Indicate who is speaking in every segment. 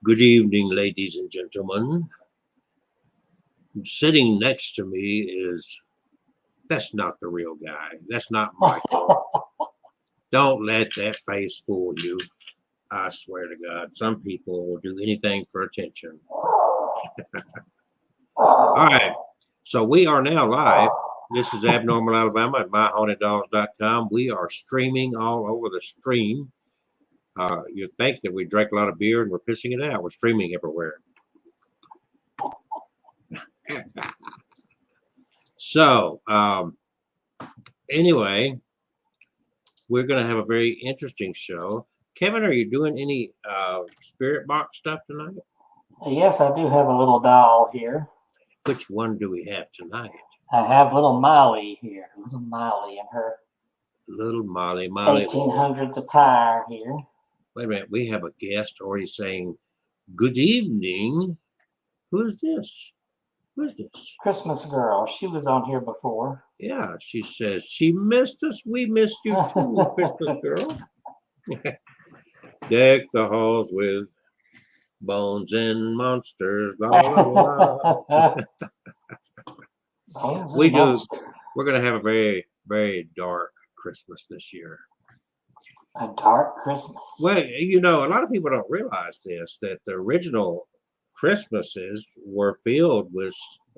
Speaker 1: Good evening, ladies and gentlemen. Sitting next to me that's not the real guy. That's not Michael. Don't let that face fool you. I swear to God, some people will do anything for attention. All right. So we are now live. This is Abnormal Alabama at myhaunteddogs.com. We are streaming all over the stream. You'd think that we drank a lot of beer and we're pissing it out. We're streaming everywhere. So, anyway, we're going to have a very interesting show. Kevin, are you doing any spirit box stuff tonight?
Speaker 2: Yes, I do have a little doll here.
Speaker 1: Which one do we have tonight?
Speaker 2: I have little Molly here. Little Molly in her
Speaker 1: Little Molly.
Speaker 2: 1800s attire here.
Speaker 1: Wait a minute. We have a guest already saying, good evening. Who is this? Who is this?
Speaker 2: Christmas girl. She was on here before.
Speaker 1: Yeah, she says, she missed us. We missed you too, Christmas girl. Deck the halls with bones and monsters. La, la, la. We're going to have a very, very dark Christmas this year.
Speaker 2: A dark Christmas.
Speaker 1: Well, you know, a lot of people don't realize this, that the original Christmases were filled with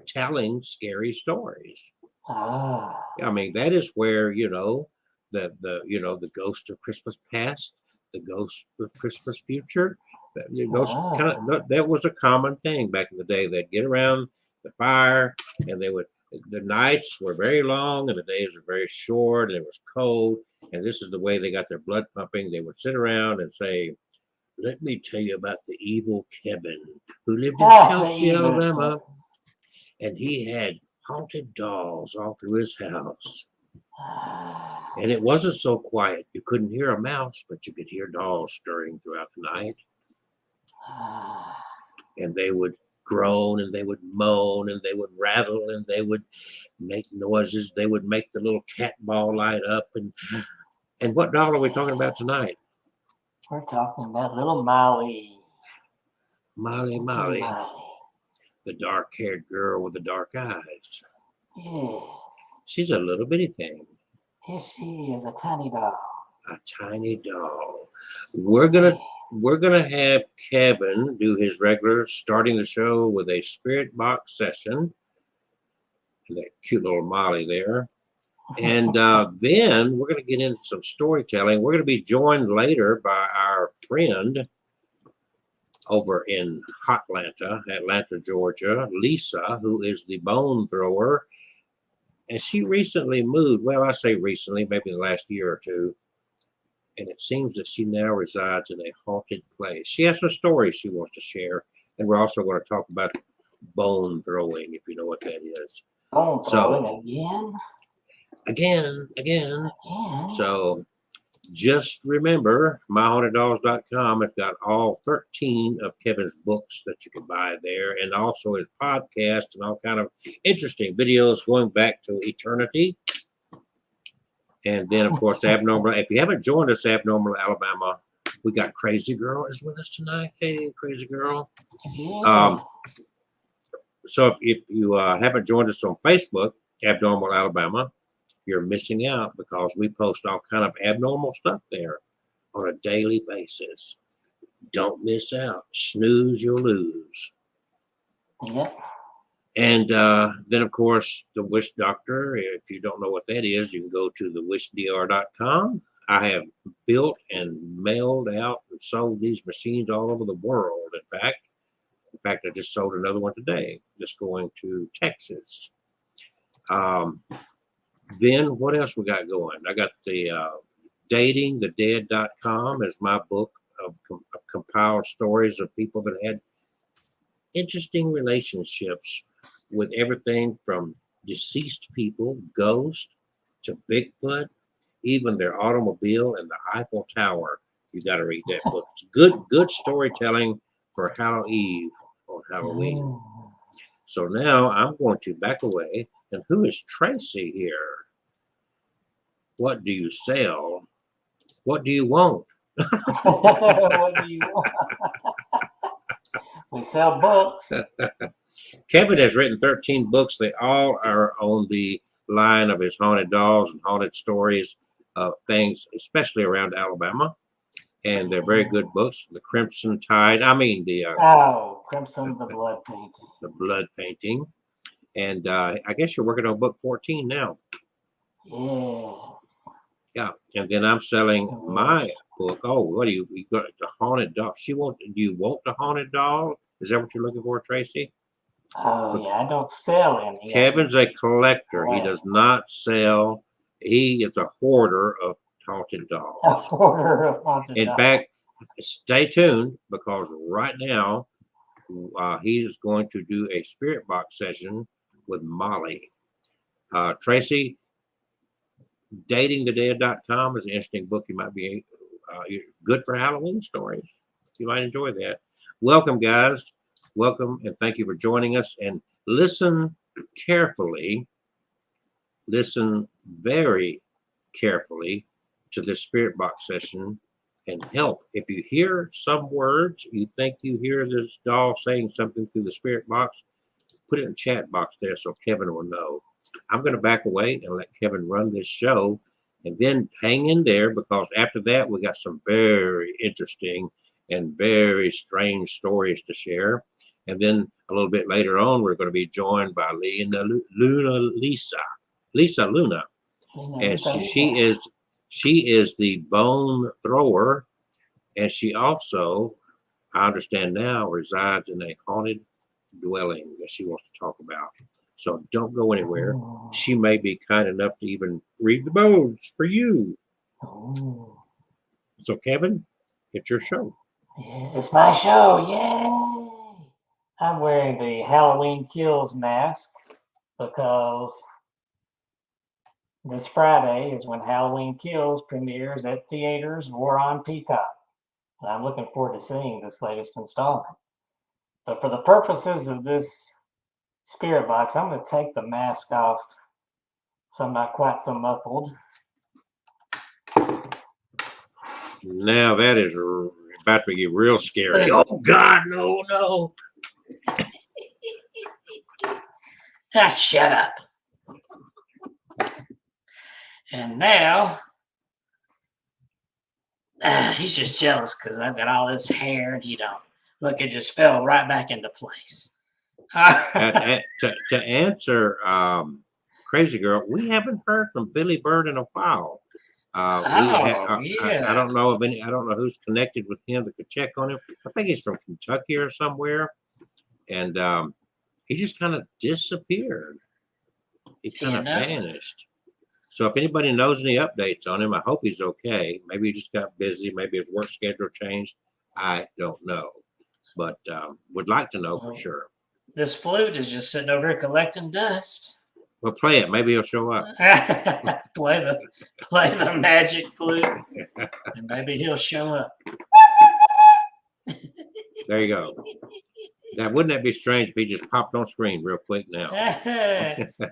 Speaker 1: telling scary stories.
Speaker 2: Ah.
Speaker 1: I mean, that is where, you know, the ghost of Christmas past, the ghost of Christmas future, that was a common thing back in the day. They'd get around the fire and the nights were very long and the days were very short and it was cold. And this is the way they got their blood pumping. They would sit around and say, let me tell you about the evil Kevin who lived in Chelsea, Alabama. And he had haunted dolls all through his house. And it wasn't so quiet. You couldn't hear a mouse, but you could hear dolls stirring throughout the night. And they would groan and they would moan and they would rattle and they would make noises. They would make the little cat ball light up. And what doll are we talking about tonight?
Speaker 2: We're talking about little Molly.
Speaker 1: Molly. The dark-haired girl with the dark eyes.
Speaker 2: Yes.
Speaker 1: She's a little bitty thing.
Speaker 2: Yes, she is a tiny doll.
Speaker 1: A tiny doll. We're gonna have Kevin do his regular, starting the show with a spirit box session. That cute little Molly there. And then we're going to get into some storytelling. We're going to be joined later by our friend over in Atlanta, Georgia, Lisa, who is the bone thrower. And she recently moved. Well, I say recently, maybe the last year or two. And it seems that she now resides in a haunted place. She has some stories she wants to share. And we're also going to talk about bone throwing, if you know what that is.
Speaker 2: Bone throwing again.
Speaker 1: So just remember, myhaunteddogs.com has got all 13 of Kevin's books that you can buy there, and also his podcast and all kind of interesting videos going back to eternity. And then, of course, Abnormal. If you haven't joined us, Abnormal Alabama, we got Crazy Girl is with us tonight. Hey, Crazy Girl.
Speaker 2: Yeah.
Speaker 1: So if you haven't joined us on Facebook, Abnormal Alabama, you're missing out because we post all kind of abnormal stuff there on a daily basis. Don't miss out. Snooze, you'll lose.
Speaker 2: Yep.
Speaker 1: And then, of course, the Wish Doctor. If you don't know what that is, you can go to thewishdr.com. I have built and mailed out and sold these machines all over the world. In fact, I just sold another one today, just going to Texas. Then what else we got going? I got the datingthedead.com is my book of compiled stories of people that had interesting relationships with everything from deceased people, ghosts, to Bigfoot, even their automobile and the Eiffel Tower. You got to read that book. It's good storytelling for Halloween on Halloween. So now I'm going to back away. And who is Tracy here? What do you sell? What do you want?
Speaker 2: What do you want? We sell books.
Speaker 1: Kevin has written 13 books. They all are on the line of his haunted dolls and haunted stories of things, especially around Alabama. And they're very good books. The Crimson Tide. I mean,
Speaker 2: Crimson, the blood painting.
Speaker 1: The blood painting. And I guess you're working on book 14 now.
Speaker 2: Yes.
Speaker 1: Yeah. And then I'm selling my book. Oh, what do you got? The haunted doll. Do you want the haunted doll? Is that what you're looking for, Tracy?
Speaker 2: Oh, yeah, I don't sell any.
Speaker 1: Kevin's a collector. He does not sell. He is a hoarder of haunted dolls.
Speaker 2: A hoarder of haunted dolls.
Speaker 1: In fact, stay tuned because right now he's going to do a spirit box session with Molly. Tracy, datingthedead.com is an interesting book. You might be good for Halloween stories. You might enjoy that. Welcome, guys. Welcome, and thank you for joining us. And listen carefully, listen very carefully to this spirit box session and help. If you hear some words, you think you hear this doll saying something through the spirit box, put it in the chat box there so Kevin will know. I'm going to back away and let Kevin run this show, and then hang in there because after that, we got some very interesting and very strange stories to share. And then a little bit later on, we're going to be joined by Lisa Luna. And she is the bone thrower. And she also, I understand now, resides in a haunted dwelling that she wants to talk about. So don't go anywhere.
Speaker 2: Oh.
Speaker 1: She may be kind enough to even read the bones for you.
Speaker 2: Oh.
Speaker 1: So Kevin, it's your show.
Speaker 2: Yeah, it's my show. Yay! I'm wearing the Halloween Kills mask because this Friday is when Halloween Kills premieres at theaters or on Peacock. And I'm looking forward to seeing this latest installment. But for the purposes of this spirit box, I'm going to take the mask off so I'm not quite so muffled.
Speaker 1: Now that is about to get real scary. Oh God, no.
Speaker 2: Shut up. And now, he's just jealous because I've got all this hair and he don't. Look, it just fell right back into place.
Speaker 1: To answer Crazy Girl, we haven't heard from Billy Bird in a while.
Speaker 2: Yeah.
Speaker 1: I don't know of any. I don't know who's connected with him that could check on him. I think he's from Kentucky or somewhere, and he just kind of disappeared. He kind of vanished. So if anybody knows any updates on him, I hope he's okay. Maybe he just got busy. Maybe his work schedule changed. I don't know, but would like to know for sure.
Speaker 2: This flute is just sitting over here collecting dust.
Speaker 1: Well, play it. Maybe he'll show up.
Speaker 2: play the magic flute, and maybe he'll show up.
Speaker 1: There you go. Now, wouldn't that be strange if he just popped on screen real quick now?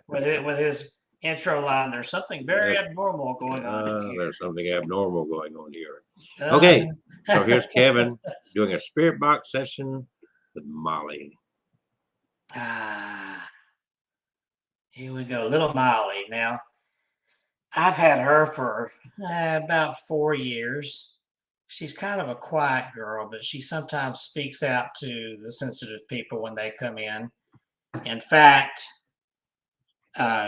Speaker 2: with his intro line, there's something very abnormal going on here.
Speaker 1: There's something abnormal going on here. Okay, so here's Kevin doing a spirit box session with Molly.
Speaker 2: Here we go, little Molly. Now, I've had her for about 4 years. She's kind of a quiet girl, but she sometimes speaks out to the sensitive people when they come in. In fact,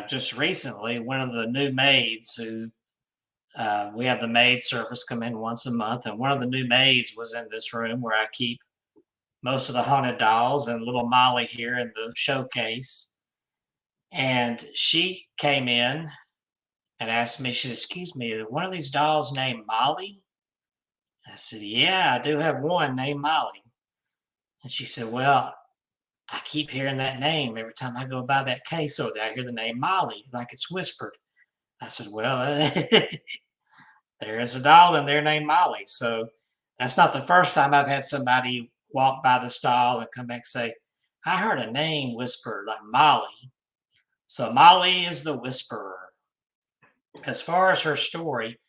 Speaker 2: just recently, one of the new maids who we have the maid service come in once a month, and one of the new maids was in this room where I keep most of the haunted dolls and little Molly here in the showcase. And she came in and asked me, she said, "Excuse me, is one of these dolls named Molly?" I said, "Yeah, I do have one named Molly." And she said, "Well, I keep hearing that name every time I go by that case over there. I hear the name Molly, like it's whispered." I said, "Well, there is a doll in there named Molly." So that's not the first time I've had somebody walk by the stall and come back and say, "I heard a name whispered like Molly." So Molly is the whisperer. As far as her story,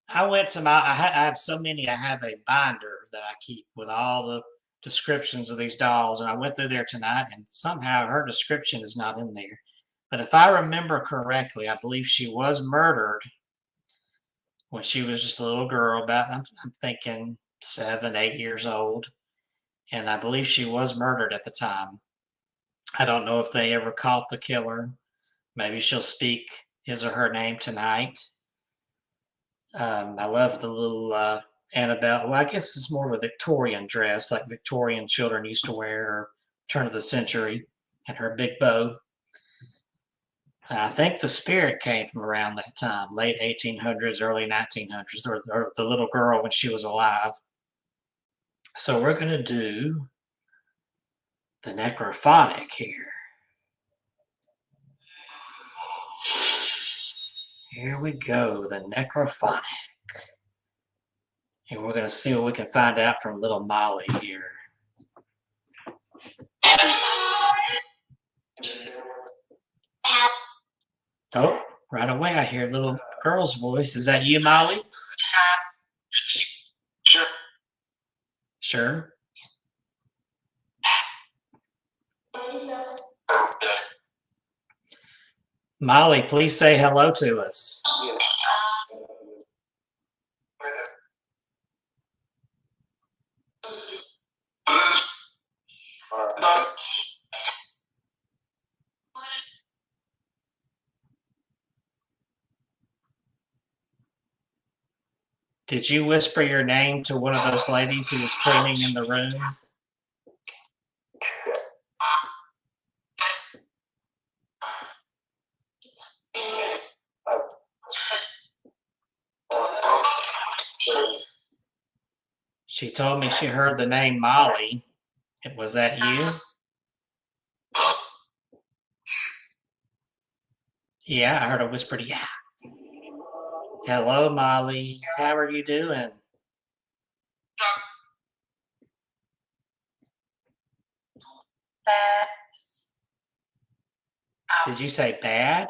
Speaker 2: I went to I have so many. I have a binder that I keep with all the descriptions of these dolls, and I went through there tonight, and somehow her description is not in there. But if I remember correctly, I believe she was murdered when she was just a little girl, about, I'm thinking 7, 8 years old. And I believe she was murdered at the time. I don't know if they ever caught the killer. Maybe she'll speak his or her name tonight. I love the little Annabelle. Well, I guess it's more of a Victorian dress, like Victorian children used to wear, or turn of the century, and her big bow. I think the spirit came from around that time, late 1800s, early 1900s, or the little girl when she was alive. So we're going to do the necrophonic here. Here we go, the necrophonic. And we're going to see what we can find out from little Molly here. Oh, right away I hear little girl's voice. Is that you, Molly?
Speaker 3: Sure.
Speaker 2: Sure. Molly, please say hello to us. Did you whisper your name to one of those ladies who was cleaning in the room? She told me she heard the name Molly. Was that you? Yeah, I heard a whispered, yeah. Hello, Molly. How are you doing? Did you say bad?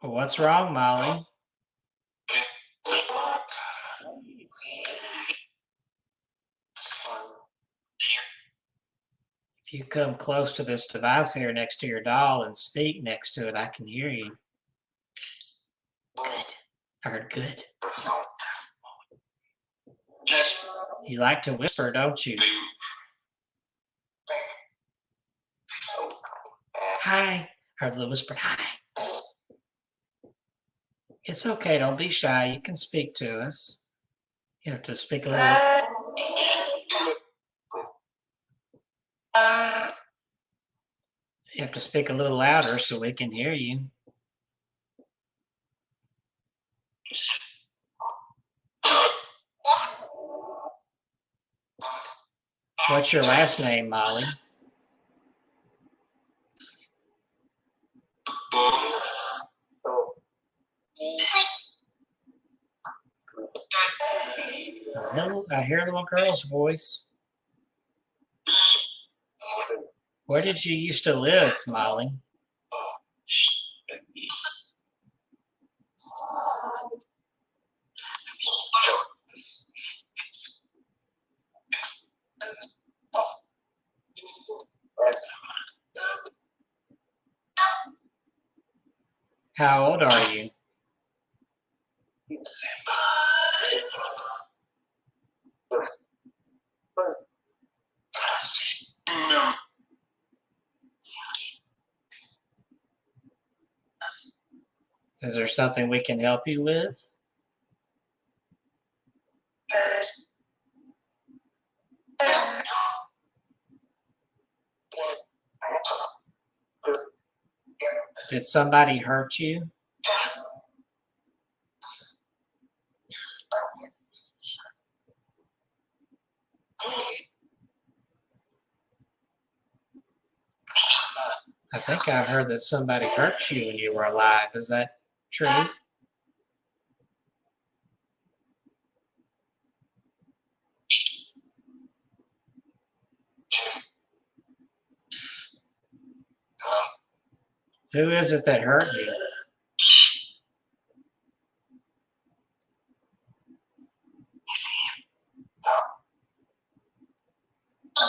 Speaker 2: Well, what's wrong, Molly? If you come close to this device here next to your doll and speak next to it, I can hear you. Good. I heard good. You like to whisper, don't you? Hi. I heard the whisper, hi. It's okay. Don't be shy. You can speak to us. You have to speak a little. You have to speak a little louder so we can hear you. What's your last name, Molly? I hear a little girl's voice. Where did you used to live, Molly? How old are you? Is there something we can help you with? Did somebody hurt you? I think I heard that somebody hurt you when you were alive. Is that true? Who is it that hurt you?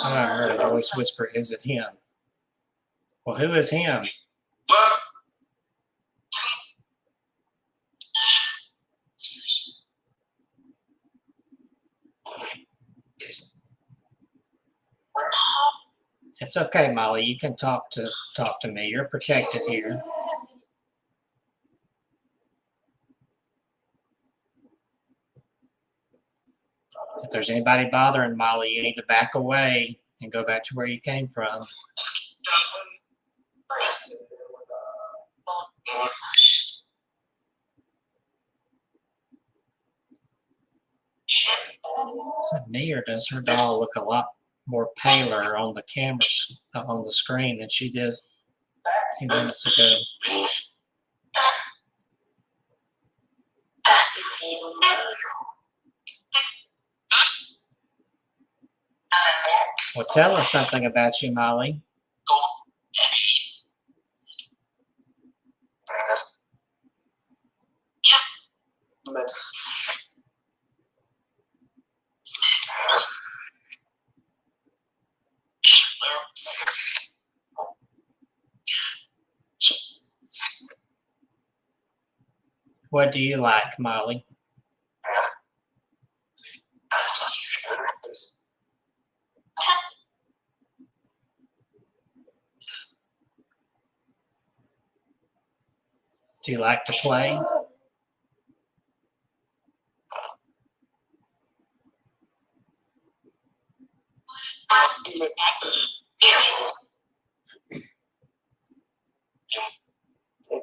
Speaker 2: I heard a voice whisper, "Is it him?" Well, who is him? It's okay, Molly. You can talk to me. You're protected here. If there's anybody bothering Molly, you need to back away and go back to where you came from. Is that me, or does her doll look a lot more paler on the cameras on the screen than she did a few minutes ago? Well, tell us something about you, Molly. What do you like, Molly? Do you like to play?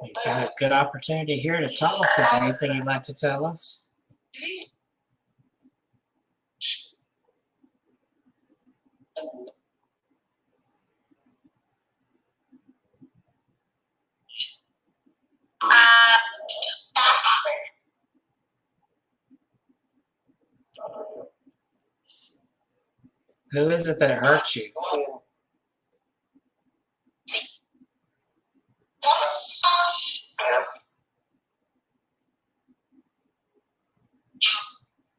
Speaker 2: We've got a good opportunity here to talk. Is there anything you'd like to tell us? Who is it that hurt you?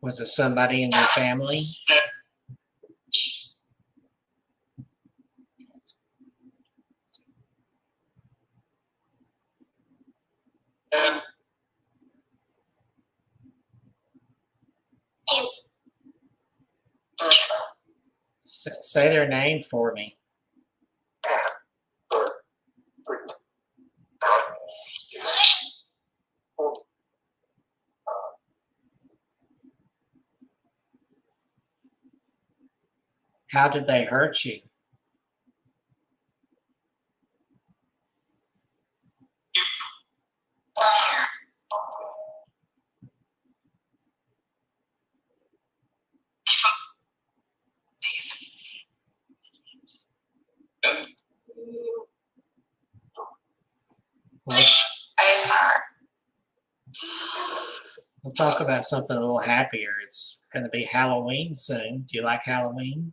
Speaker 2: Was it somebody in your family? Say their name for me. How did they hurt you? We'll talk about something a little happier. It's going to be Halloween soon. Do you like Halloween?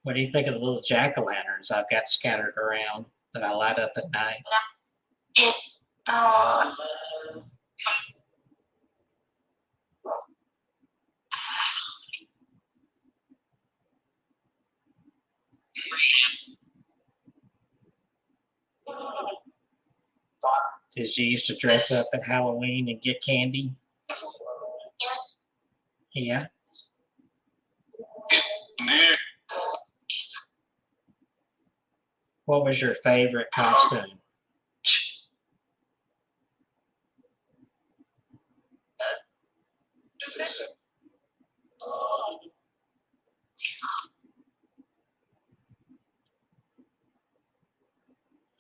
Speaker 2: What do you think of the little jack-o'-lanterns I've got scattered around that I light up at night? Did you used to dress up at Halloween and get candy? Yeah. What was your favorite costume?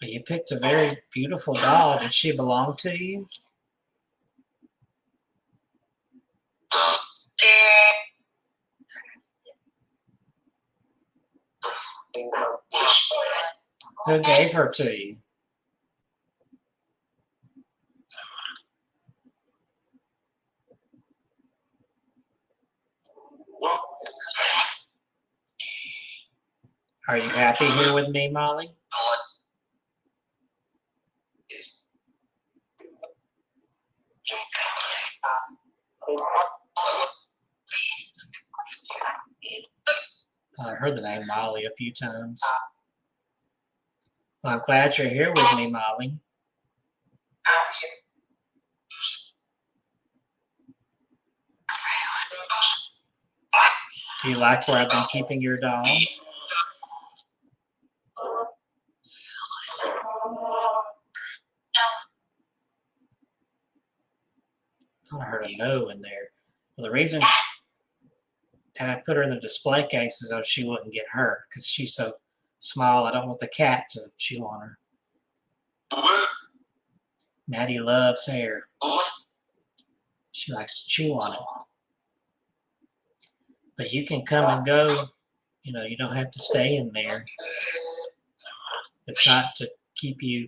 Speaker 2: Well, you picked a very beautiful doll. Did she belong to you? Who gave her to you? Are you happy here with me, Molly? I heard the name Molly a few times. Well, I'm glad you're here with me, Molly. Do you like where I've been keeping your doll? I heard a no in there. Well, the reason I put her in the display case is so she wouldn't get hurt because she's so small. I don't want the cat to chew on her. Maddie loves hair. She likes to chew on it. But you can come and go. You know, you don't have to stay in there. It's not to keep you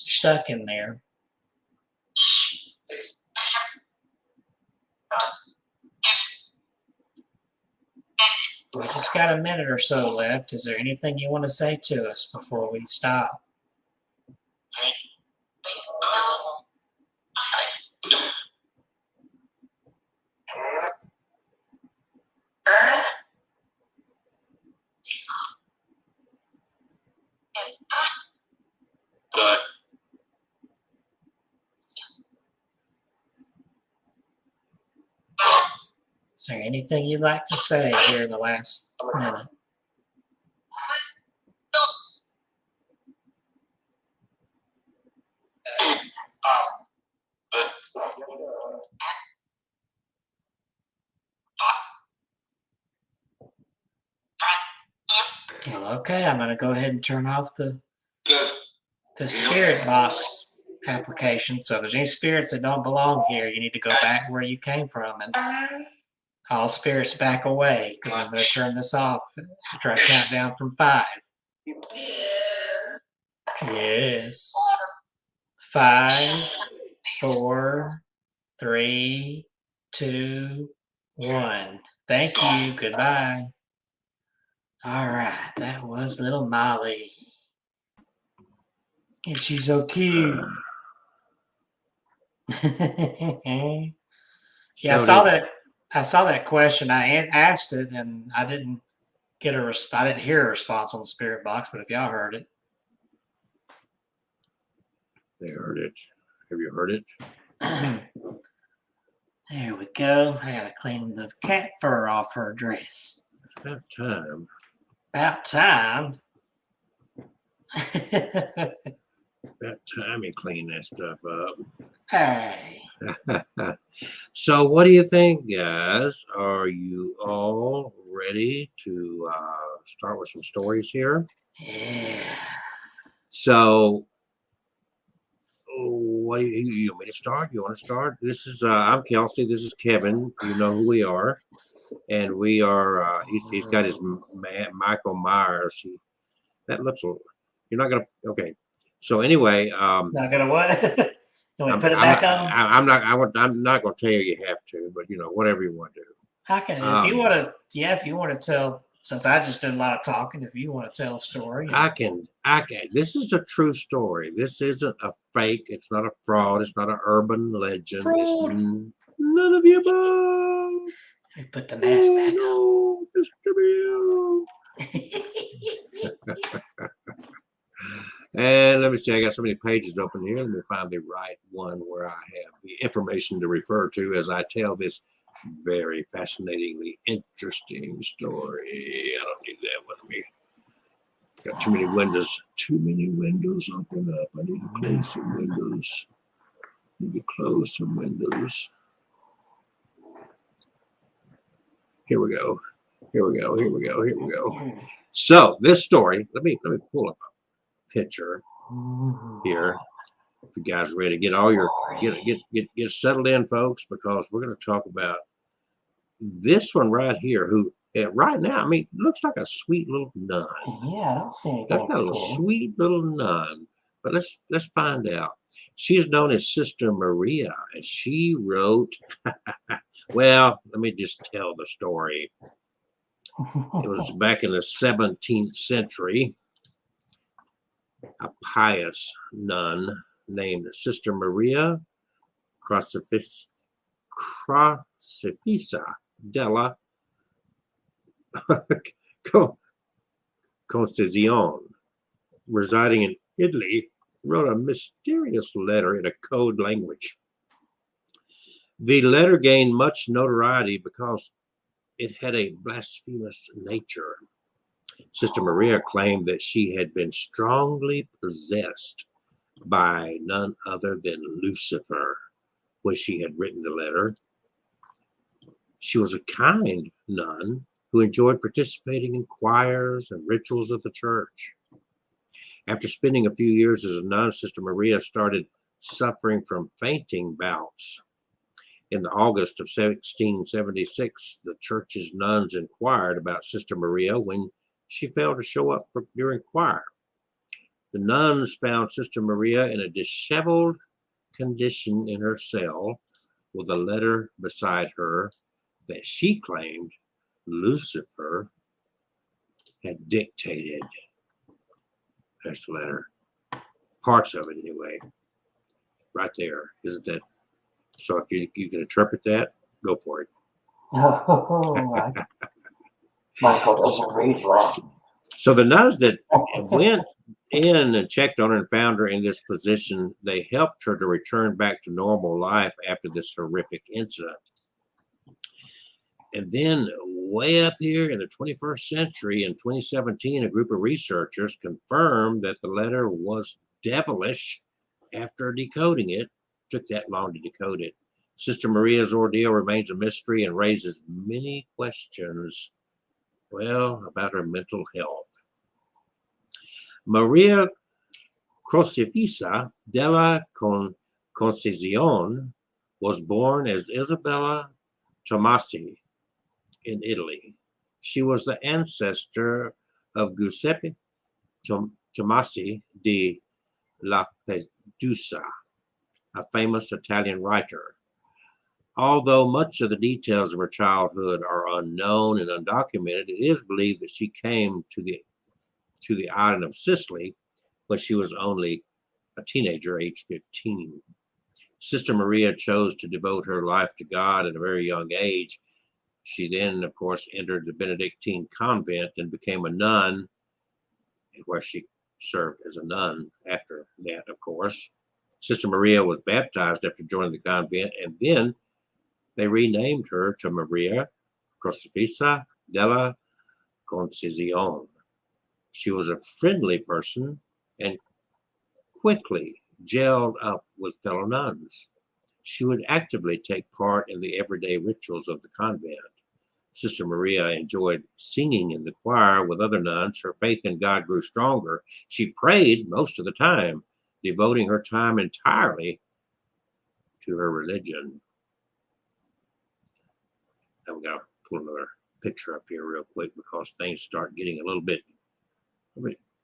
Speaker 2: stuck in there. We just got a minute or so left. Is there anything you want to say to us before we stop? Is there anything you'd like to say here in the last minute? Well, okay, I'm going to go ahead and turn off the spirit box application. So if there's any spirits that don't belong here, you need to go back where you came from and all spirits back away because I'm going to turn this off after I count down from 5. Yes. 5, 4, 3, 2, 1. Thank you. Goodbye. All right, that was little Molly. And she's so cute. Yeah, I saw that question. I asked it, and I didn't get a response. I didn't hear a response on the spirit box, but if y'all heard it,
Speaker 1: they heard it. Have you heard it?
Speaker 2: There we go. I gotta clean the cat fur off her dress.
Speaker 1: It's about time.
Speaker 2: About time.
Speaker 1: About time you clean that stuff up.
Speaker 2: Hey.
Speaker 1: So what do you think, guys? Are you all ready to start with some stories here?
Speaker 2: Yeah.
Speaker 1: So what do you want me to start? You want to start? This is I'm Kelsey. This is Kevin. You know who we are. And we are he's got his Michael Myers. That looks a little, you're not gonna, okay. So anyway,
Speaker 2: Not gonna what? Can we put it back on?
Speaker 1: I'm not gonna tell you have to, but you know, whatever you want to do.
Speaker 2: I can, if you want to, if you want to tell, since I just did a lot of talking, if you want to tell a story.
Speaker 1: I can. This is a true story. This isn't a fake. It's not a fraud. It's not an urban legend.
Speaker 2: Fraud.
Speaker 1: None of the above.
Speaker 2: I put the mask back
Speaker 1: on. And let me see, I got so many pages open here. Let me find the right one where I have the information to refer to as I tell this very fascinatingly interesting story. I don't need that one. Got too many windows. Too many windows open up. I need to close some windows. Here we go. So this story, let me pull up a picture here. If you guys are ready, get all your get settled in, folks, because we're going to talk about this one right here. Who right now, I mean, looks like a sweet little nun.
Speaker 2: Yeah, I don't see anything.
Speaker 1: That's got a sweet little nun. But let's find out. She is known as Sister Maria, and she wrote. Well, let me just tell the story. It was back in the 17th century. A pious nun named Sister Maria Crocifissa della Concezione, residing in Italy, wrote a mysterious letter in a code language. The letter gained much notoriety because it had a blasphemous nature. Sister Maria claimed that she had been strongly possessed by none other than Lucifer when she had written the letter. She was a kind nun who enjoyed participating in choirs and rituals of the church. After spending a few years as a nun, Sister Maria started suffering from fainting bouts. In the August of 1676, the church's nuns inquired about Sister Maria when she failed to show up during choir. The nuns found Sister Maria in a disheveled condition in her cell with a letter beside her that she claimed Lucifer had dictated. That's the letter. Parts of it, anyway. Right there, isn't it? So if you can interpret that, go for it.
Speaker 3: Oh, Michael doesn't read Latin.
Speaker 1: So the nuns that went in and checked on her and found her in this position, they helped her to return back to normal life after this horrific incident. And then way up here in the 21st century, in 2017, a group of researchers confirmed that the letter was devilish after decoding it. Took that long to decode it. Sister Maria's ordeal remains a mystery and raises many questions, well, about her mental health. Maria Crocifissa della Concezione was born as Isabella Tomasi in Italy. She was the ancestor of Giuseppe Tomasi di Lampedusa, a famous Italian writer. Although much of the details of her childhood are unknown and undocumented, it is believed that she came to the island of Sicily when she was only a teenager, age 15. Sister Maria chose to devote her life to God at a very young age. She then, of course, entered the Benedictine convent and became a nun, where she served as a nun after that, of course. Sister Maria was baptized after joining the convent, and then they renamed her to Maria Crocifissa della Concezione. She was a friendly person and quickly gelled up with fellow nuns. She would actively take part in the everyday rituals of the convent. Sister Maria enjoyed singing in the choir with other nuns. Her faith in God grew stronger. She prayed most of the time, devoting her time entirely to her religion. I'm going to pull another picture up here real quick because things start getting a little bit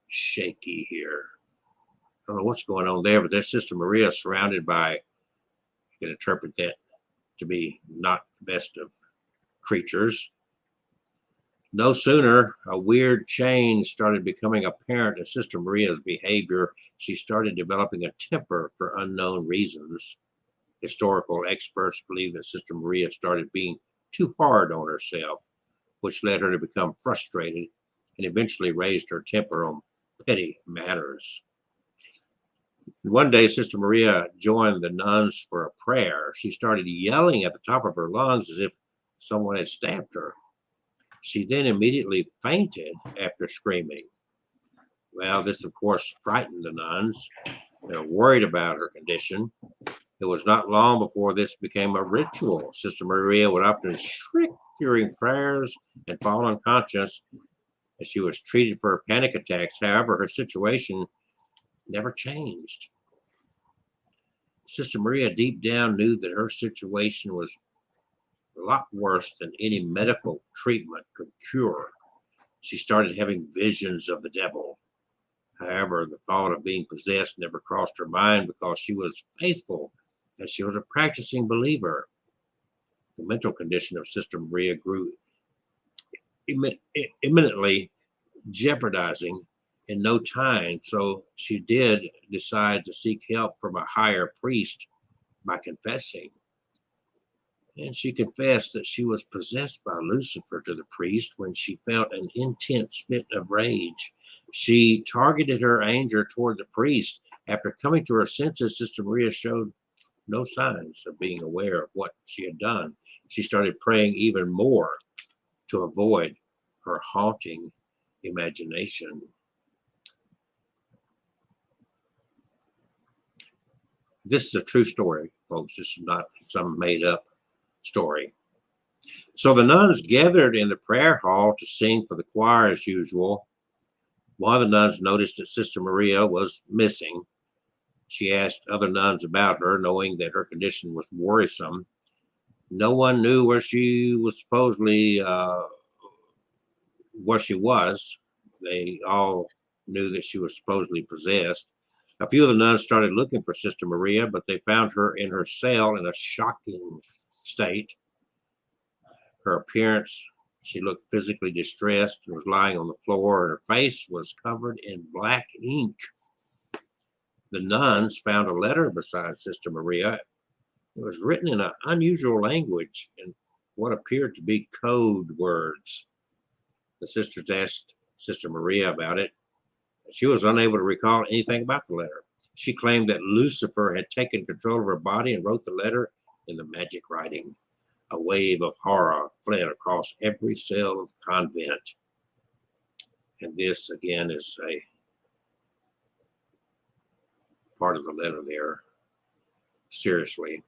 Speaker 1: shaky here. I don't know what's going on there, but there's Sister Maria surrounded by, you can interpret that to be not the best of creatures. No sooner a weird change started becoming apparent in Sister Maria's behavior, she started developing a temper for unknown reasons. Historical experts believe that Sister Maria started being too hard on herself, which led her to become frustrated and eventually raised her temper on petty matters. One day, Sister Maria joined the nuns for a prayer. She started yelling at the top of her lungs as if someone had stabbed her. She then immediately fainted after screaming. Well, this, of course, frightened the nuns. They were worried about her condition. It was not long before this became a ritual. Sister Maria would often shriek during prayers and fall unconscious as she was treated for her panic attacks. However, her situation never changed. Sister Maria deep down knew that her situation was a lot worse than any medical treatment could cure. She started having visions of the devil. However, the thought of being possessed never crossed her mind because she was faithful and she was a practicing believer. The mental condition of Sister Maria grew imminently jeopardizing in no time. So she did decide to seek help from a higher priest by confessing. And she confessed that she was possessed by Lucifer to the priest when she felt an intense fit of rage. She targeted her anger toward the priest. After coming to her senses, Sister Maria showed no signs of being aware of what she had done. She started praying even more to avoid her haunting imagination. This is a true story, folks. This is not some made up story. So the nuns gathered in the prayer hall to sing for the choir as usual. One of the nuns noticed that Sister Maria was missing. She asked other nuns about her, knowing that her condition was worrisome. No one knew where she was supposedly where she was. They all knew that she was supposedly possessed. A few of the nuns started looking for Sister Maria, but they found her in her cell in a shocking state. Her appearance, she looked physically distressed and was lying on the floor, and her face was covered in black ink. The nuns found a letter beside Sister Maria. It was written in an unusual language and what appeared to be code words. The sisters asked Sister Maria about it. She was unable to recall anything about the letter. She claimed that Lucifer had taken control of her body and wrote the letter in the magic writing. A wave of horror fled across every cell of the convent. And this, again, is a part of the letter there. Seriously.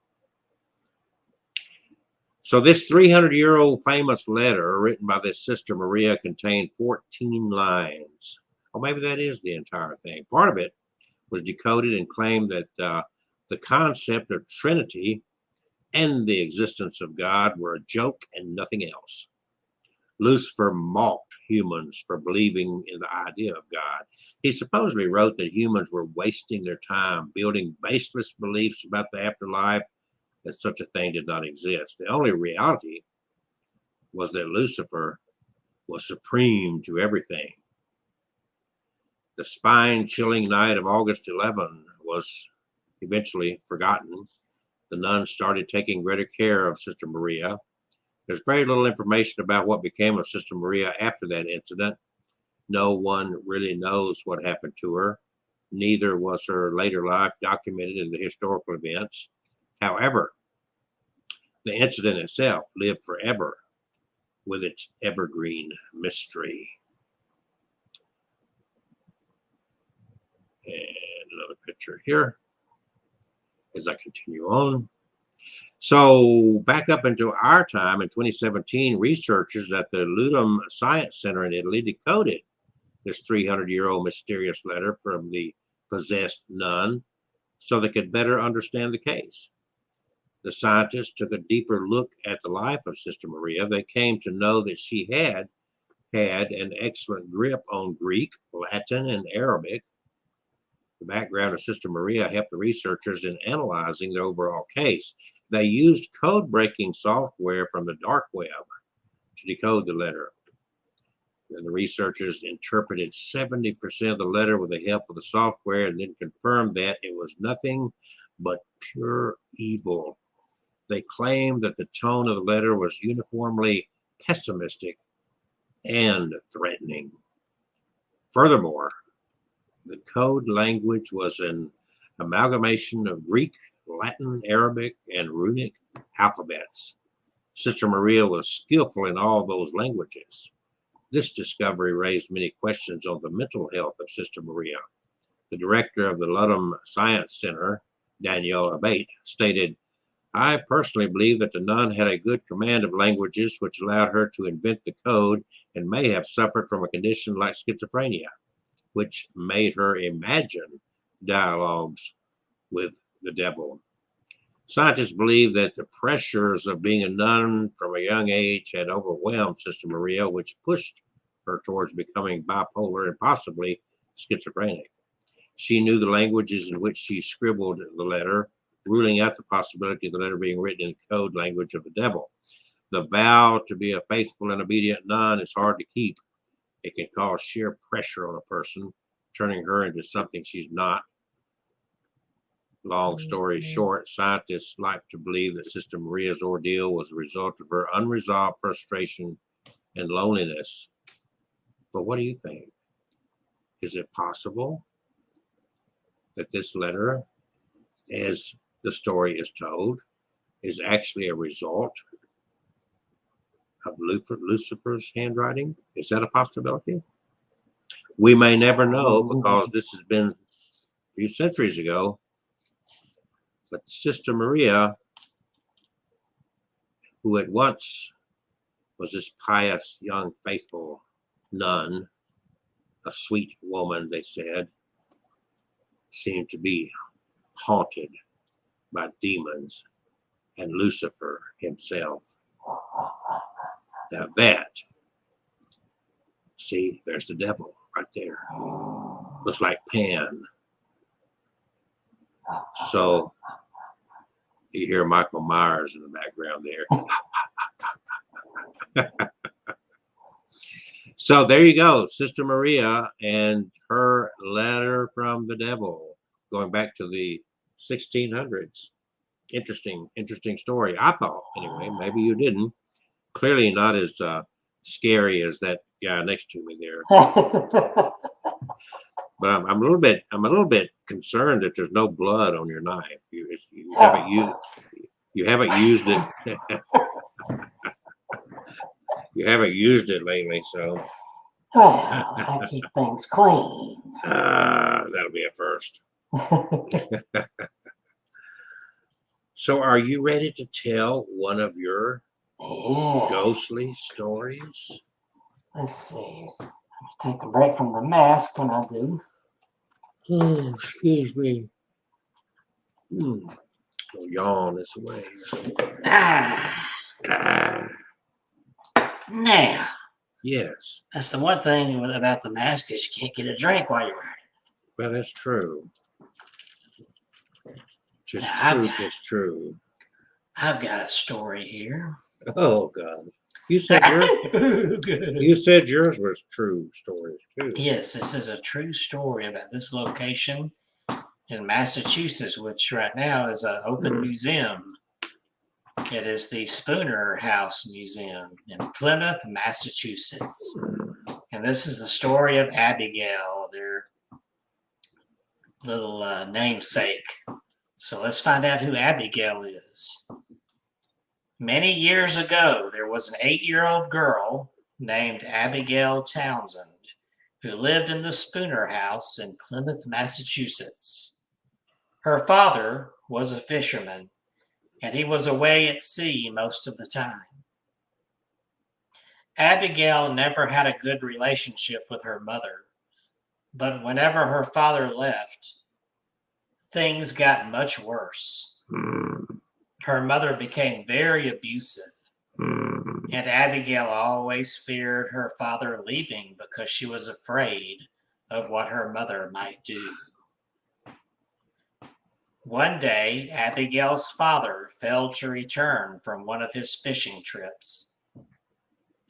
Speaker 1: So this 300-year-old famous letter written by this Sister Maria contained 14 lines. Or maybe that is the entire thing. Part of it was decoded and claimed that the concept of Trinity and the existence of God were a joke and nothing else. Lucifer mocked humans for believing in the idea of God. He supposedly wrote that humans were wasting their time building baseless beliefs about the afterlife, that such a thing did not exist. The only reality was that Lucifer was supreme to everything. The spine-chilling night of August 11 was eventually forgotten. The nuns started taking greater care of Sister Maria. There's very little information about what became of Sister Maria after that incident. No one really knows what happened to her. Neither was her later life documented in the historical events. However, the incident itself lived forever with its evergreen mystery. And another picture here as I continue on. So back up into our time in 2017, researchers at the Ludum Science Center in Italy decoded this 300-year-old mysterious letter from the possessed nun so they could better understand the case. The scientists took a deeper look at the life of Sister Maria. They came to know that she had an excellent grip on Greek, Latin, and Arabic. The background of Sister Maria helped the researchers in analyzing the overall case. They used code-breaking software from the dark web to decode the letter. And the researchers interpreted 70% of the letter with the help of the software and then confirmed that it was nothing but pure evil. They claimed that the tone of the letter was uniformly pessimistic and threatening. Furthermore, the code language was an amalgamation of Greek, Latin, Arabic, and runic alphabets. Sister Maria was skillful in all those languages. This discovery raised many questions on the mental health of Sister Maria. The director of the Ludum Science Center, Danielle Abate, stated, "I personally believe that the nun had a good command of languages which allowed her to invent the code and may have suffered from a condition like schizophrenia, which made her imagine dialogues with the devil." Scientists believe that the pressures of being a nun from a young age had overwhelmed Sister Maria, which pushed her towards becoming bipolar and possibly schizophrenic. She knew the languages in which she scribbled the letter, ruling out the possibility of the letter being written in the code language of the devil. The vow to be a faithful and obedient nun is hard to keep. It can cause sheer pressure on a person, turning her into something she's not. Long story short, scientists like to believe that Sister Maria's ordeal was a result of her unresolved frustration and loneliness. But what do you think? Is it possible that this letter, as the story is told, is actually a result of Lucifer's handwriting? Is that a possibility? We may never know because this has been a few centuries ago. But Sister Maria, who at once was this pious, young, faithful nun, a sweet woman, they said, seemed to be haunted by demons and Lucifer himself. Now that, see, there's the devil right there. Looks like Pan. So you hear Michael Myers in the background there. So there you go, Sister Maria and her letter from the devil, going back to the 1600s. Interesting story. I thought, anyway. Maybe you didn't. Clearly not as scary as that guy next to me there. But I'm a little bit concerned that there's no blood on your knife. You haven't used it. You haven't used it lately, so
Speaker 3: I keep things clean.
Speaker 1: that'll be a first. So, are you ready to tell one of your ghostly stories?
Speaker 3: Let's see. Take a break from the mask when I do.
Speaker 1: Oh, excuse me. I'll yawn this way.
Speaker 2: Now,
Speaker 1: Yes.
Speaker 2: that's the one thing about the mask is you can't get a drink while you're wearing it.
Speaker 1: Well, that's true. Just true.
Speaker 2: I've got a story here.
Speaker 1: Oh God! You said yours was true stories too.
Speaker 2: Yes, this is a true story about this location in Massachusetts, which right now is an open museum. It is the Spooner House Museum in Plymouth, Massachusetts. And this is the story of Abigail, their little namesake. So let's find out who Abigail is. Many years ago, there was an 8-year-old girl named Abigail Townsend who lived in the Spooner House in Plymouth, Massachusetts. Her father was a fisherman, and he was away at sea most of the time. Abigail never had a good relationship with her mother, but whenever her father left, things got much worse. Her mother became very abusive, and Abigail always feared her father leaving because she was afraid of what her mother might do. One day, Abigail's father failed to return from one of his fishing trips.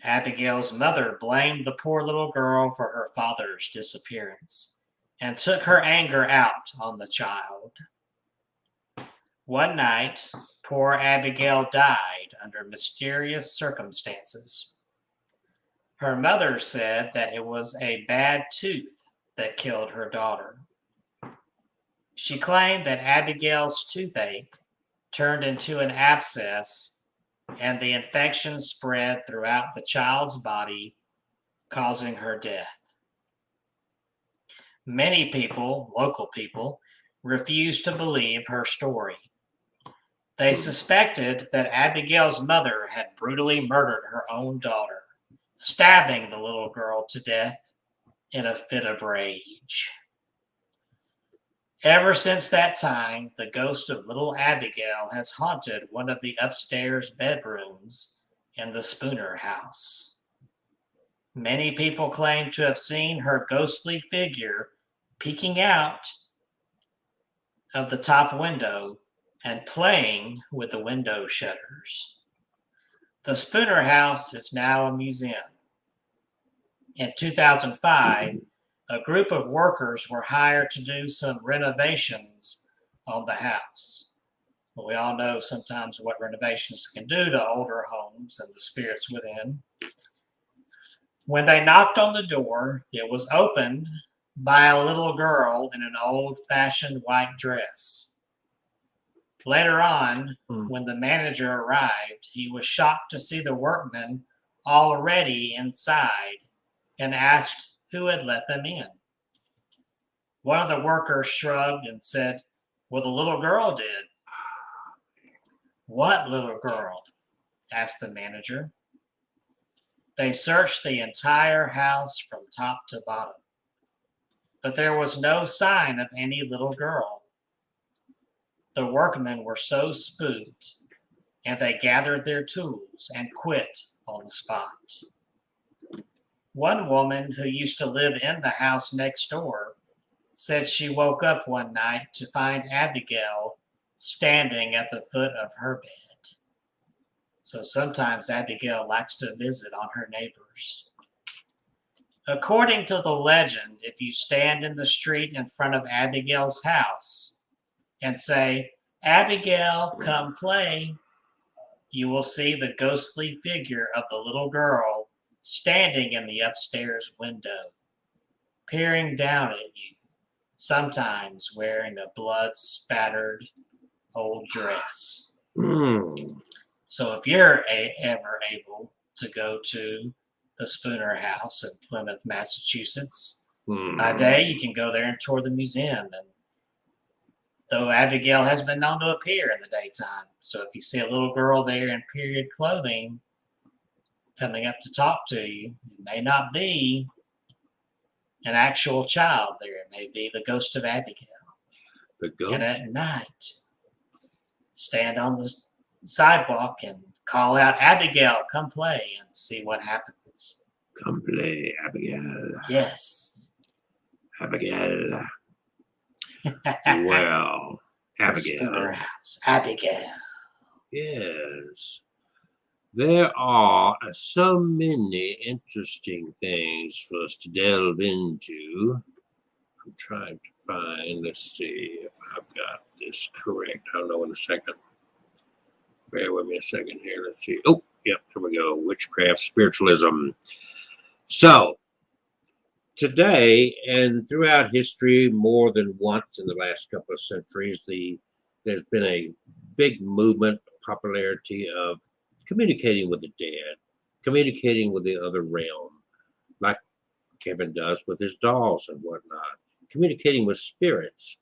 Speaker 2: Abigail's mother blamed the poor little girl for her father's disappearance and took her anger out on the child. One night, poor Abigail died under mysterious circumstances. Her mother said that it was a bad tooth that killed her daughter. She claimed that Abigail's toothache turned into an abscess and the infection spread throughout the child's body, causing her death. Many people, local people, refused to believe her story. They suspected that Abigail's mother had brutally murdered her own daughter, stabbing the little girl to death in a fit of rage. Ever since that time, the ghost of little Abigail has haunted one of the upstairs bedrooms in the Spooner house. Many people claim to have seen her ghostly figure peeking out of the top window and playing with the window shutters. The Spooner House is now a museum. In 2005, a group of workers were hired to do some renovations on the house. But we all know sometimes what renovations can do to older homes and the spirits within. When they knocked on the door, it was opened by a little girl in an old-fashioned white dress. Later on, when the manager arrived, he was shocked to see the workmen already inside and asked who had let them in. One of the workers shrugged and said, "Well, the little girl did." "What little girl?" asked the manager. They searched the entire house from top to bottom, but there was no sign of any little girl. The workmen were so spooked, and they gathered their tools and quit on the spot. One woman who used to live in the house next door said she woke up one night to find Abigail standing at the foot of her bed. So sometimes Abigail likes to visit on her neighbors. According to the legend, if you stand in the street in front of Abigail's house and say, "Abigail, come play," you will see the ghostly figure of the little girl standing in the upstairs window, peering down at you, sometimes wearing a blood-spattered old dress. So if you're ever able to go to the Spooner House in Plymouth, Massachusetts, by day you can go there and tour the museum. And though Abigail has been known to appear in the daytime, so if you see a little girl there in period clothing coming up to talk to you, it may not be an actual child there. It may be the ghost of Abigail.
Speaker 1: The ghost?
Speaker 2: And at night, stand on the sidewalk and call out, "Abigail, come play," and see what happens.
Speaker 1: Come play, Abigail.
Speaker 2: Yes.
Speaker 1: Abigail. Well, Abigail.
Speaker 2: Spooner House. Abigail.
Speaker 1: Yes. There are so many interesting things for us to delve into. I'm trying to find, let's see if I've got this correct. I'll know in a second. Bear with me a second here. Let's see. Oh, yep, here we go. Witchcraft Spiritualism. So, today and throughout history, more than once in the last couple of centuries, there's been a big movement, popularity of communicating with the dead, communicating with the other realm, like Kevin does with his dolls and whatnot, communicating with spirits.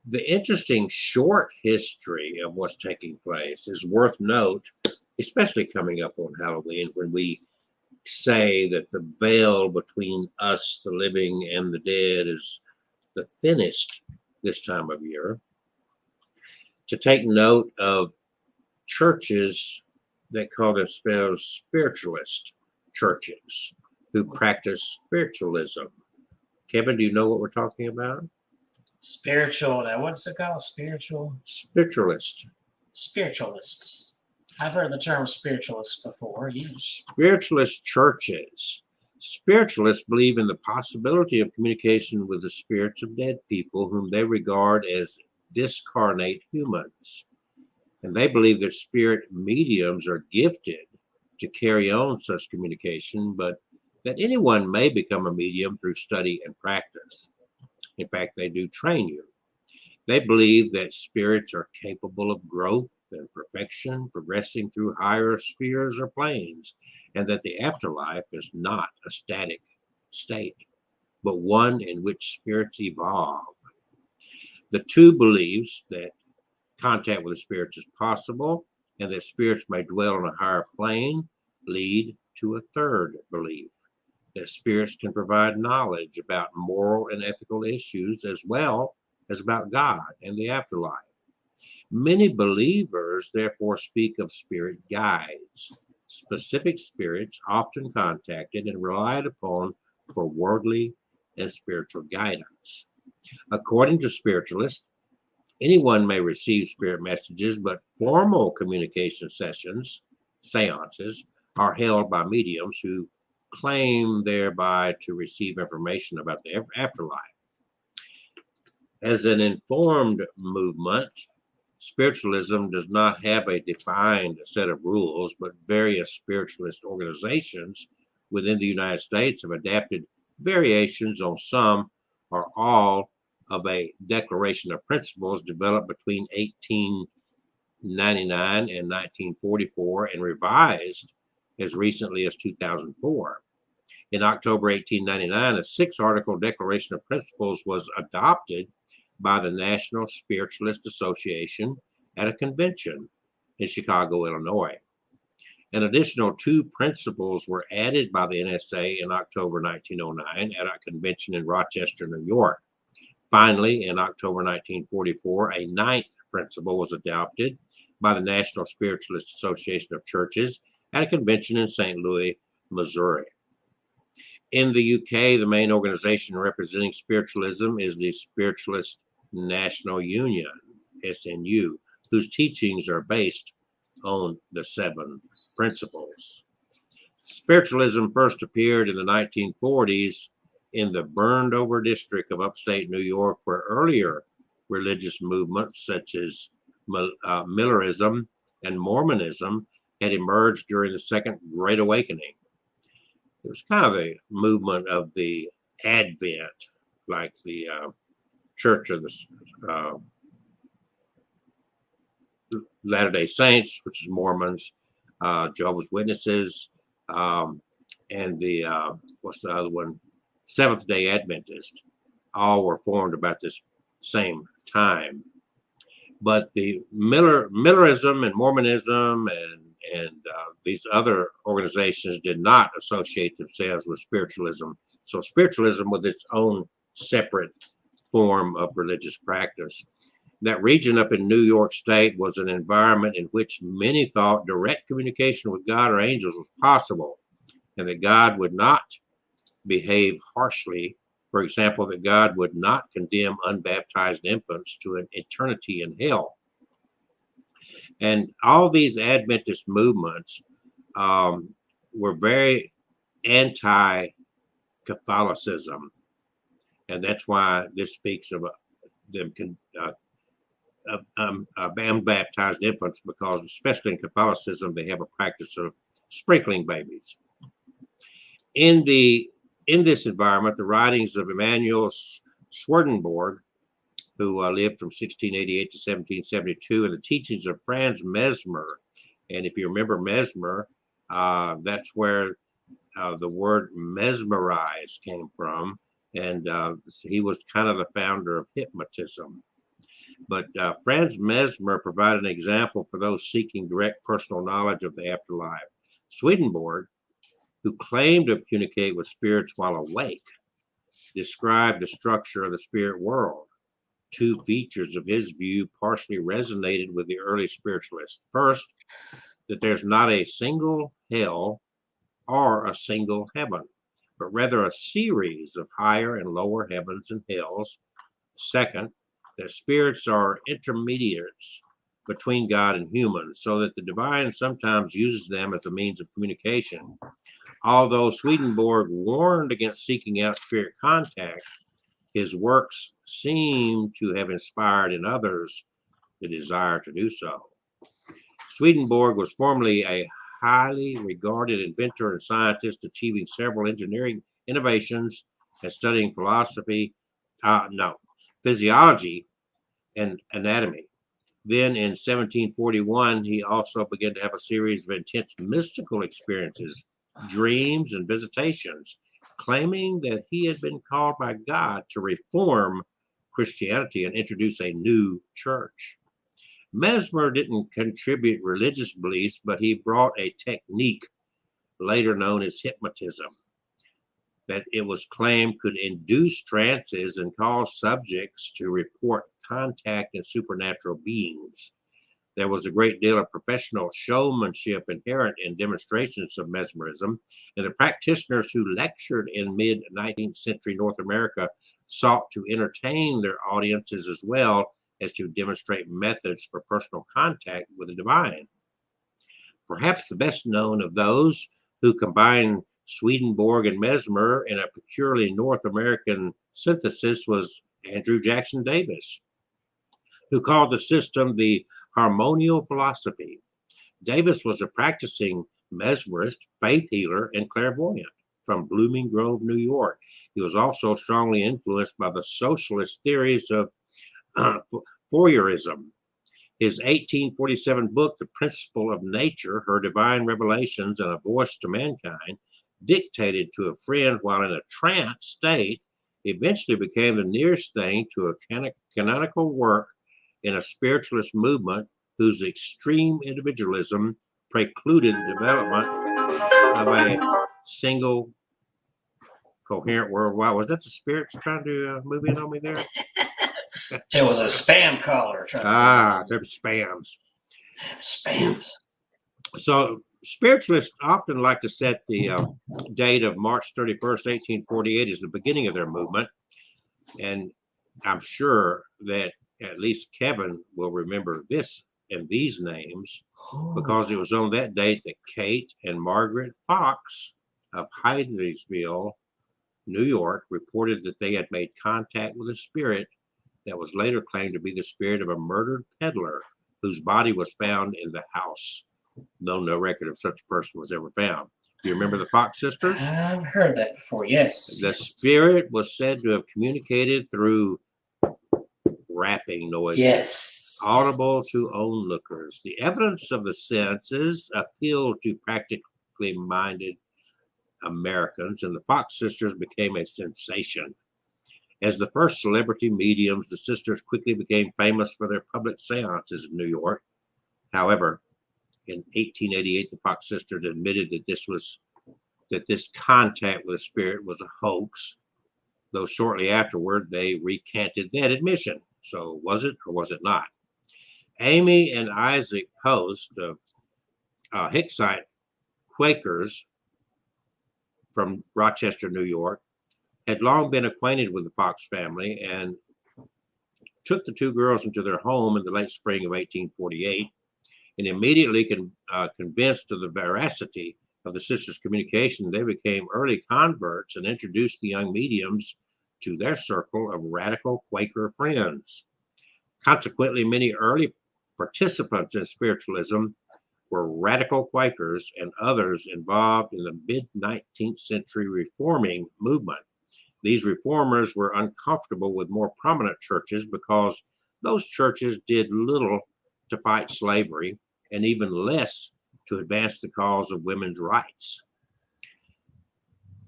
Speaker 1: The interesting short history of what's taking place is worth note, especially coming up on Halloween, when we say that the veil between us, the living, and the dead is the thinnest this time of year. To take note of churches that call themselves Spiritualist Churches who practice spiritualism. Kevin, do you know what we're talking about?
Speaker 2: Spiritual. What's it called?
Speaker 1: Spiritualist.
Speaker 2: Spiritualists. I've heard the term spiritualists before, yes.
Speaker 1: Spiritualist churches. Spiritualists believe in the possibility of communication with the spirits of dead people whom they regard as discarnate humans. And they believe that spirit mediums are gifted to carry on such communication, but that anyone may become a medium through study and practice. In fact, they do train you. They believe that spirits are capable of growth and perfection, progressing through higher spheres or planes, and that the afterlife is not a static state, but one in which spirits evolve. The two beliefs that contact with the spirits is possible and that spirits may dwell on a higher plane lead to a third belief, that spirits can provide knowledge about moral and ethical issues as well as about God and the afterlife. Many believers therefore speak of spirit guides, specific spirits often contacted and relied upon for worldly and spiritual guidance. According to spiritualists, Anyone may receive spirit messages, but formal communication sessions, seances, are held by mediums who claim thereby to receive information about the afterlife. As an informed movement, spiritualism does not have a defined set of rules, but various spiritualist organizations within the United States have adapted variations on some or all of a declaration of principles developed between 1899 and 1944 and revised as recently as 2004. In October 1899, a 6-article Declaration of Principles was adopted by the National Spiritualist Association at a convention in Chicago, Illinois. An additional 2 principles were added by the NSA in October 1909 at a convention in Rochester, New York. Finally, in October 1944, a 9th principle was adopted by the National Spiritualist Association of Churches at a convention in St. Louis, Missouri. In the UK, the main organization representing spiritualism is the Spiritualist National Union, SNU, whose teachings are based on the 7 principles. Spiritualism first appeared in the 1940s in the burned over district of upstate New York, where earlier religious movements such as Millerism and Mormonism had emerged during the Second Great Awakening. It was kind of a movement of the Advent, like the Church of the Latter-day Saints, which is Mormons, Jehovah's Witnesses, and the, what's the other one? Seventh-day Adventists. All were formed about this same time. But the Millerism and Mormonism and these other organizations did not associate themselves with spiritualism. So spiritualism was its own separate form of religious practice. That region up in New York State was an environment in which many thought direct communication with God or angels was possible, and that God would not behave harshly. For example, that God would not condemn unbaptized infants to an eternity in hell. And all these Adventist movements were very anti-Catholicism. And that's why this speaks of them unbaptized infants, because especially in Catholicism, they have a practice of sprinkling babies. In this environment, the writings of Emanuel Swedenborg, who lived from 1688 to 1772, and the teachings of Franz Mesmer. And if you remember Mesmer, that's where the word mesmerize came from. And he was kind of the founder of hypnotism. But Franz Mesmer provided an example for those seeking direct personal knowledge of the afterlife. Swedenborg, who claimed to communicate with spirits while awake, described the structure of the spirit world. 2 features of his view partially resonated with the early spiritualists. First, that there's not a single hell or a single heaven, but rather a series of higher and lower heavens and hells. Second, that spirits are intermediates between God and humans, so that the divine sometimes uses them as a means of communication. Although Swedenborg warned against seeking out spirit contact, his works seem to have inspired in others the desire to do so. Swedenborg was formerly a highly regarded inventor and scientist, achieving several engineering innovations and studying physiology and anatomy. Then in 1741, he also began to have a series of intense mystical experiences, dreams, and visitations, claiming that he had been called by God to reform Christianity and introduce a new church. Mesmer didn't contribute religious beliefs, but he brought a technique later known as hypnotism that it was claimed could induce trances and cause subjects to report contact and supernatural beings. There was a great deal of professional showmanship inherent in demonstrations of mesmerism, and the practitioners who lectured in mid-19th century North America sought to entertain their audiences as well as to demonstrate methods for personal contact with the divine. Perhaps the best known of those who combined Swedenborg and Mesmer in a peculiarly North American synthesis was Andrew Jackson Davis, who called the system the harmonial philosophy. Davis was a practicing mesmerist, faith healer, and clairvoyant from Blooming Grove, New York. He was also strongly influenced by the socialist theories of Fourierism. His 1847 book, The Principle of Nature, Her Divine Revelations and a Voice to Mankind, dictated to a friend while in a trance state, eventually became the nearest thing to a canonical work in a spiritualist movement whose extreme individualism precluded the development of a single coherent worldwide. Was that the spirits trying to move in on me there?
Speaker 2: It was a spam caller.
Speaker 1: They're spams.
Speaker 2: Spams.
Speaker 1: So spiritualists often like to set the date of March 31st, 1848 as the beginning of their movement. And I'm sure that at least Kevin will remember this and these names because it was on that date that Kate and Margaret Fox of Hydesville, New York, reported that they had made contact with a spirit that was later claimed to be the spirit of a murdered peddler whose body was found in the house, though no record of such a person was ever found. Do you remember the Fox sisters?
Speaker 2: I've heard that before, yes.
Speaker 1: The spirit was said to have communicated through rapping noises,
Speaker 2: Yes.
Speaker 1: audible to onlookers. The evidence of the senses appealed to practically minded Americans, and the Fox sisters became a sensation. As the first celebrity mediums, the sisters quickly became famous for their public seances in New York. However, in 1888, the Fox sisters admitted that this contact with a spirit was a hoax, though shortly afterward they recanted that admission. So was it or was it not? Amy and Isaac Post of Hicksite Quakers from Rochester, New York, had long been acquainted with the Fox family and took the two girls into their home in the late spring of 1848 and immediately convinced of the veracity of the sisters' communication. They became early converts and introduced the young mediums to their circle of radical Quaker friends. Consequently, many early participants in spiritualism were radical Quakers and others involved in the mid-19th century reforming movement. These reformers were uncomfortable with more prominent churches because those churches did little to fight slavery and even less to advance the cause of women's rights.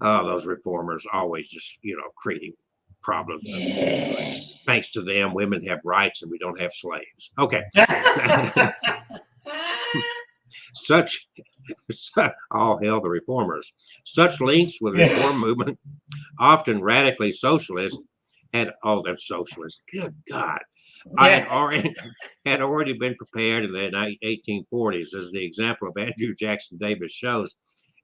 Speaker 1: Those reformers always just, creating problems.
Speaker 2: Yeah.
Speaker 1: Thanks to them, women have rights and we don't have slaves. Okay. All hail the reformers. Such links with the reform movement, often radically socialist, they're socialist. Good God. Had already been prepared in the 1840s, as the example of Andrew Jackson Davis shows.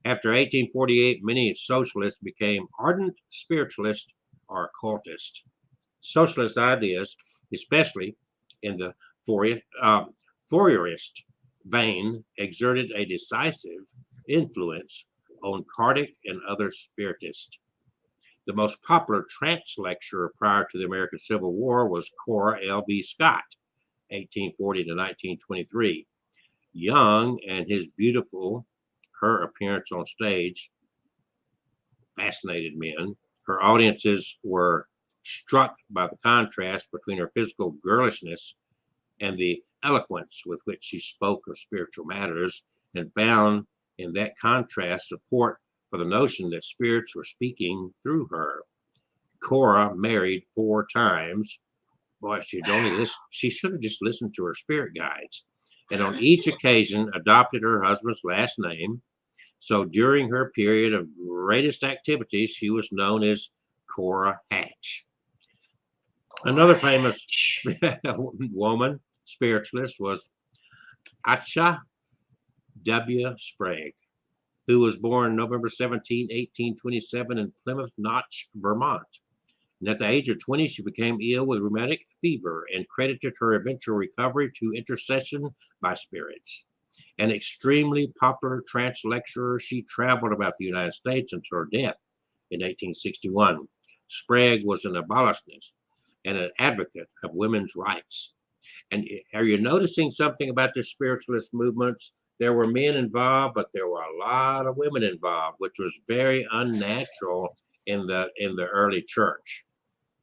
Speaker 1: After 1848, many socialists became ardent spiritualists or occultists. Socialist ideas, especially in the Fourierist vein, exerted a decisive influence on Kardec and other spiritists. The most popular trance lecturer prior to the American Civil War was Cora L.V. Scott, 1840 to 1923. Young and her appearance on stage fascinated men. Her audiences were struck by the contrast between her physical girlishness and the eloquence with which she spoke of spiritual matters, and found in that contrast support for the notion that spirits were speaking through her. Cora married 4 times. Boy, she should have just listened to her spirit guides, and on each occasion adopted her husband's last name. So during her period of greatest activity, she was known as Cora Hatch. Another famous woman spiritualist was Acha W. Sprague, who was born November 17, 1827 in Plymouth Notch, Vermont. And at the age of 20, she became ill with rheumatic fever and credited her eventual recovery to intercession by spirits. An extremely popular trance lecturer, she traveled about the United States until her death in 1861. Sprague was an abolitionist and an advocate of women's rights. And are you noticing something about the spiritualist movements? There were men involved, but there were a lot of women involved, which was very unnatural in the early church.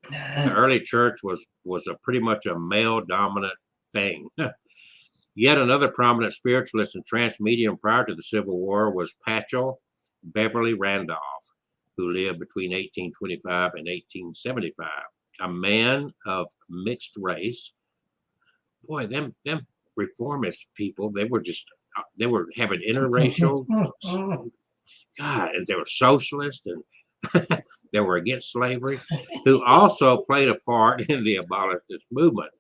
Speaker 1: The early church was pretty much a male dominant thing. Yet another prominent spiritualist and trance medium prior to the Civil War was Patchell, Beverly Randolph, who lived between 1825 and 1875. A man of mixed race. Boy, them reformist people, they were having interracial, God, and they were socialist and they were against slavery, who also played a part in the abolitionist movement.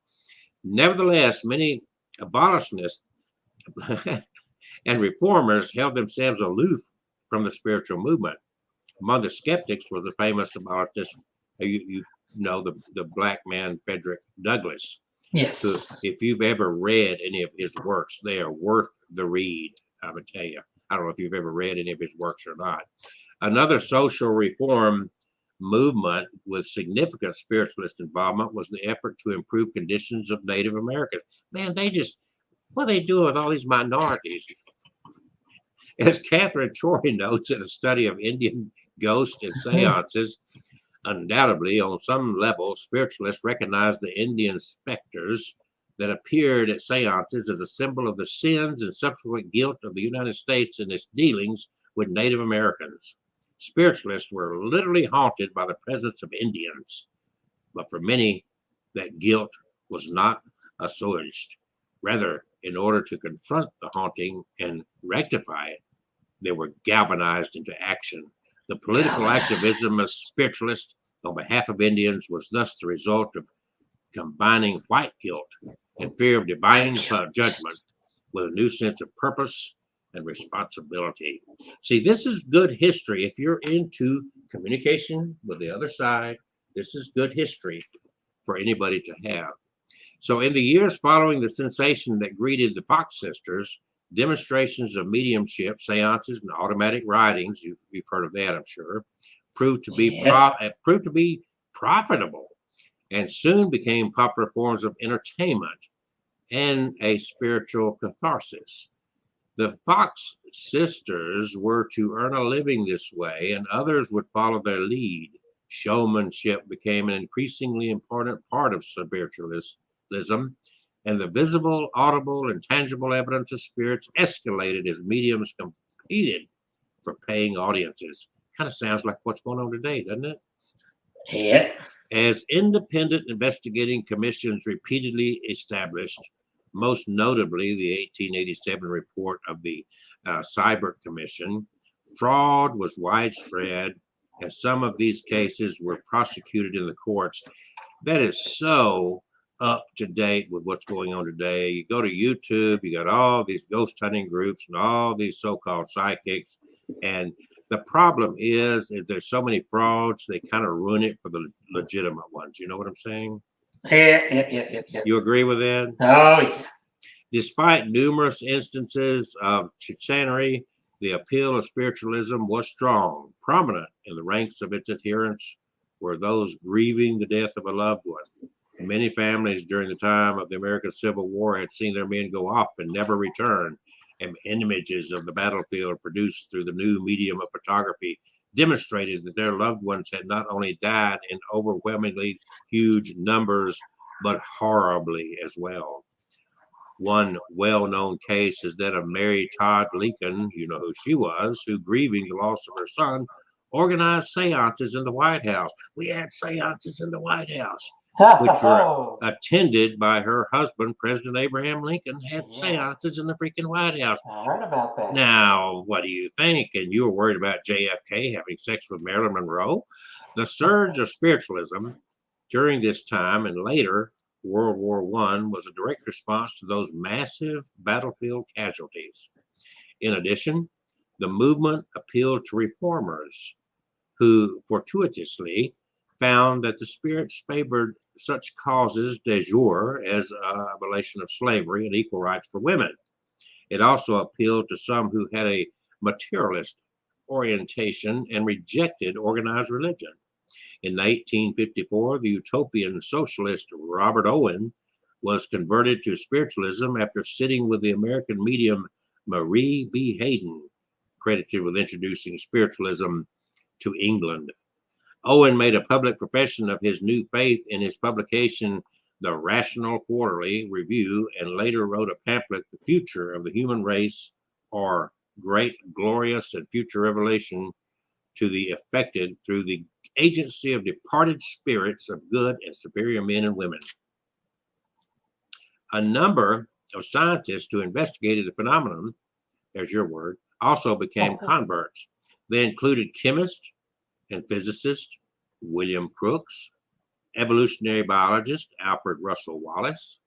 Speaker 1: Nevertheless, many abolitionists and reformers held themselves aloof from the spiritual movement. Among the skeptics was the famous abolitionist, you know, the black man, Frederick Douglass.
Speaker 2: Yes.
Speaker 1: So if you've ever read any of his works, they are worth the read, I would tell you. I don't know if you've ever read any of his works or not. Another social reform movement with significant spiritualist involvement was the effort to improve conditions of Native Americans. Man, what are they doing with all these minorities? As Catherine Troy notes in a study of Indian ghosts and seances, undoubtedly, on some level, spiritualists recognized the Indian specters that appeared at seances as a symbol of the sins and subsequent guilt of the United States in its dealings with Native Americans. Spiritualists were literally haunted by the presence of Indians, but for many, that guilt was not assuaged. Rather, in order to confront the haunting and rectify it, they were galvanized into action. The political activism of spiritualists on behalf of Indians was thus the result of combining white guilt and fear of divine judgment with a new sense of purpose and responsibility. See, this is good history. If you're into communication with the other side, this is good history for anybody to have. So in the years following the sensation that greeted the Fox sisters, demonstrations of mediumship, seances, and automatic writings, you've heard of that, I'm sure, proved to be profitable and soon became popular forms of entertainment and a spiritual catharsis. The Fox sisters were to earn a living this way, and others would follow their lead. Showmanship became an increasingly important part of spiritualism, and the visible, audible, and tangible evidence of spirits escalated as mediums competed for paying audiences. Kind of sounds like what's going on today, doesn't it?
Speaker 2: Yeah.
Speaker 1: As independent investigating commissions repeatedly established, most notably the 1887 report of the Cyber Commission, fraud was widespread, and some of these cases were prosecuted in the courts. That is so up to date with what's going on today. You go to YouTube, you got all these ghost hunting groups and all these so-called psychics, and the problem is there's so many frauds, they kind of ruin it for the legitimate ones. You know what I'm saying?
Speaker 2: Yeah.
Speaker 1: You agree with that?
Speaker 2: Oh, yeah.
Speaker 1: Despite numerous instances of chicanery, the appeal of spiritualism was strong. Prominent in the ranks of its adherents were those grieving the death of a loved one. Many families during the time of the American Civil War had seen their men go off and never return, and images of the battlefield produced through the new medium of photography demonstrated that their loved ones had not only died in overwhelmingly huge numbers, but horribly as well. One well-known case is that of Mary Todd Lincoln, you know who she was, who, grieving the loss of her son, organized seances in the White House. We had seances in the White House, which were attended by her husband, President Abraham Lincoln, had seances in the freaking White House.
Speaker 3: I heard about that.
Speaker 1: Now, what do you think? And you were worried about JFK having sex with Marilyn Monroe? The surge of spiritualism during this time and later World War I was a direct response to those massive battlefield casualties. In addition, the movement appealed to reformers who fortuitously found that the spirits favored such causes de jure as abolition of slavery and equal rights for women. It also appealed to some who had a materialist orientation and rejected organized religion. In 1854, the utopian socialist Robert Owen was converted to spiritualism after sitting with the American medium Marie B. Hayden, credited with introducing spiritualism to England. Owen made a public profession of his new faith in his publication, The Rational Quarterly Review, and later wrote a pamphlet, The Future of the Human Race, or Great, Glorious, and Future Revelation to the Affected through the Agency of Departed Spirits of Good and Superior Men and Women. A number of scientists who investigated the phenomenon, there's your word, also became converts. They included chemist and physicist William Crookes, evolutionary biologist Alfred Russel Wallace,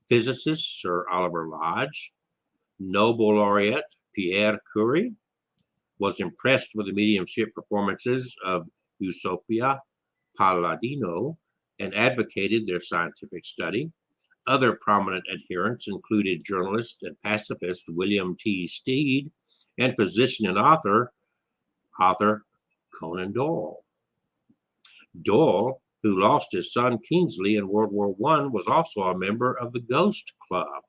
Speaker 1: physicist Sir Oliver Lodge, Nobel laureate Pierre Curie, was impressed with the mediumship performances of Eusapia Palladino and advocated their scientific study. Other prominent adherents included journalist and pacifist William T. Stead and physician and author Conan Doyle. Doyle, who lost his son Kingsley in World War I, was also a member of the Ghost Club.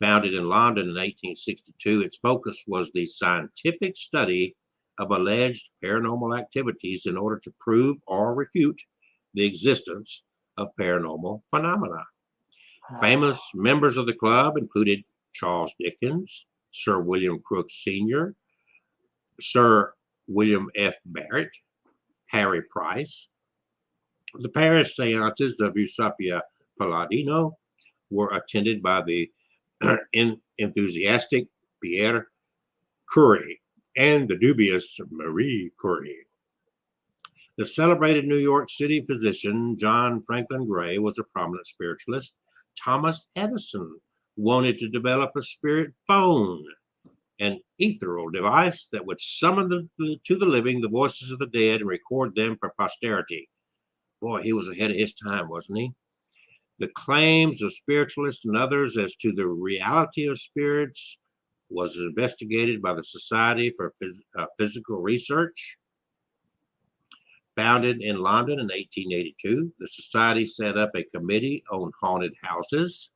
Speaker 1: Founded in London in 1862, its focus was the scientific study of alleged paranormal activities in order to prove or refute the existence of paranormal phenomena. Famous members of the club included Charles Dickens, Sir William Crookes Sr., Sir William F. Barrett, Harry Price. The Paris seances of Eusapia Palladino were attended by the enthusiastic Pierre Curie and the dubious Marie Curie. The celebrated New York City physician John Franklin Gray was a prominent spiritualist. Thomas Edison wanted to develop a spirit phone, an ethereal device that would summon to the living the voices of the dead and record them for posterity. Boy, he was ahead of his time, wasn't he? The claims of spiritualists and others as to the reality of spirits was investigated by the Society for Physical Research. Founded in London in 1882, the Society set up a committee on haunted houses.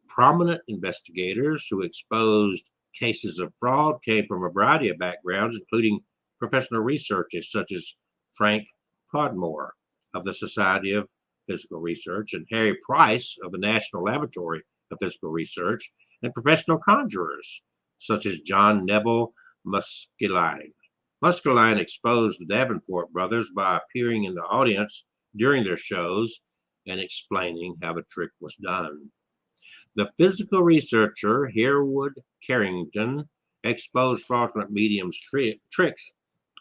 Speaker 1: Prominent investigators who exposed cases of fraud came from a variety of backgrounds, including professional researchers such as Frank Podmore of the Society of Physical Research and Harry Price of the National Laboratory of Physical Research, and professional conjurers such as John Neville Muscline. Muscline exposed the Davenport brothers by appearing in the audience during their shows and explaining how the trick was done. The physical researcher Hereward Carrington exposed fraudulent mediums' tricks,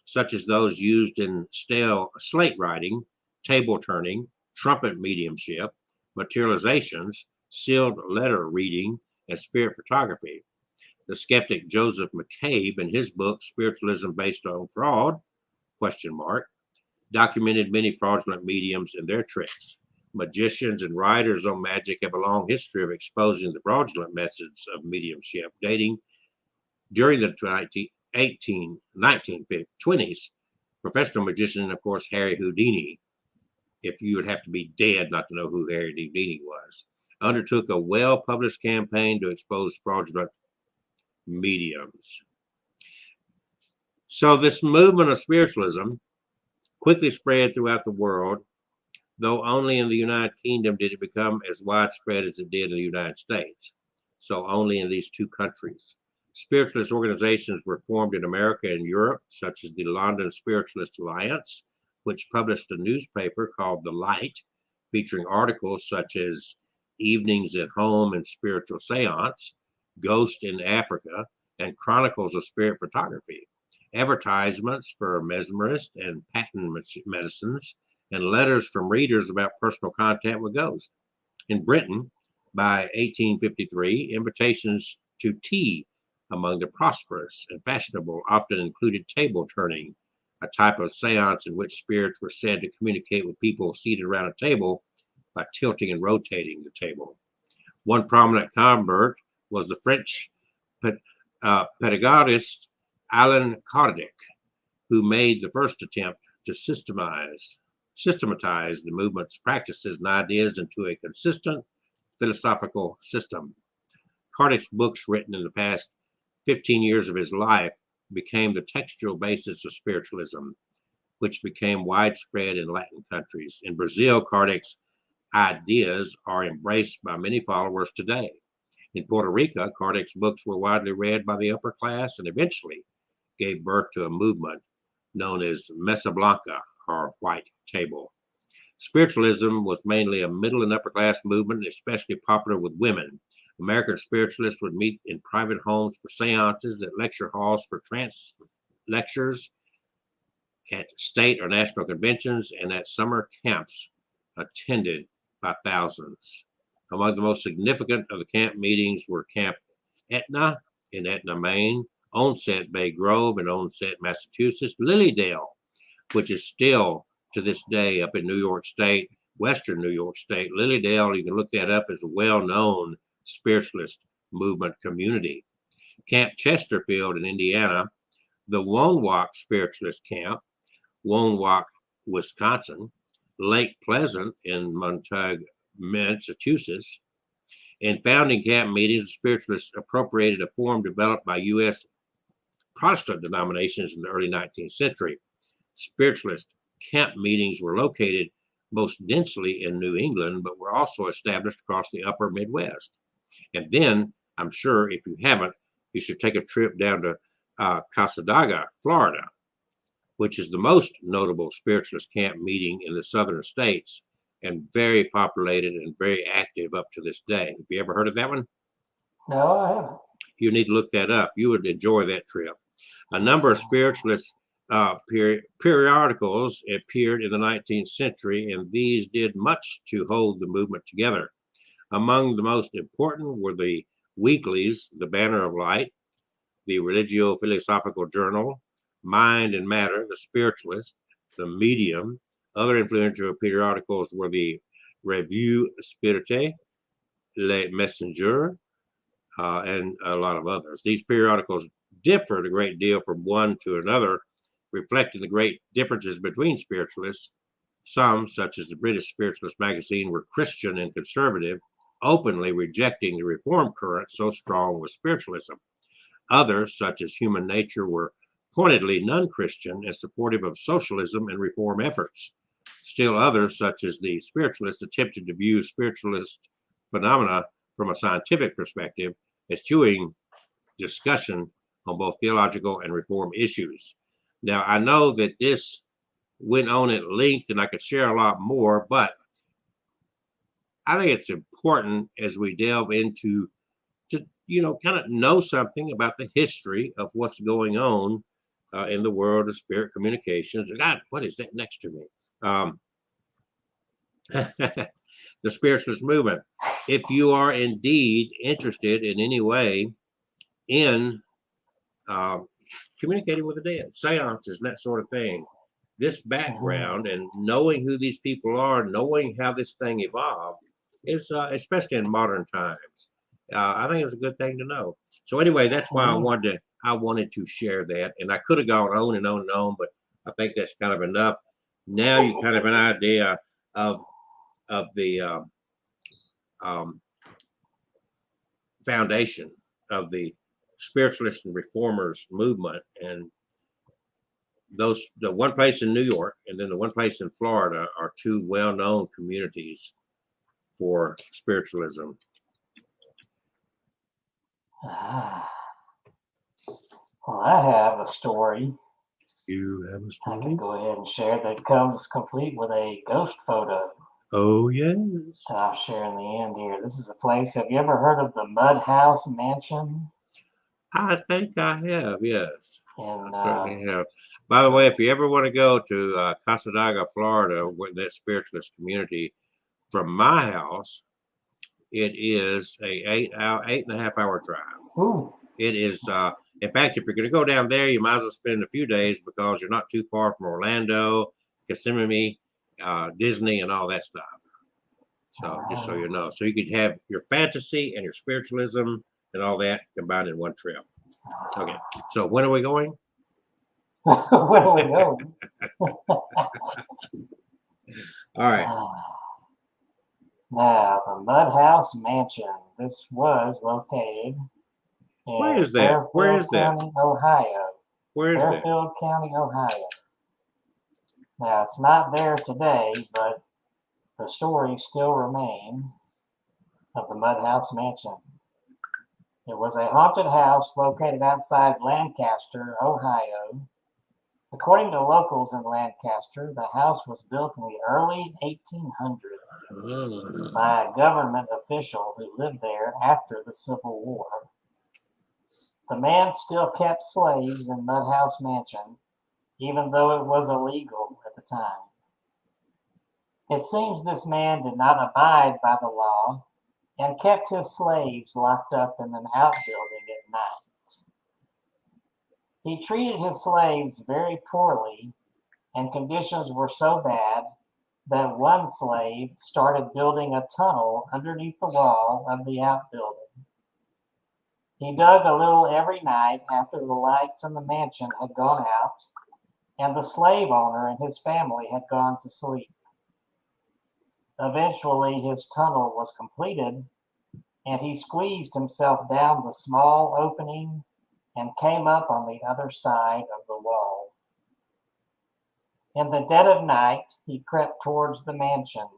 Speaker 1: such as those used in stale slate writing, table turning, trumpet mediumship, materializations, sealed letter reading, and spirit photography. The skeptic Joseph McCabe, in his book Spiritualism Based on Fraud, documented many fraudulent mediums and their tricks. Magicians and writers on magic have a long history of exposing the fraudulent methods of mediumship, dating during the 1920s. Professional magician, of course, Harry Houdini, if you would have to be dead not to know who Harry Houdini was, undertook a well-published campaign to expose fraudulent mediums. So this movement of spiritualism quickly spread throughout the world, though only in the United Kingdom did it become as widespread as it did in the United States. So only in these two countries. Spiritualist organizations were formed in America and Europe, such as the London Spiritualist Alliance, which published a newspaper called The Light, featuring articles such as Evenings at Home and Spiritual Seance, Ghost in Africa, and Chronicles of Spirit Photography, advertisements for mesmerist and patent medicines, and letters from readers about personal contact with ghosts. In Britain, by 1853, invitations to tea among the prosperous and fashionable often included table turning, a type of seance in which spirits were said to communicate with people seated around a table by tilting and rotating the table. One prominent convert was the French pedagogist Alain Kardec, who made the first attempt to systematize the movement's practices and ideas into a consistent philosophical system. Kardec's books, written in the past 15 years of his life, became the textual basis of spiritualism, which became widespread in Latin countries. In Brazil, Kardec's ideas are embraced by many followers today. In Puerto Rico, Kardec's books were widely read by the upper class and eventually gave birth to a movement known as Mesa Blanca, or White Table. Spiritualism was mainly a middle and upper class movement, especially popular with women. American spiritualists would meet in private homes for seances, at lecture halls for trance lectures, at state or national conventions, and at summer camps attended by thousands. Among the most significant of the camp meetings were Camp Etna in Etna, Maine, Onset Bay Grove in Onset, Massachusetts, Lilydale, which is still to this day up in New York State, Western New York State. Lilydale, you can look that up, as a well-known spiritualist movement community. Camp Chesterfield in Indiana, the Woonwalk Spiritualist Camp, Woonwalk, Wisconsin, Lake Pleasant in Montague, Massachusetts. In founding camp meetings, the spiritualists appropriated a form developed by U.S. Protestant denominations in the early 19th century. Spiritualist camp meetings were located most densely in New England, but were also established across the upper Midwest. And then, I'm sure if you haven't, you should take a trip down to Casadaga, Florida, which is the most notable spiritualist camp meeting in the southern states and very populated and very active up to this day. Have you ever heard of that one?
Speaker 3: No, I haven't.
Speaker 1: You need to look that up. You would enjoy that trip. A number of spiritualist periodicals appeared in the 19th century, and these did much to hold the movement together. Among the most important were the weeklies, the Banner of Light, the Religio-Philosophical Journal, Mind and Matter, the Spiritualist, the Medium. Other influential periodicals were the Revue Spirite, Le Messenger, and a lot of others. These periodicals differed a great deal from one to another, reflecting the great differences between spiritualists. Some, such as the British Spiritualist magazine, were Christian and conservative, openly rejecting the reform current so strong with spiritualism. Others, such as Human Nature, were pointedly non-Christian and supportive of socialism and reform efforts. Still others, such as the Spiritualists, attempted to view spiritualist phenomena from a scientific perspective, eschewing discussion on both theological and reform issues. Now, I know that this went on at length and I could share a lot more, but I think it's important as we delve into to, kind of know something about the history of what's going on in the world of spirit communications. God, what is that next to me? The spiritualist movement. If you are indeed interested in any way in communicating with the dead, seances, and that sort of thing, this background and knowing who these people are, knowing how this thing evolved, is especially in modern times. I think it's a good thing to know. So anyway, that's why I wanted to share that, and I could have gone on and on and on, but I think that's kind of enough. Now you kind of have an idea of the foundation of the spiritualist and reformers movement, and the one place in New York and then the one place in Florida are two well-known communities for spiritualism.
Speaker 3: Well, I have a story.
Speaker 1: You have a
Speaker 3: I can
Speaker 1: story?
Speaker 3: go ahead and share that comes complete with a ghost photo
Speaker 1: Oh, yes.
Speaker 3: that I'll share in the end here. This is a place. Have you ever heard of the Mud House Mansion?
Speaker 1: I think I have, yes.
Speaker 3: And
Speaker 1: I certainly have. By the way, if you ever want to go to Casadaga, Florida, with that spiritualist community, from my house, it is a 8.5 hour drive.
Speaker 3: ooh,
Speaker 1: It is In fact, if you're going to go down there, you might as well spend a few days because you're not too far from Orlando, Kissimmee, Disney, and all that stuff. So just so you know, so you could have your fantasy and your spiritualism and all that combined in one trip. Okay, so when are we going?
Speaker 3: Where are we going?
Speaker 1: All right.
Speaker 3: Now, the Mud House Mansion. This was located in
Speaker 1: Where is that? Where is that?
Speaker 3: County, Ohio.
Speaker 1: Where is that?
Speaker 3: Fairfield County, Ohio. Now, it's not there today, but the stories still remain of the Mud House Mansion. It was a haunted house located outside Lancaster, Ohio. According to locals in Lancaster, the house was built in the early 1800s by a government official who lived there after the Civil War. The man still kept slaves in Mud House Mansion, even though it was illegal at the time. It seems this man did not abide by the law and kept his slaves locked up in an outbuilding at night. He treated his slaves very poorly, and conditions were so bad that one slave started building a tunnel underneath the wall of the outbuilding. He dug a little every night after the lights in the mansion had gone out and the slave owner and his family had gone to sleep. Eventually, his tunnel was completed, and he squeezed himself down the small opening and came up on the other side of the wall. In the dead of night, he crept towards the mansion,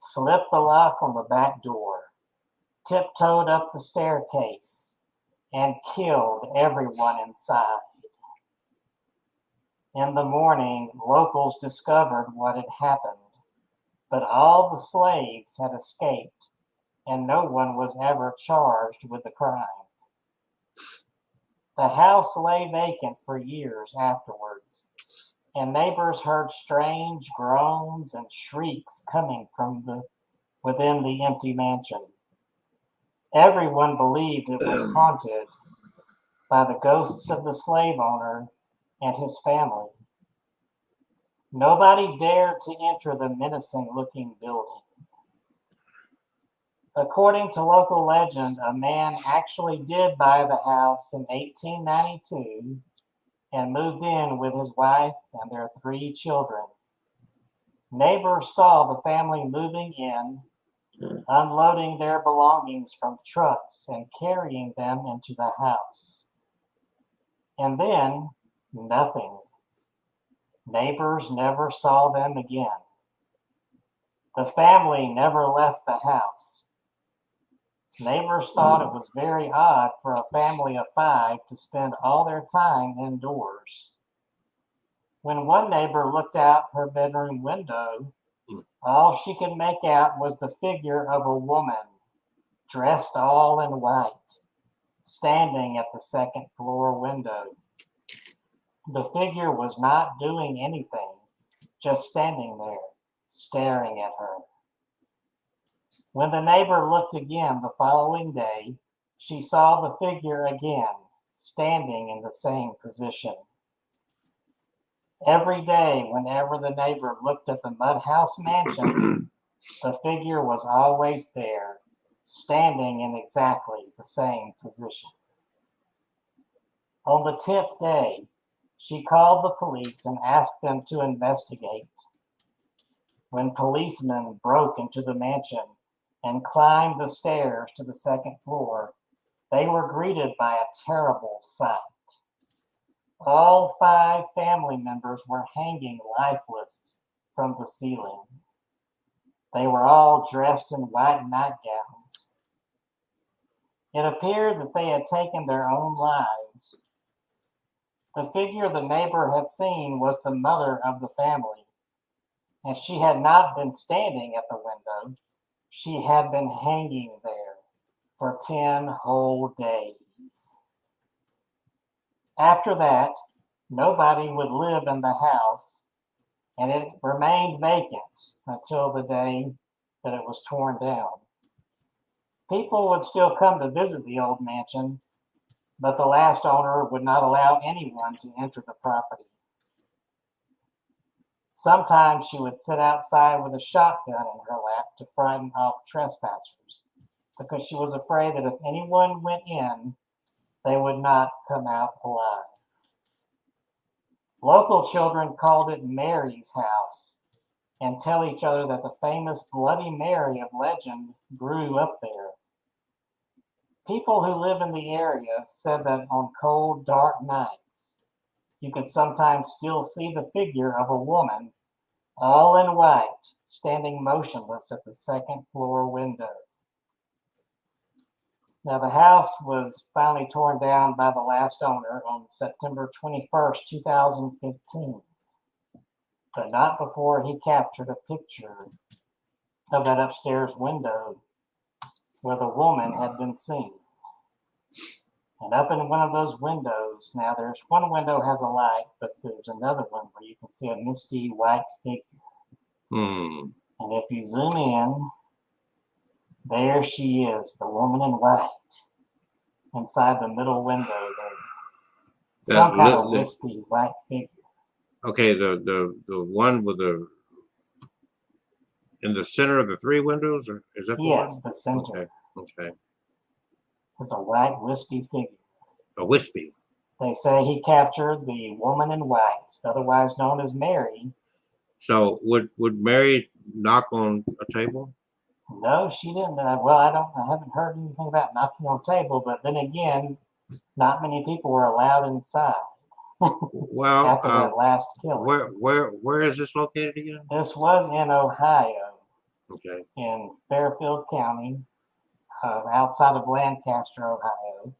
Speaker 3: slipped the lock on the back door, tiptoed up the staircase, and killed everyone inside. In the morning, locals discovered what had happened, but all the slaves had escaped, and no one was ever charged with the crime. The house lay vacant for years afterwards, and neighbors heard strange groans and shrieks coming from within the empty mansion. Everyone believed it was haunted by the ghosts of the slave owner and his family. Nobody dared to enter the menacing-looking building. According to local legend, a man actually did buy the house in 1892 and moved in with his wife and their 3 children. Neighbors saw the family moving in, unloading their belongings from trucks and carrying them into the house. And then, nothing. Neighbors never saw them again. The family never left the house. Neighbors thought it was very odd for a family of 5 to spend all their time indoors. When one neighbor looked out her bedroom window, all she could make out was the figure of a woman, dressed all in white, standing at the second floor window. The figure was not doing anything, just standing there, staring at her. When the neighbor looked again the following day, she saw the figure again, standing in the same position. Every day, whenever the neighbor looked at the Mud House Mansion, the figure was always there, standing in exactly the same position. On the 10th day, she called the police and asked them to investigate. When policemen broke into the mansion and climbed the stairs to the second floor, they were greeted by a terrible sight. All 5 family members were hanging lifeless from the ceiling. They were all dressed in white nightgowns. It appeared that they had taken their own lives. The figure the neighbor had seen was the mother of the family, and she had not been standing at the window. She had been hanging there for 10 whole days. After that, nobody would live in the house, and it remained vacant until the day that it was torn down. People would still come to visit the old mansion, but the last owner would not allow anyone to enter the property. Sometimes she would sit outside with a shotgun in her lap to frighten off trespassers, because she was afraid that if anyone went in, they would not come out alive. Local children called it Mary's house and tell each other that the famous Bloody Mary of legend grew up there. People who live in the area said that on cold, dark nights, you could sometimes still see the figure of a woman, all in white, standing motionless at the second floor window. Now, the house was finally torn down by the last owner on September 21st, 2015, but not before he captured a picture of that upstairs window where the woman had been seen. And up in one of those windows, now there's one window has a light, but there's another one where you can see a misty white figure. And if you zoom in, there she is, the woman in white, inside the middle window there. Some kind of wispy white figure.
Speaker 1: Okay, the one with the in the center of the three windows, or is that the one?
Speaker 3: Yes, the center.
Speaker 1: Okay.
Speaker 3: It's a white wispy figure.
Speaker 1: A wispy.
Speaker 3: They say he captured the woman in white, otherwise known as Mary.
Speaker 1: So would Mary knock on a table?
Speaker 3: No, she didn't. Well, I haven't heard anything about knocking on a table, but then again, not many people were allowed inside.
Speaker 1: Well,
Speaker 3: after that last killing.
Speaker 1: Where is this located again?
Speaker 3: This was in Ohio.
Speaker 1: Okay.
Speaker 3: In Fairfield County, outside of Lancaster, Ohio.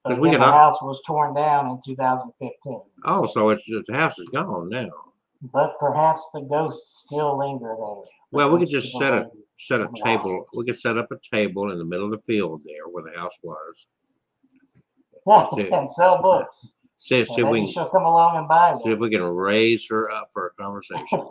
Speaker 3: But again, the house was torn down in 2015.
Speaker 1: Oh, so the house is gone now.
Speaker 3: But perhaps the ghosts still linger there.
Speaker 1: Well, we could just set a table. We could set up a table in the middle of the field there where the house was.
Speaker 3: And sell books.
Speaker 1: See if we can,
Speaker 3: she'll come along and buy one.
Speaker 1: See if we can raise her up for a conversation.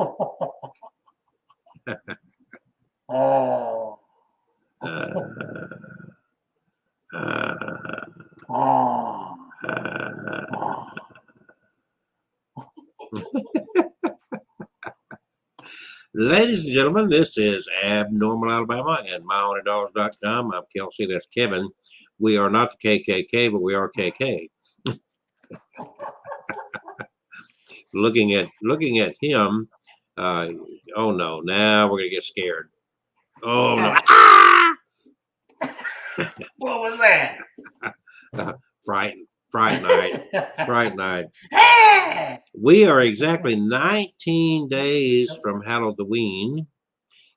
Speaker 1: Ladies and gentlemen, this is Abnormal Alabama and MyHauntedDogs.com. I'm Kelsey. That's Kevin. We are not the KKK, but we are KK. looking at him. Oh no! Now we're gonna get scared. Oh no!
Speaker 2: What was that?
Speaker 1: Fright night. We are exactly 19 days from Halloween.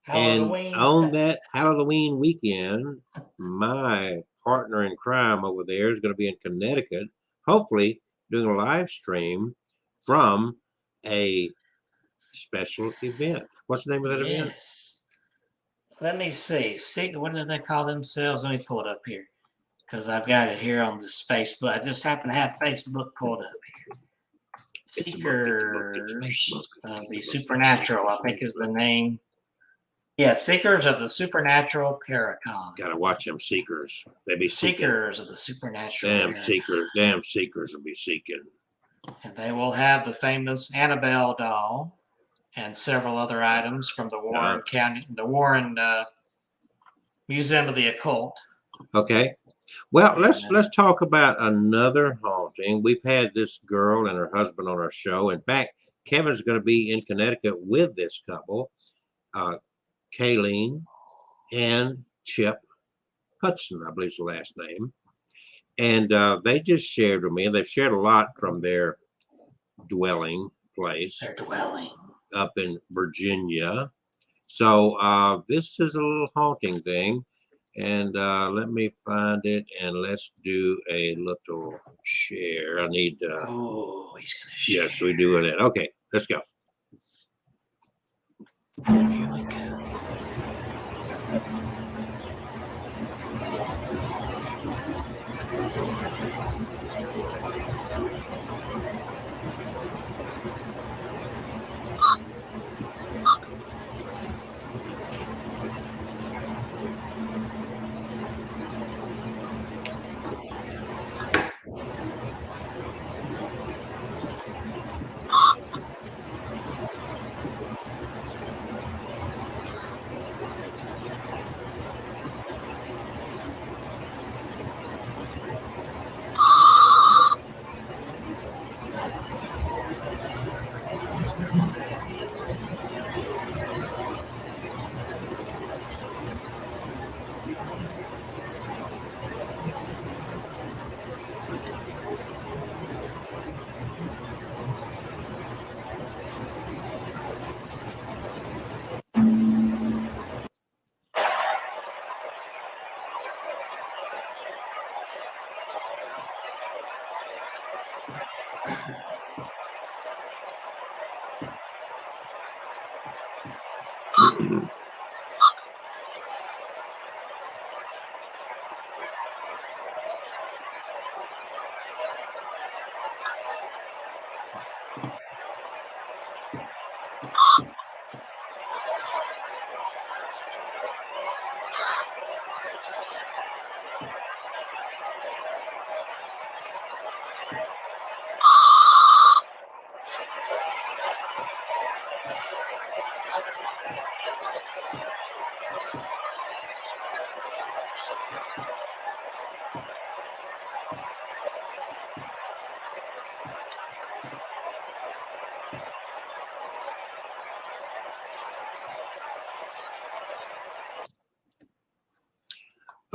Speaker 1: And on that Halloween weekend, my partner in crime over there is going to be in Connecticut, hopefully doing a live stream from a special event. What's the name of that event?
Speaker 2: Let me see. What do they call themselves? Let me pull it up here because I've got it here on this Facebook. I just happen to have Facebook pulled up here. Seekers of the Supernatural, I think is the name. Yeah, Seekers of the Supernatural Paracon.
Speaker 1: Gotta watch them seekers. They be
Speaker 2: Seekers of the Supernatural.
Speaker 1: Damn seekers will be seeking.
Speaker 2: And they will have the famous Annabelle doll and several other items from the Warren Museum of the Occult.
Speaker 1: Okay. Well, let's talk about another haunting. We've had this girl and her husband on our show. In fact, Kevin's going to be in Connecticut with this couple, Kayleen and Chip Hudson, I believe is the last name. And they just shared with me, and they've shared a lot from their dwelling place.
Speaker 2: Their dwelling.
Speaker 1: Up in Virginia. So this is a little haunting thing. And let me find it and let's do a little share. I need
Speaker 2: he's gonna share.
Speaker 1: Yes, we do it. Okay, let's go.
Speaker 2: Here we go.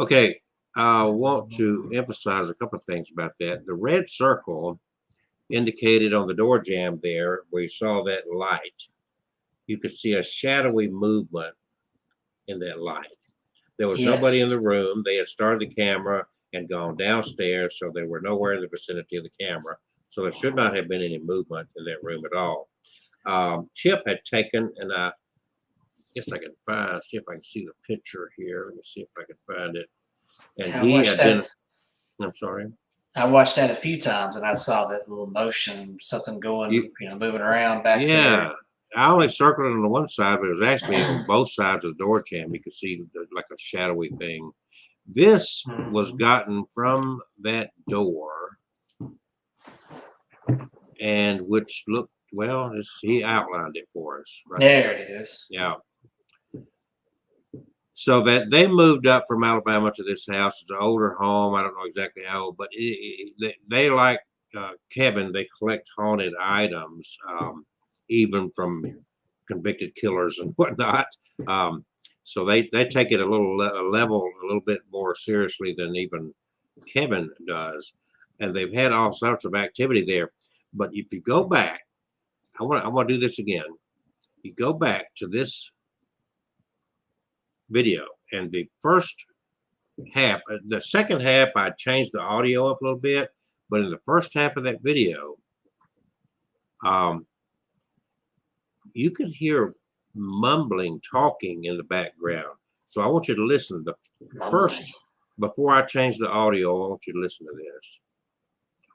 Speaker 1: Okay, I want to emphasize a couple of things about that. The red circle indicated on the door jamb there, where you saw that light, you could see a shadowy movement in that light. There was nobody in the room. They had started the camera and gone downstairs, so they were nowhere in the vicinity of the camera. So there should not have been any movement in that room at all. Chip had taken, and I guess I can see if I can see the picture here. Let me see if I can find it. And he identified. I'm sorry.
Speaker 2: I watched that a few times, and I saw that little motion, something going, moving around back there.
Speaker 1: Yeah, I only circled it on the one side, but it was actually on both sides of the door jamb. You could see like a shadowy thing. This was gotten from that door, and which looked, well, he outlined it for us. Right
Speaker 2: there it is.
Speaker 1: Yeah. So that they moved up from Alabama to this house. It's an older home. I don't know exactly how old, but they like Kevin, they collect haunted items, even from convicted killers and whatnot. So they take it a little bit more seriously than even Kevin does. And they've had all sorts of activity there. But if you go back, I want to do this again. You go back to this video, and the first half, the second half, I changed the audio up a little bit, but in the first half of that video, you could hear mumbling, talking in the background. So I want you to listen. The first, before I change the audio, I want you to listen to this.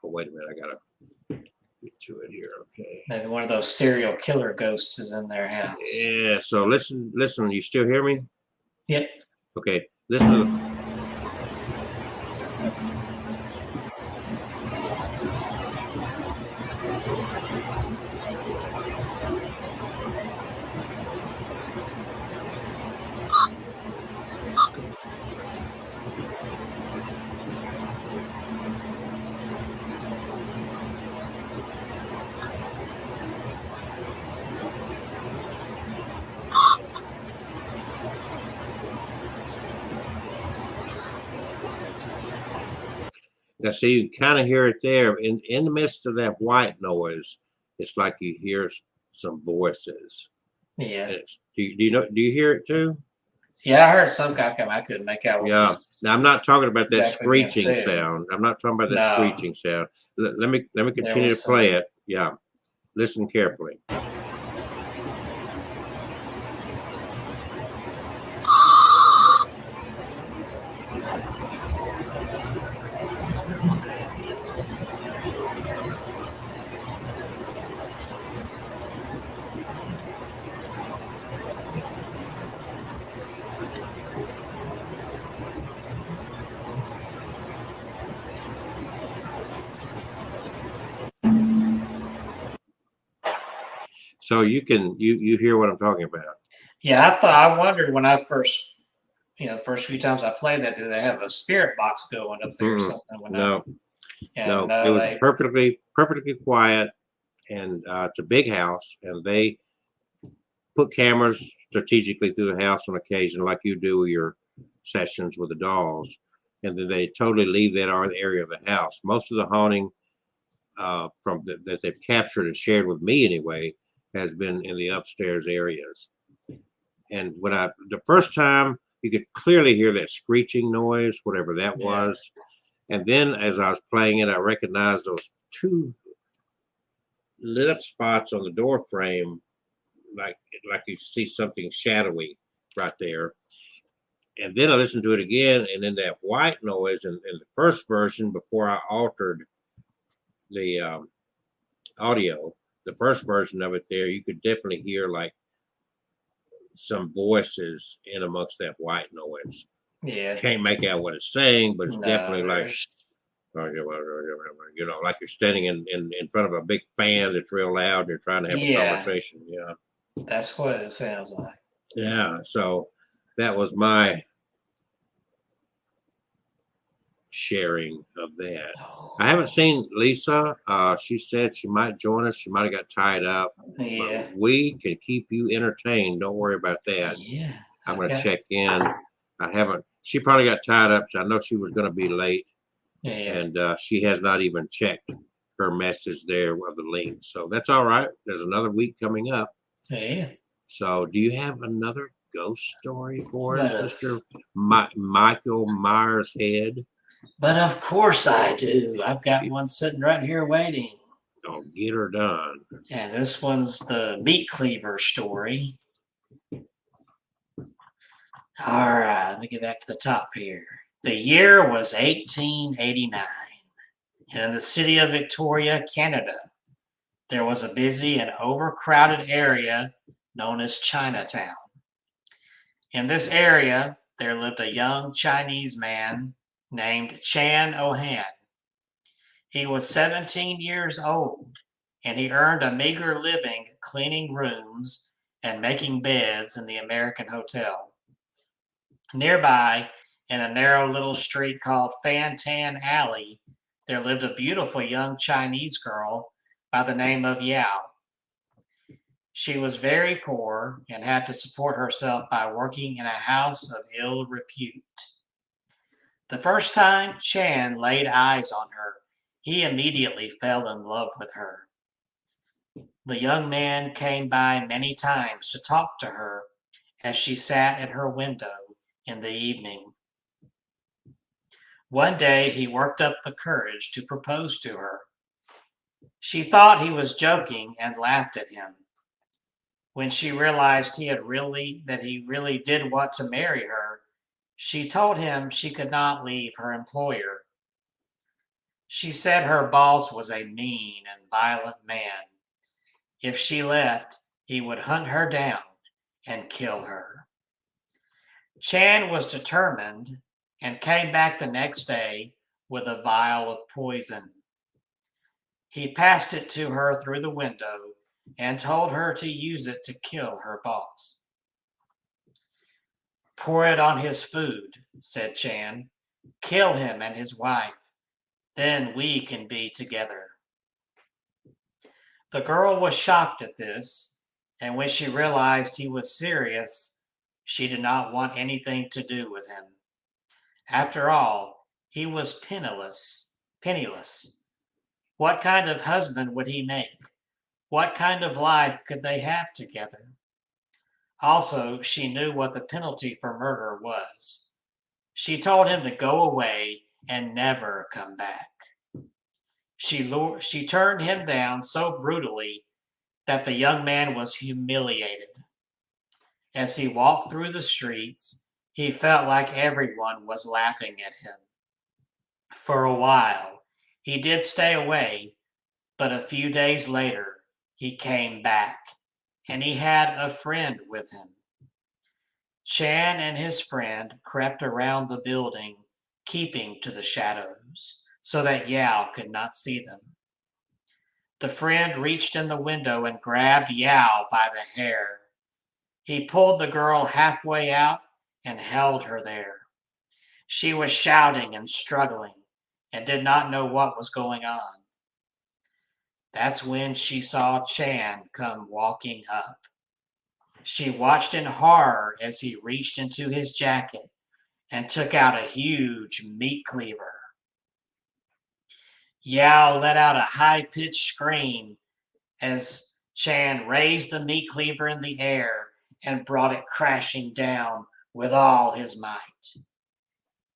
Speaker 1: Oh, wait a minute, I gotta get to it here. Okay.
Speaker 2: Maybe one of those serial killer ghosts is in their house.
Speaker 1: Yeah. So listen. You still hear me?
Speaker 2: Yep.
Speaker 1: Okay. Listen to the. Now, see, you kind of hear it there in the midst of that white noise. It's like you hear some voices.
Speaker 2: Yeah.
Speaker 1: Do you hear it too?
Speaker 2: Yeah, I heard some guy come. I couldn't make out.
Speaker 1: Yeah. Now I'm not talking about that
Speaker 2: exactly
Speaker 1: screeching sound. I'm not talking about that screeching sound. Let me continue to play it. Yeah. Listen carefully. So you hear what I'm talking about.
Speaker 2: Yeah, I wondered when I first, the first few times I played that, did they have a spirit box going up there or something?
Speaker 1: No, it was perfectly quiet, and it's a big house, and they put cameras strategically through the house on occasion, like you do your sessions with the dolls, and then they totally leave that area of the house. Most of the haunting that they've captured and shared with me anyway has been in the upstairs areas. And when the first time, you could clearly hear that screeching noise, whatever that was. And then as I was playing it, I recognized those two lit up spots on the door frame, like you see something shadowy right there. And then I listened to it again, and then that white noise in the first version before I altered the audio, the first version of it there, you could definitely hear like some voices in amongst that white noise.
Speaker 2: Yeah.
Speaker 1: Can't make out what it's saying, but it's
Speaker 2: No,
Speaker 1: definitely like,
Speaker 2: there's-
Speaker 1: you know, like you're standing in front of a big fan that's real loud and you're trying to have a
Speaker 2: Yeah.
Speaker 1: conversation. Yeah.
Speaker 2: that's what it sounds like.
Speaker 1: Yeah. So that was my sharing of that. I haven't seen Lisa. She said she might join us. She might have got tied up,
Speaker 2: Yeah.
Speaker 1: but we can keep you entertained. Don't worry about that.
Speaker 2: Yeah.
Speaker 1: I'm going to check in. I haven't. She probably got tied up. So I know she was going to be late,
Speaker 2: Yeah.
Speaker 1: and she has not even checked her message there of the link. So that's all right. There's another week coming up.
Speaker 2: Yeah.
Speaker 1: So do you have another ghost story for us,
Speaker 2: But,
Speaker 1: Mr. Michael Myers Head?
Speaker 2: But of course I do. I've got one sitting right here waiting.
Speaker 1: Oh, get her done.
Speaker 2: And this one's the meat cleaver story. All right, let me get back to the top here. The year was 1889. And in the city of Victoria, Canada, there was a busy and overcrowded area known as Chinatown. In this area, there lived a young Chinese man named Chan Ohan. He was 17 years old, and he earned a meager living cleaning rooms and making beds in the American Hotel. Nearby, in a narrow little street called Fan Tan Alley, there lived a beautiful young Chinese girl by the name of Yao. She was very poor and had to support herself by working in a house of ill repute. The first time Chan laid eyes on her, he immediately fell in love with her. The young man came by many times to talk to her as she sat at her window in the evening. One day he worked up the courage to propose to her. She thought he was joking and laughed at him. When she realized he really did want to marry her, she told him she could not leave her employer. She said her boss was a mean and violent man. If she left, he would hunt her down and kill her. Chan was determined and came back the next day with a vial of poison. He passed it to her through the window and told her to use it to kill her boss. Pour it on his food, said Chan. Kill him and his wife. Then we can be together. The girl was shocked at this, and when she realized he was serious, she did not want anything to do with him. After all, he was penniless. What kind of husband would he make? What kind of life could they have together? Also, she knew what the penalty for murder was. She told him to go away and never come back. She turned him down so brutally that the young man was humiliated. As he walked through the streets, he felt like everyone was laughing at him. For a while, he did stay away, but a few days later, he came back, and he had a friend with him. Chan and his friend crept around the building, keeping to the shadows, so that Yao could not see them. The friend reached in the window and grabbed Yao by the hair. He pulled the girl halfway out and held her there. She was shouting and struggling and did not know what was going on. That's when she saw Chan come walking up. She watched in horror as he reached into his jacket and took out a huge meat cleaver. Yao let out a high-pitched scream as Chan raised the meat cleaver in the air and brought it crashing down with all his might.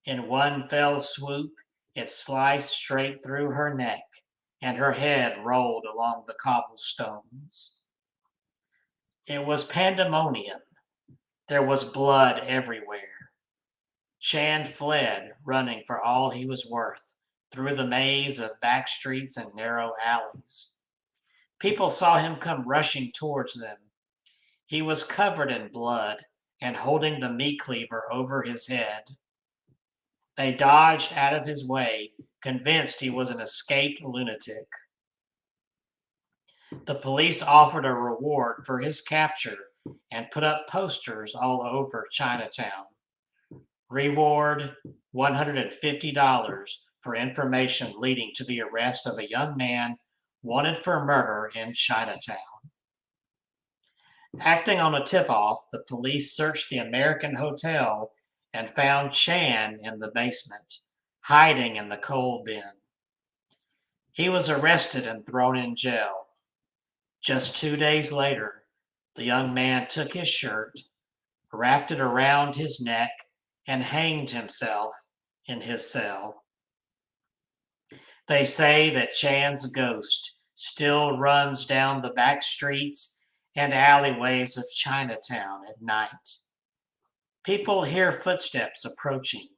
Speaker 2: In one fell swoop, it sliced straight through her neck and her head rolled along the cobblestones. It was pandemonium. There was blood everywhere. Chan fled, running for all he was worth, through the maze of back streets and narrow alleys. People saw him come rushing towards them. He was covered in blood and holding the meat cleaver over his head. They dodged out of his way, convinced he was an escaped lunatic. The police offered a reward for his capture and put up posters all over Chinatown. Reward $150 for information leading to the arrest of a young man wanted for murder in Chinatown. Acting on a tip-off, the police searched the American Hotel and found Chan in the basement, hiding in the coal bin. He was arrested and thrown in jail. Just 2 days later, the young man took his shirt, wrapped it around his neck, and hanged himself in his cell. They say that Chan's ghost still runs down the back streets and alleyways of Chinatown at night. People hear footsteps approaching.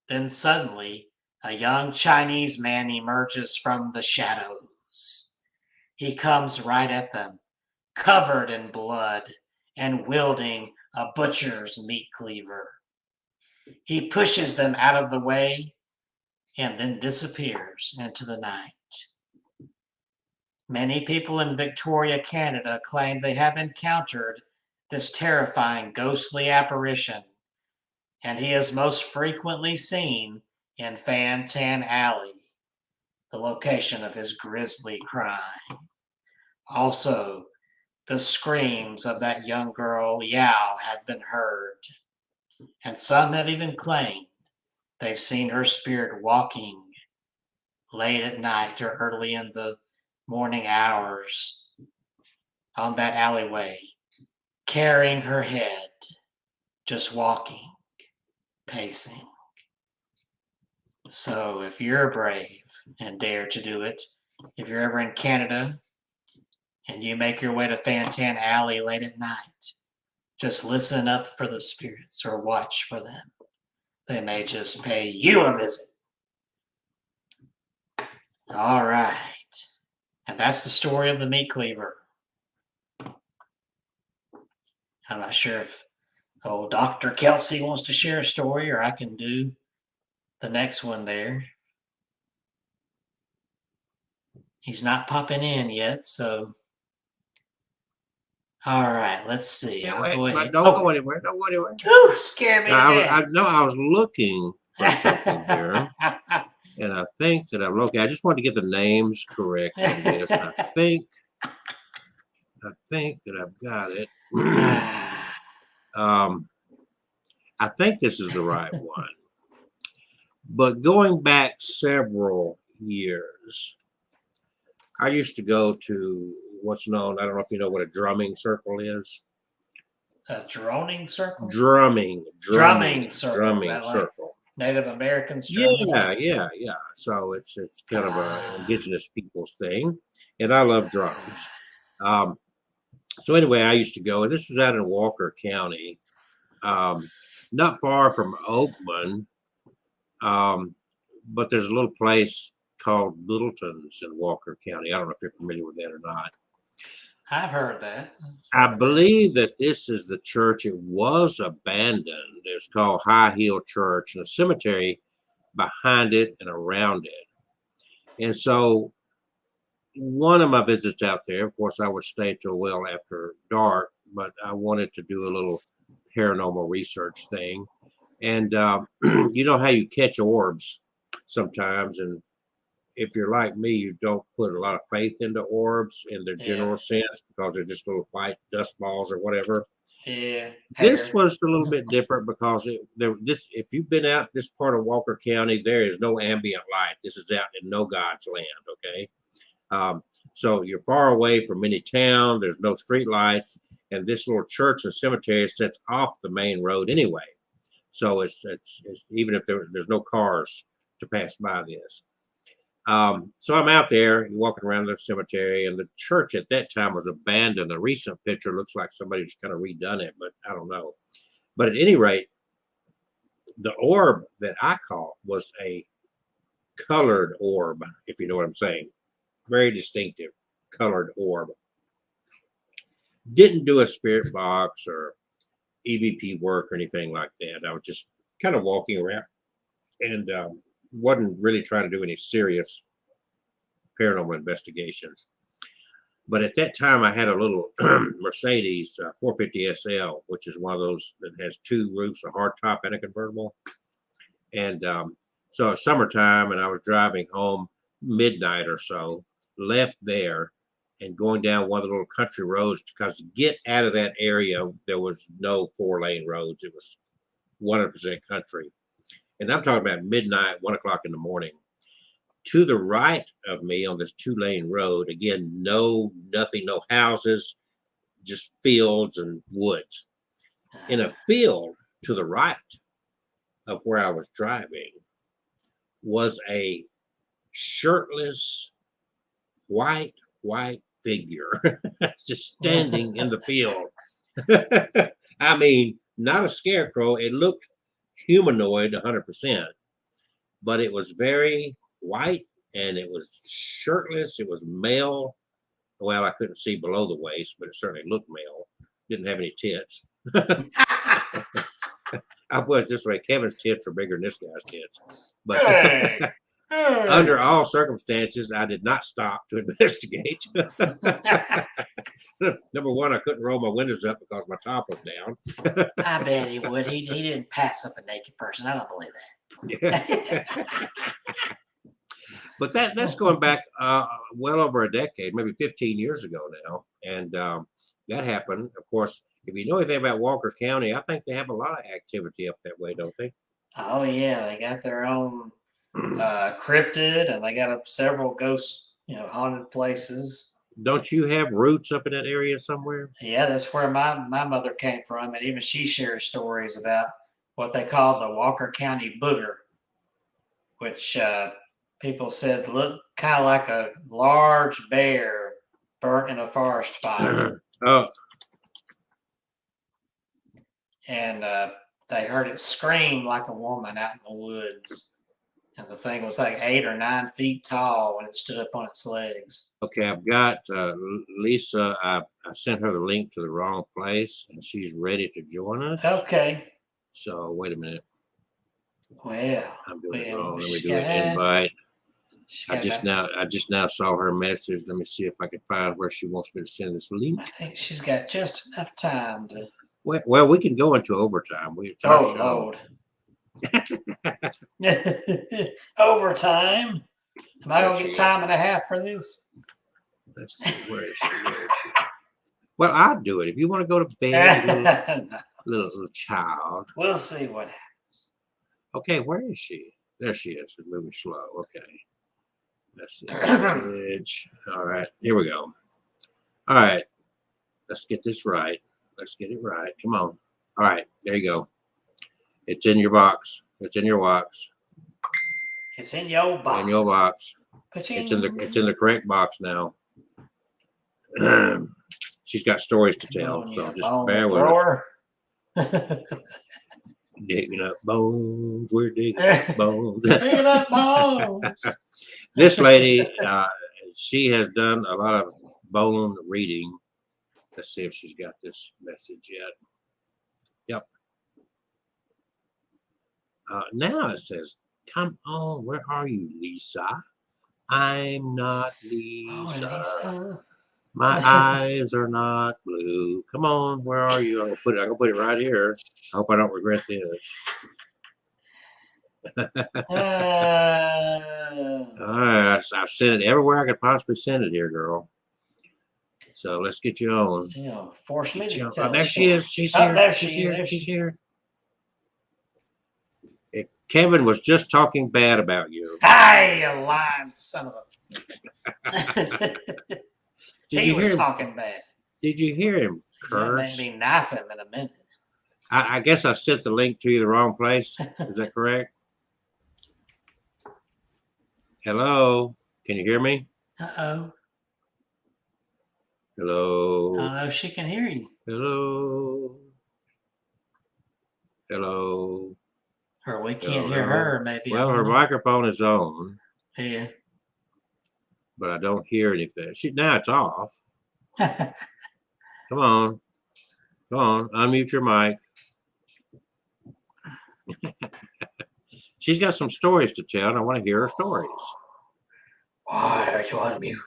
Speaker 2: Then suddenly, a young Chinese man emerges from the shadows. He comes right at them, covered in blood and wielding a butcher's meat cleaver. He pushes them out of the way and then disappears into the night. Many people in Victoria, Canada claim they have encountered this terrifying ghostly apparition, and he is most frequently seen in Fan Tan Alley, the location of his grisly crime. Also, the screams of that young girl, Yao, have been heard, and some have even claimed they've seen her spirit walking late at night or early in the morning hours on that alleyway, carrying her head, just walking, pacing. So if you're brave and dare to do it, if you're ever in Canada and you make your way to Fantan Alley late at night, just listen up for the spirits or watch for them. They may just pay you a visit. All right. And that's the story of the meat cleaver. I'm not sure if old Dr. Kelsey wants to share a story, or I can do the next one there. He's not popping in yet, so. All right, let's see.
Speaker 1: Yeah,
Speaker 2: I'll go ahead.
Speaker 1: don't go anywhere. Don't go anywhere.
Speaker 2: Ooh, scare me to death.
Speaker 1: I was looking for something here, and I think that I'm looking. I just want to get the names correct on this. I think that I've got it. I think this is the right one. But going back several years, I used to go to what's known, I don't know if you know what a drumming circle is.
Speaker 2: A droning circle?
Speaker 1: Drumming
Speaker 2: circle.
Speaker 1: circle.
Speaker 2: Native Americans drumming?
Speaker 1: Yeah. So it's kind of an indigenous people's thing. And I love drums. So anyway, I used to go, and this was out in Walker County, not far from Oakman, but there's a little place called Littleton's in Walker County. I don't know if you're familiar with that or not.
Speaker 2: I've heard that.
Speaker 1: I believe that this is the church. It was abandoned. It's called High Hill Church, and a cemetery behind it and around it. And so one of my visits out there, of course, I would stay till well after dark, but I wanted to do a little paranormal research thing. And you know how you catch orbs sometimes, and if you're like me, you don't put a lot of faith into orbs in their general sense because they're just little white dust balls or whatever.
Speaker 2: Yeah.
Speaker 1: This was a little bit different because if you've been out this part of Walker County, there is no ambient light. This is out in no God's land, okay? So you're far away from any town. There's no street lights, and this little church and cemetery sits off the main road anyway. So it's even if there's no cars to pass by this. So I'm out there walking around the cemetery, and the church at that time was abandoned. A recent picture looks like somebody's kind of redone it, but I don't know. But at any rate, the orb that I caught was a colored orb, if you know what I'm saying. Very distinctive colored orb. Didn't do a spirit box or EVP work or anything like that. I was just kind of walking around and wasn't really trying to do any serious paranormal investigations. But at that time, I had a little Mercedes 450 SL, which is one of those that has two roofs, a hardtop and a convertible. And so it's summertime, and I was driving home midnight or so, left there, and going down one of the little country roads, because to get out of that area, there was no 4-lane roads. It was 100% country. And I'm talking about midnight, 1 o'clock in the morning. To the right of me on this 2-lane road, again, nothing, no houses, just fields and woods. In a field to the right of where I was driving was a shirtless, white figure just standing in the field. I mean, not a scarecrow. It looked humanoid 100%, but it was very white, and it was shirtless. It was male. Well, I couldn't see below the waist, but it certainly looked male. Didn't have any tits. I put it this way: Kevin's tits are bigger than this guy's tits. But under all circumstances, I did not stop to investigate. Number one, I couldn't roll my windows up because my top was down.
Speaker 2: I bet he would. He didn't pass up a naked person. I don't believe that.
Speaker 1: But that's going back well over a decade, maybe 15 years ago now. And that happened. Of course, if you know anything about Walker County, I think they have a lot of activity up that way, don't they?
Speaker 2: Oh yeah, they got their own cryptid, and they got several ghost, haunted places.
Speaker 1: Don't you have roots up in that area somewhere?
Speaker 2: Yeah, that's where my mother came from, and even she shares stories about what they call the Walker County Booger, which people said looked kind of like a large bear burnt in a forest fire.
Speaker 1: Oh.
Speaker 2: And they heard it scream like a woman out in the woods. And the thing was like 8 or 9 feet tall when it stood up on its legs.
Speaker 1: Okay, I've got Lisa. I sent her the link to the wrong place, and she's ready to join us.
Speaker 2: Okay.
Speaker 1: So wait a minute.
Speaker 2: Well,
Speaker 1: I'm doing it wrong. Let me do an invite. I just now saw her message. Let me see if I can find where she wants me to send this link.
Speaker 2: I think she's got just enough time to.
Speaker 1: Well, we can go into overtime.
Speaker 2: Lord. Overtime? Am I going to get time and a half for this?
Speaker 1: Let's see. Where is she? Well, I'll do it. If you want to go to bed, little child.
Speaker 2: We'll see what happens.
Speaker 1: Okay, where is she? There she is. It's moving slow. Okay. Let's see. Message. All right. Here we go. All right. Let's get this right. Let's get it right. Come on. All right. There you go. It's in your box. It's in your box.
Speaker 2: It's in your box.
Speaker 1: In your box. It's in the correct box now. She's got stories to tell, so just bear with us. Digging up bones, we're digging up bones.
Speaker 2: Digging up bones.
Speaker 1: This lady, she has done a lot of bone reading. Let's see if she's got this message yet. Yep. Now it says, "Come on, where are you, Lisa? I'm not Lisa.
Speaker 2: Oh, Lisa.
Speaker 1: My eyes are not blue. Come on, where are you? I'm gonna put it right here. I hope I don't regret this." All right, I've sent it everywhere I could possibly send it here, girl. So let's get you on.
Speaker 2: Yeah, force me to tell.
Speaker 1: Oh, there she is. She's here.
Speaker 2: There
Speaker 1: she's
Speaker 2: she
Speaker 1: here.
Speaker 2: is.
Speaker 1: She's here. Kevin was just talking bad about you.
Speaker 2: Hey, you lying son of a. He was talking bad.
Speaker 1: Did you hear him curse?
Speaker 2: He's gonna make me knife him in a minute.
Speaker 1: I guess I sent the link to you the wrong place. Is that correct? Hello? Can you hear me?
Speaker 2: Uh-oh.
Speaker 1: Hello?
Speaker 2: I don't know if she can hear you.
Speaker 1: Hello? Hello?
Speaker 2: Or we can't hear her, maybe.
Speaker 1: Well, her microphone is on,
Speaker 2: Yeah.
Speaker 1: but I don't hear anything. Now it's off. Come on. Come on. Unmute your mic. She's got some stories to tell, and I want to hear her stories.
Speaker 2: Why are you on mute?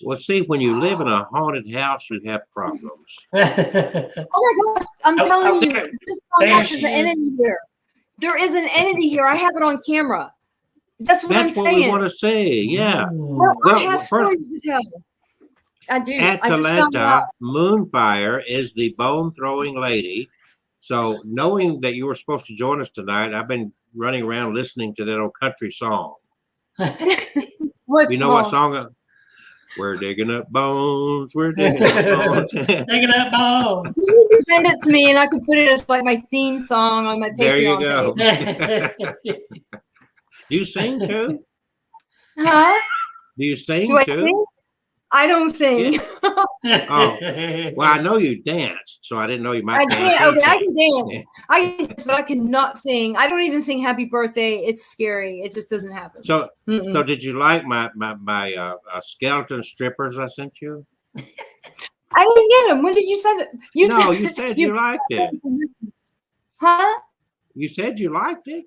Speaker 1: Well, see, when you live in a haunted house, you have problems.
Speaker 4: Oh my gosh, I'm telling you, there's an entity here. There is an entity here. I have it on camera. That's what I'm saying.
Speaker 1: That's what we want to say. Yeah.
Speaker 4: Well, I have stories to tell. I do.
Speaker 1: Atalanta Moonfire is the bone throwing lady. So, knowing that you were supposed to join us tonight, I've been running around listening to that old country song. You know what song? We're digging up bones. We're digging up bones.
Speaker 2: Digging up bones.
Speaker 4: You can send it to me, and I can put it as like my theme song on my Patreon.
Speaker 1: There you go.
Speaker 2: page.
Speaker 1: You sing too?
Speaker 4: Huh?
Speaker 1: Do you sing
Speaker 4: Do I
Speaker 1: too?
Speaker 4: sing? I don't sing.
Speaker 1: Yeah. Oh, well, I know you dance, so I didn't know you might.
Speaker 4: I can. Okay, I can dance. I can dance, but I cannot sing. I don't even sing "Happy Birthday." It's scary. It just doesn't happen.
Speaker 1: So did you like my skeleton strippers I sent you?
Speaker 4: I didn't get them. When did you send it?
Speaker 1: You said you liked it.
Speaker 4: Huh?
Speaker 1: You said you liked it.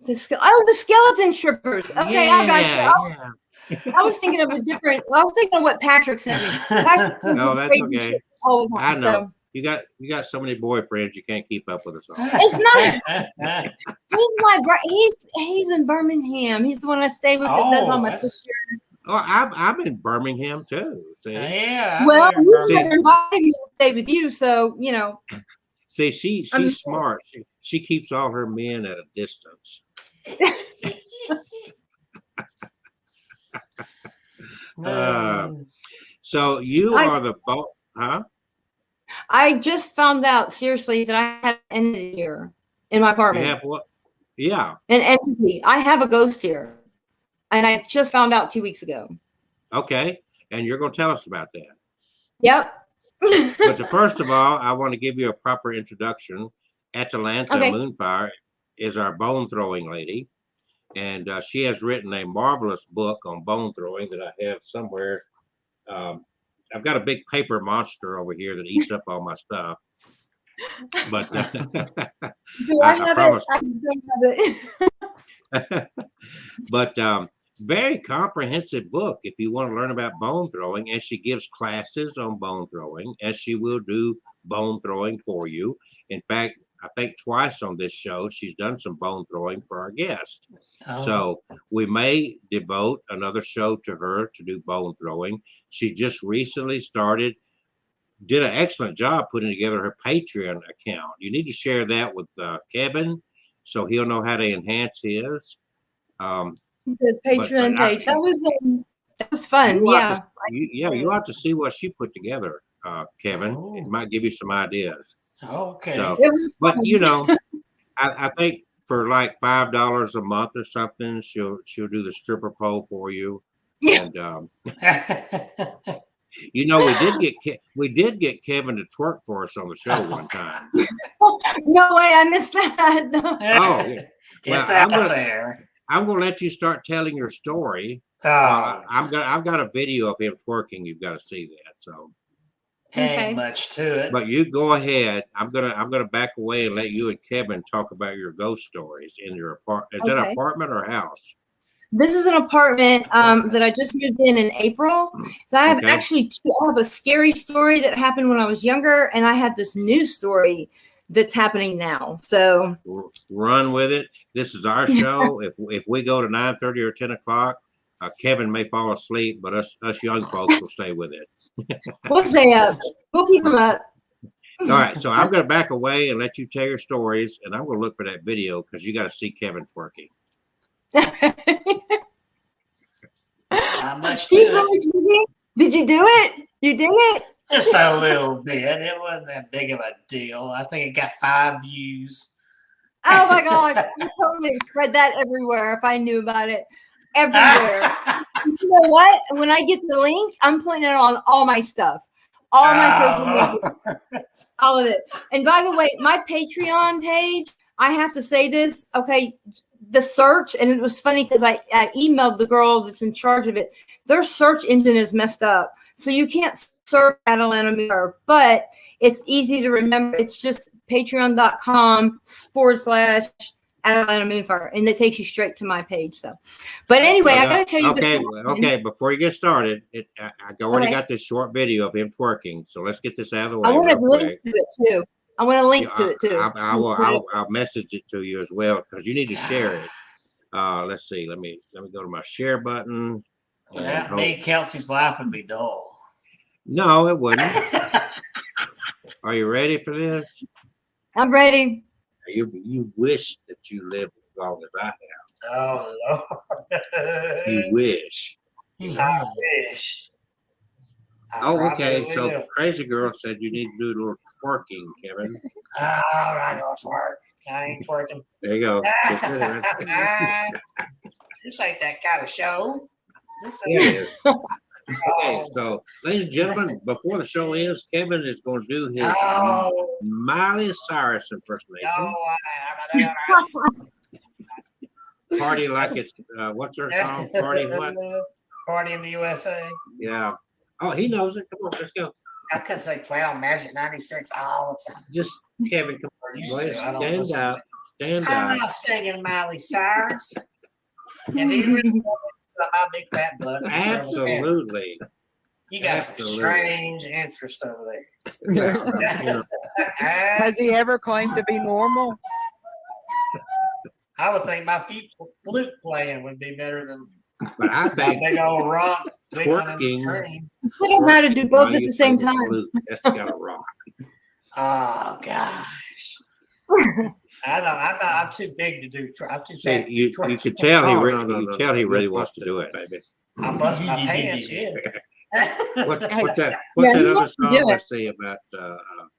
Speaker 4: The skeleton strippers. Okay, I got you. I was thinking of a different. I was thinking of what Patrick sent me.
Speaker 1: No, that's okay. I know.
Speaker 4: So.
Speaker 1: You got so many boyfriends you can't keep up with us all.
Speaker 4: It's not. He's in Birmingham. He's the one I stay with. That's on my sister.
Speaker 1: Oh, I'm in Birmingham too. See?
Speaker 2: Yeah.
Speaker 4: Well, you never invited me to stay with you, so you know.
Speaker 1: See, she's smart. She keeps all her men at a distance. So you are the huh?
Speaker 4: I just found out seriously that I have an entity here in my apartment.
Speaker 1: You have what? Yeah.
Speaker 4: An entity. I have a ghost here. And I just found out 2 weeks ago.
Speaker 1: Okay. And you're going to tell us about that.
Speaker 4: Yep.
Speaker 1: But first of all, I want to give you a proper introduction. Atalanta Moonfire is our bone throwing lady. And she has written a marvelous book on bone throwing that I have somewhere. I've got a big paper monster over here that eats up all my stuff. But
Speaker 4: do I have it? I don't have it.
Speaker 1: But very comprehensive book if you want to learn about bone throwing, and she gives classes on bone throwing, and she will do bone throwing for you. In fact, I think twice on this show, she's done some bone throwing for our guests. Oh. So we may devote another show to her to do bone throwing. She just recently did an excellent job putting together her Patreon account. You need to share that with Kevin so he'll know how to enhance his.
Speaker 4: The Patreon page. That was fun. Yeah.
Speaker 1: You ought to see what she put together, Kevin. Oh. It might give you some ideas.
Speaker 2: Okay.
Speaker 1: So, but I think for like $5 a month or something, she'll do the stripper pole for you.
Speaker 4: Yeah.
Speaker 1: And we did get Kevin to twerk for us on the show one time.
Speaker 4: No way, I missed that.
Speaker 1: Oh, yeah.
Speaker 2: It's out there.
Speaker 1: I'm gonna let you start telling your story. I've got a video of him twerking. You've got to see that. So.
Speaker 2: Ain't much to it.
Speaker 1: But you go ahead. I'm gonna back away and let you and Kevin talk about your ghost stories in your apartment. Is that an apartment or a house?
Speaker 4: This is an apartment that I just moved in April. So I have actually I have a scary story that happened when I was younger, and I have this new story that's happening now. So
Speaker 1: run with it. This is our show. if we go to 9:30 or 10 o'clock, Kevin may fall asleep, but us young folks will stay with it.
Speaker 4: We'll stay up. We'll keep them up.
Speaker 1: All right. So I'm going to back away and let you tell your stories, and I'm going to look for that video because you got to see Kevin twerking.
Speaker 2: Not much to it.
Speaker 4: Did you do it? You did it?
Speaker 2: Just a little bit. It wasn't that big of a deal. I think it got 5 views.
Speaker 4: Oh my gosh, I would totally spread that everywhere if I knew about it. Everywhere. You know what? When I get the link, I'm putting it on all my stuff, all my social media, all of it. And by the way, my Patreon page, I have to say this, okay, the search, and it was funny because I emailed the girl that's in charge of it. Their search engine is messed up. So you can't search Atlanta Moonfire, but it's easy to remember. It's just patreon.com/Atlanta Moonfire, and it takes you straight to my page. So, but anyway, I gotta tell you.
Speaker 1: Okay. Before you get started, I already got this short video of him twerking, so let's get this out of the way.
Speaker 4: I want to link to it too. I want to link to it too.
Speaker 1: I'll message it to you as well because you need to share it. Let's see. Let me go to my share button.
Speaker 2: Without me, Kelsey's life would be dull.
Speaker 1: No, it wouldn't. Are you ready for this?
Speaker 4: I'm ready.
Speaker 1: You wish that you lived as long as I have.
Speaker 2: Oh, Lord.
Speaker 1: You wish.
Speaker 2: I wish.
Speaker 1: Okay. So Crazy Girl said you need to do a little twerking, Kevin.
Speaker 2: All right, I'll twerk. I ain't twerking.
Speaker 1: There you go.
Speaker 2: This ain't that kind of show. This
Speaker 1: It is. Okay, so ladies and gentlemen, before the show ends, Kevin is going to do his Miley Cyrus impersonation. Party like it's what's her song? Party what?
Speaker 2: Party in the USA.
Speaker 1: Yeah. Oh, he knows it. Come on, let's go.
Speaker 2: Because they play on Magic 96 all the time.
Speaker 1: Just Kevin, come on, go ahead, stand up. Stand
Speaker 2: I'm
Speaker 1: up.
Speaker 2: not singing Miley Cyrus. And you really my big fat butt.
Speaker 1: Absolutely.
Speaker 2: You got some strange interest over there.
Speaker 1: Yeah.
Speaker 5: Has he ever claimed to be normal?
Speaker 2: I would think my flute playing would be better than
Speaker 1: But I think
Speaker 2: big old rock.
Speaker 1: twerking.
Speaker 4: You should know how to do both at the same time.
Speaker 1: That's gotta rock.
Speaker 2: Oh gosh. I'm too big to do. I'm too
Speaker 1: See,
Speaker 2: big.
Speaker 1: you could tell he really wants to do it, baby.
Speaker 2: I bust my pants. Yeah.
Speaker 1: What's that
Speaker 4: Yeah,
Speaker 1: other
Speaker 4: he wants to
Speaker 1: song
Speaker 4: do
Speaker 1: I
Speaker 4: it.
Speaker 1: say about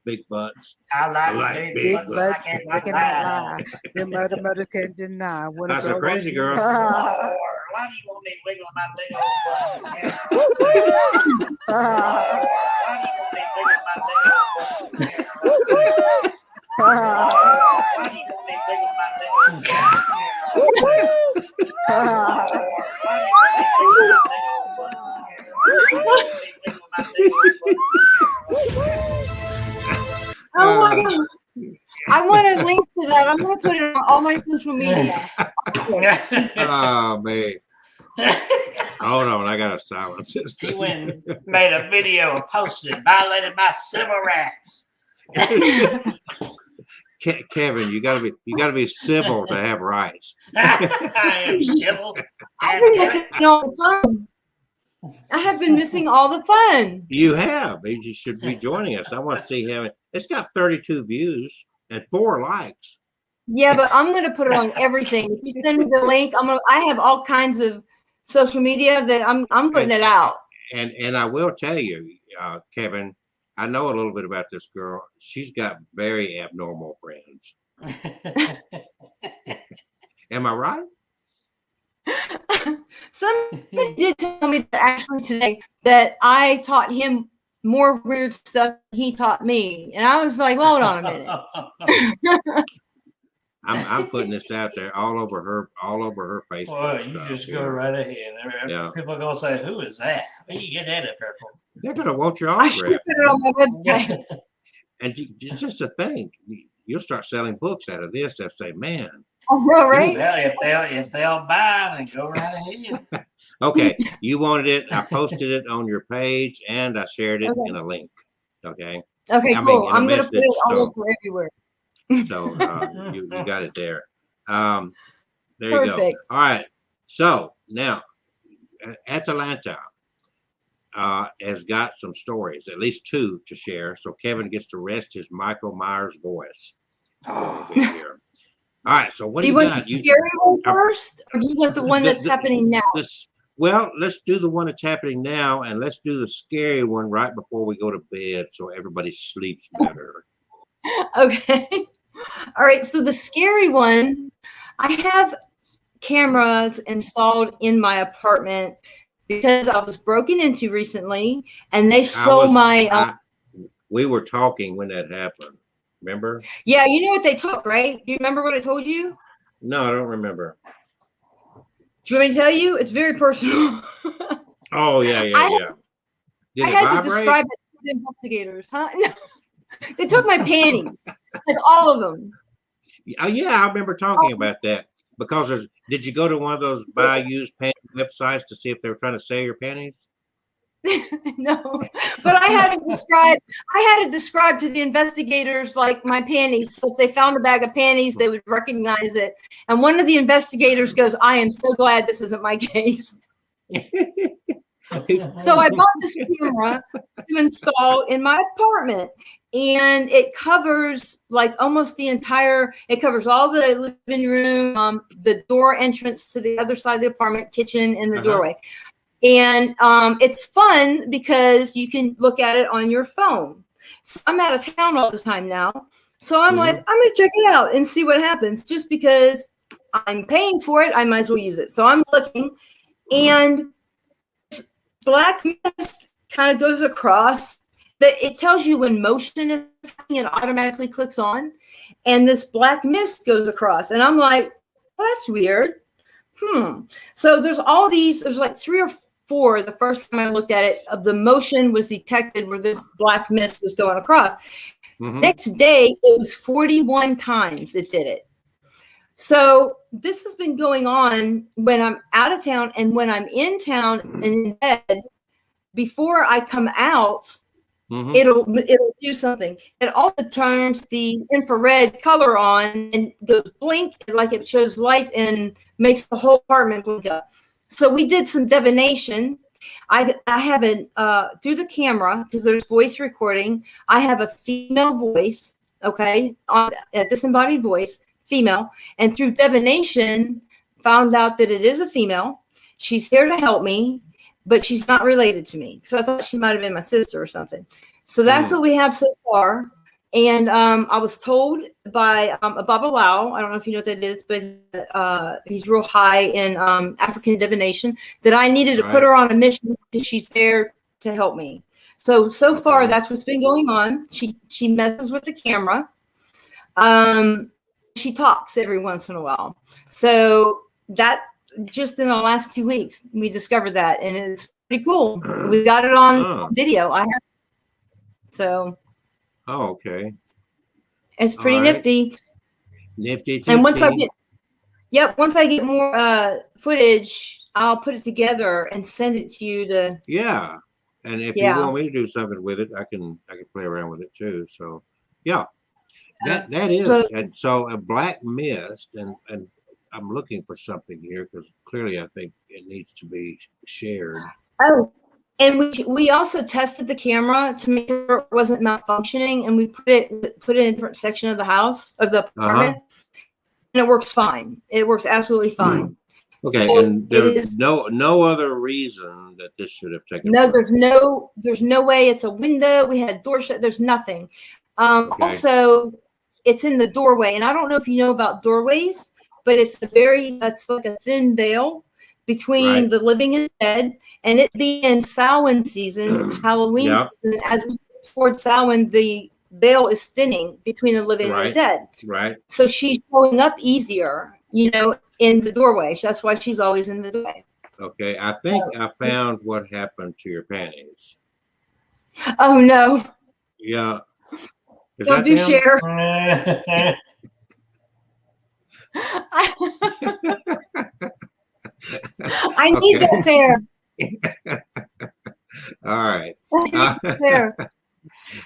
Speaker 1: big butts?
Speaker 2: I like
Speaker 1: big
Speaker 2: big
Speaker 5: Big
Speaker 2: butts.
Speaker 5: butt,
Speaker 2: I can't
Speaker 5: I cannot lie. Your mother can deny. When
Speaker 1: That's a crazy girl.
Speaker 2: Lord, why do you want me wiggling my big old butt? Why do you want me wiggling my big old butt? Why do you want me wiggling my big old butt?
Speaker 4: Oh my God. I want to link to that. I'm going to put it on all my social media.
Speaker 1: Oh man. Hold on, I gotta silence this.
Speaker 2: He went and made a video and posted it, violated my civil rights.
Speaker 1: Kevin, you gotta be civil to have rights.
Speaker 2: I am civil.
Speaker 4: I've been missing all the fun. I have been missing all the fun.
Speaker 1: You have. You should be joining us. I want to see him. It's got 32 views and 4 likes.
Speaker 4: Yeah, but I'm going to put it on everything. If you send me the link, I have all kinds of social media that I'm putting it out.
Speaker 1: And I will tell you, Kevin, I know a little bit about this girl. She's got very abnormal friends. Am I right?
Speaker 4: Somebody did tell me that actually today that I taught him more weird stuff than he taught me. And I was like, well, hold on a minute.
Speaker 1: I'm putting this out there all over her Facebook.
Speaker 2: Well, you just go right ahead.
Speaker 1: Yeah.
Speaker 2: People are gonna say, "Who is that? Where you get that up there from?"
Speaker 1: They're gonna want your
Speaker 4: I should
Speaker 1: autograph.
Speaker 4: put it on my website.
Speaker 1: And it's just a thing. You'll start selling books out of this. They'll say, "Man."
Speaker 4: All right.
Speaker 2: Well, if they'll buy, then go right ahead.
Speaker 1: Okay, you wanted it. I posted it on your page, and I shared it in a link. Okay.
Speaker 4: Okay, cool. I'm gonna put it all
Speaker 1: so-
Speaker 4: over everywhere.
Speaker 1: So you got it there. There you go.
Speaker 4: Perfect.
Speaker 1: All right. So now, Atlanta has got some stories, at least 2 to share. So Kevin gets to rest his Michael Myers voice. Here. All right. So what
Speaker 4: Do you want the scary one first, or do you want the one that's happening now?
Speaker 1: Well, let's do the one that's happening now, and let's do the scary one right before we go to bed, so everybody sleeps better.
Speaker 4: Okay. All right. So the scary one, I have cameras installed in my apartment because I was broken into recently, and they stole
Speaker 1: we were talking when that happened. Remember?
Speaker 4: Yeah, you know what they took, right? Do you remember what I told you?
Speaker 1: No, I don't remember.
Speaker 4: Do you want me to tell you? It's very personal.
Speaker 1: Oh, yeah. Did
Speaker 4: I
Speaker 1: it
Speaker 4: had
Speaker 1: vibrate?
Speaker 4: to describe it to the investigators, huh? They took my panties, like all of them.
Speaker 1: Oh, yeah, I remember talking about that. Because did you go to one of those buy used panty websites to see if they were trying to sell your panties?
Speaker 4: No, but I had to describe to the investigators like my panties. So if they found a bag of panties, they would recognize it. And one of the investigators goes, "I am so glad this isn't my case." So I bought this camera to install in my apartment, and it covers like almost the entire. It covers all the living room, the door entrance to the other side of the apartment, kitchen, and the doorway. And it's fun because you can look at it on your phone. So I'm out of town all the time now. So I'm like, I'm going to check it out and see what happens. Just because I'm paying for it, I might as well use it. So I'm looking, and black mist kind of goes across. It tells you when motion is happening and automatically clicks on. And this black mist goes across. And I'm like, well, that's weird. So there's like 3 or 4 the first time I looked at it of the motion was detected where this black mist was going across. Next day, it was 41 times it did it. So this has been going on when I'm out of town and when I'm in town and in bed. Before I come out, it'll do something. It also turns the infrared color on and goes blink, like it shows lights and makes the whole apartment blink up. So we did some divination. I have it through the camera because there's voice recording. I have a female voice, okay, on a disembodied voice, female, and through divination, found out that it is a female. She's here to help me, but she's not related to me. So I thought she might have been my sister or something. So that's what we have so far. And I was told by a Babalao, I don't know if you know what that is, but he's real high in African divination, that I needed to put her on a mission because she's there to help me. So far, that's what's been going on. She messes with the camera. She talks every once in a while. So that just in the last 2 weeks, we discovered that, and it's pretty cool. We got it on video. I have. So.
Speaker 1: Oh, okay.
Speaker 4: It's pretty nifty.
Speaker 1: Nifty.
Speaker 4: And once I get more footage, I'll put it together and send it to you to.
Speaker 1: Yeah. And if you want me to do something with it, I can play around with it too. So yeah. That is so a black mist, and I'm looking for something here because clearly I think it needs to be shared.
Speaker 4: Oh. And we also tested the camera to make sure it wasn't malfunctioning, and we put it in a different section of the house, of the apartment, and it works fine. It works absolutely fine.
Speaker 1: Okay, so and there's no other reason that this should have taken place.
Speaker 4: There's no way it's a window. We had door shut. There's nothing. Also, it's in the doorway, and I don't know if you know about doorways, but it's like a thin veil between the living and dead, and it being Samhain season, Halloween season, as we get towards Samhain, the veil is thinning between the living and the dead.
Speaker 1: Right.
Speaker 4: So she's showing up easier, in the doorway. That's why she's always in the doorway.
Speaker 1: Okay, I think I found what happened to your panties.
Speaker 4: Oh no.
Speaker 1: Yeah.
Speaker 4: Don't do share. I need that pair.
Speaker 1: All right.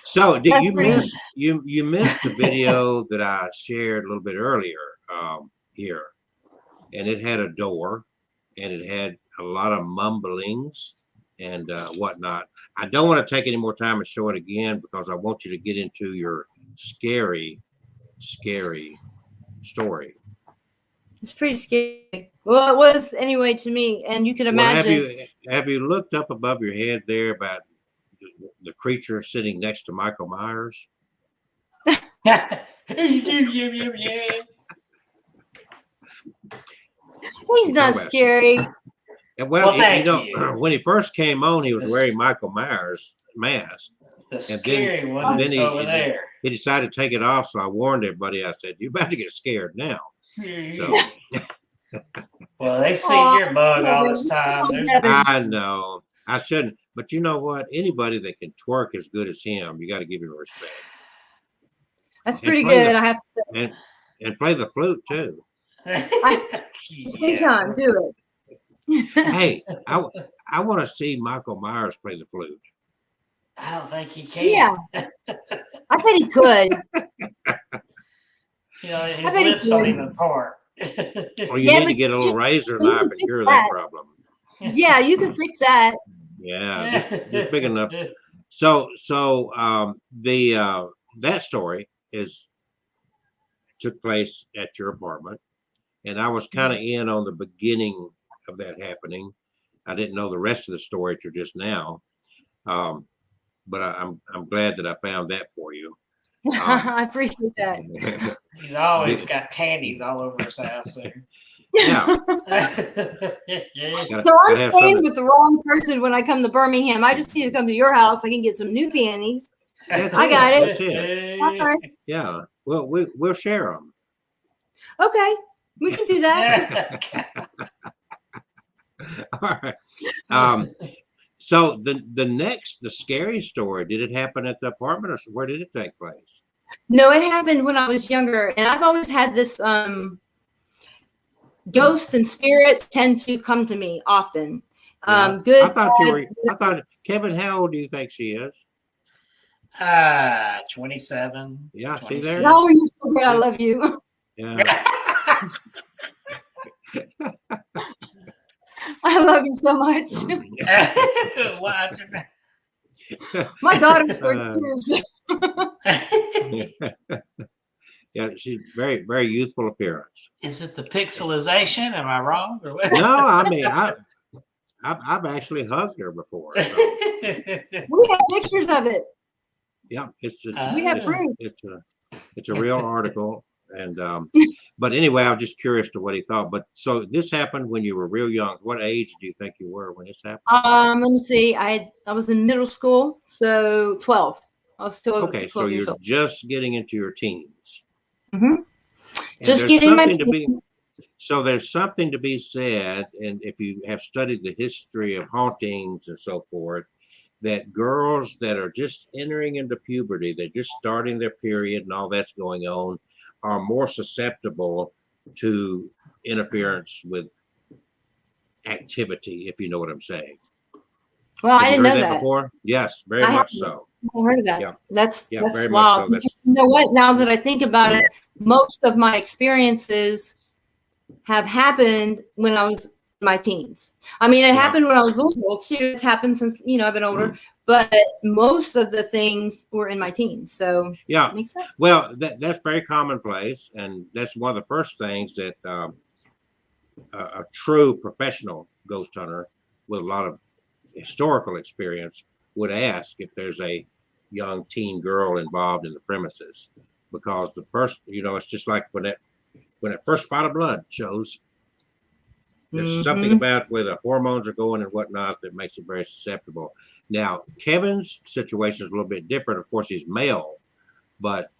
Speaker 1: So did you miss the video that I shared a little bit earlier here, and it had a door, and it had a lot of mumblings and whatnot. I don't want to take any more time and show it again because I want you to get into your scary story.
Speaker 4: It's pretty scary. Well, it was anyway to me, and you can imagine.
Speaker 1: Have you looked up above your head there about the creature sitting next to Michael Myers?
Speaker 4: He's not
Speaker 1: Thomas.
Speaker 4: scary.
Speaker 1: And
Speaker 2: Well,
Speaker 1: you
Speaker 2: thank
Speaker 1: know,
Speaker 2: you.
Speaker 1: when he first came on, he was
Speaker 2: This-
Speaker 1: wearing Michael Myers mask.
Speaker 2: The
Speaker 1: then-
Speaker 2: scary one
Speaker 1: and
Speaker 2: is
Speaker 1: then
Speaker 2: over there.
Speaker 1: He decided to take it off, so I warned everybody. I said, "You're about to get scared now." So
Speaker 2: Well, they've seen
Speaker 4: Aw,
Speaker 2: your bug all this
Speaker 4: Kevin.
Speaker 2: time.
Speaker 4: Oh,
Speaker 2: There's-
Speaker 4: Kevin.
Speaker 1: I know I shouldn't, but you know what? Anybody that can twerk as good as him, you got to give him respect.
Speaker 4: That's
Speaker 1: And
Speaker 4: pretty
Speaker 1: play
Speaker 4: good.
Speaker 1: the-
Speaker 4: I have to say.
Speaker 1: And play the flute too.
Speaker 4: Anytime, do it.
Speaker 1: Hey, I want to see Michael Myers play the flute.
Speaker 2: I don't think he can.
Speaker 4: Yeah. I bet he could.
Speaker 2: You know, his
Speaker 4: bet he
Speaker 2: lips don't
Speaker 4: could.
Speaker 2: even part.
Speaker 1: Or you
Speaker 4: Yeah,
Speaker 1: need to
Speaker 4: but
Speaker 1: get a little
Speaker 4: you-
Speaker 1: razor
Speaker 4: you
Speaker 1: knife
Speaker 4: can
Speaker 1: and
Speaker 4: fix
Speaker 1: cure
Speaker 4: that.
Speaker 1: that problem.
Speaker 4: Yeah, you can fix that.
Speaker 1: Yeah, just big enough. So that story took place at your apartment, and I was kind of in on the beginning of that happening. I didn't know the rest of the story till just now, but I'm glad that I found that for you.
Speaker 4: I appreciate that.
Speaker 2: He's always got panties all over his house there.
Speaker 1: Yeah.
Speaker 4: So I'm staying with the wrong person when I come to Birmingham. I just need to come to your house. I can get some new panties. I got it.
Speaker 1: That's it.
Speaker 4: Okay.
Speaker 1: Yeah. Well, we'll share them.
Speaker 4: Okay. We can do that.
Speaker 1: All right. So the scary story, did it happen at the apartment or where did it take place?
Speaker 4: No, it happened when I was younger. And I've always had this ghosts and spirits tend to come to me often.
Speaker 1: Yeah.
Speaker 4: Good.
Speaker 1: I thought Kevin, how old do you think she is?
Speaker 2: 27.
Speaker 1: Yeah, see
Speaker 2: 26.
Speaker 1: there?
Speaker 4: No, you're so good. I love you.
Speaker 1: Yeah.
Speaker 4: I love you so much.
Speaker 2: Watch
Speaker 4: My daughter's 32. So.
Speaker 1: Yeah, she's very, very youthful appearance.
Speaker 2: Is it the pixelization? Am I wrong? Or what?
Speaker 1: No, I mean I've actually hugged her before. So,
Speaker 4: We have pictures of it.
Speaker 1: yeah,
Speaker 4: We have proof.
Speaker 1: It's a real article. And but anyway, I was just curious to what he thought. But so this happened when you were real young. What age do you think you were when this happened?
Speaker 4: Let me see. I was in middle school, so 12. I was still
Speaker 1: Okay,
Speaker 4: 12
Speaker 1: so
Speaker 4: years
Speaker 1: you're
Speaker 4: old.
Speaker 1: just getting into your teens.
Speaker 4: Mhm.
Speaker 1: And
Speaker 4: Just
Speaker 1: there's
Speaker 4: getting my
Speaker 1: something to be-
Speaker 4: teens.
Speaker 1: So there's something to be said, and if you have studied the history of hauntings and so forth, that girls that are just entering into puberty, they're just starting their period and all that's going on, are more susceptible to interference with activity, if you know what I'm saying.
Speaker 4: Well, I
Speaker 1: Have you
Speaker 4: didn't
Speaker 1: heard
Speaker 4: know that.
Speaker 1: before? Yes, very
Speaker 4: I
Speaker 1: much
Speaker 4: haven't.
Speaker 1: so.
Speaker 4: I heard of that.
Speaker 1: Yeah.
Speaker 4: That's
Speaker 1: Yeah, very much
Speaker 4: wild.
Speaker 1: so. That's-
Speaker 4: Because you know what? Now that I think about it, most of my experiences have happened when I was in my teens. I mean, it
Speaker 1: Yeah.
Speaker 4: happened when I was little too. It's happened since I've been older, but most of the things were in my teens. So
Speaker 1: Yeah.
Speaker 4: makes sense.
Speaker 1: Well, that's very commonplace, and that's one of the first things that a true professional ghost hunter with a lot of historical experience would ask if there's a young teen girl involved in the premises, because the first, it's just like when that first spot of blood shows. There's something about where the hormones are going and whatnot that makes it very susceptible. Now, Kevin's situation is a little bit different. Of course, he's male, but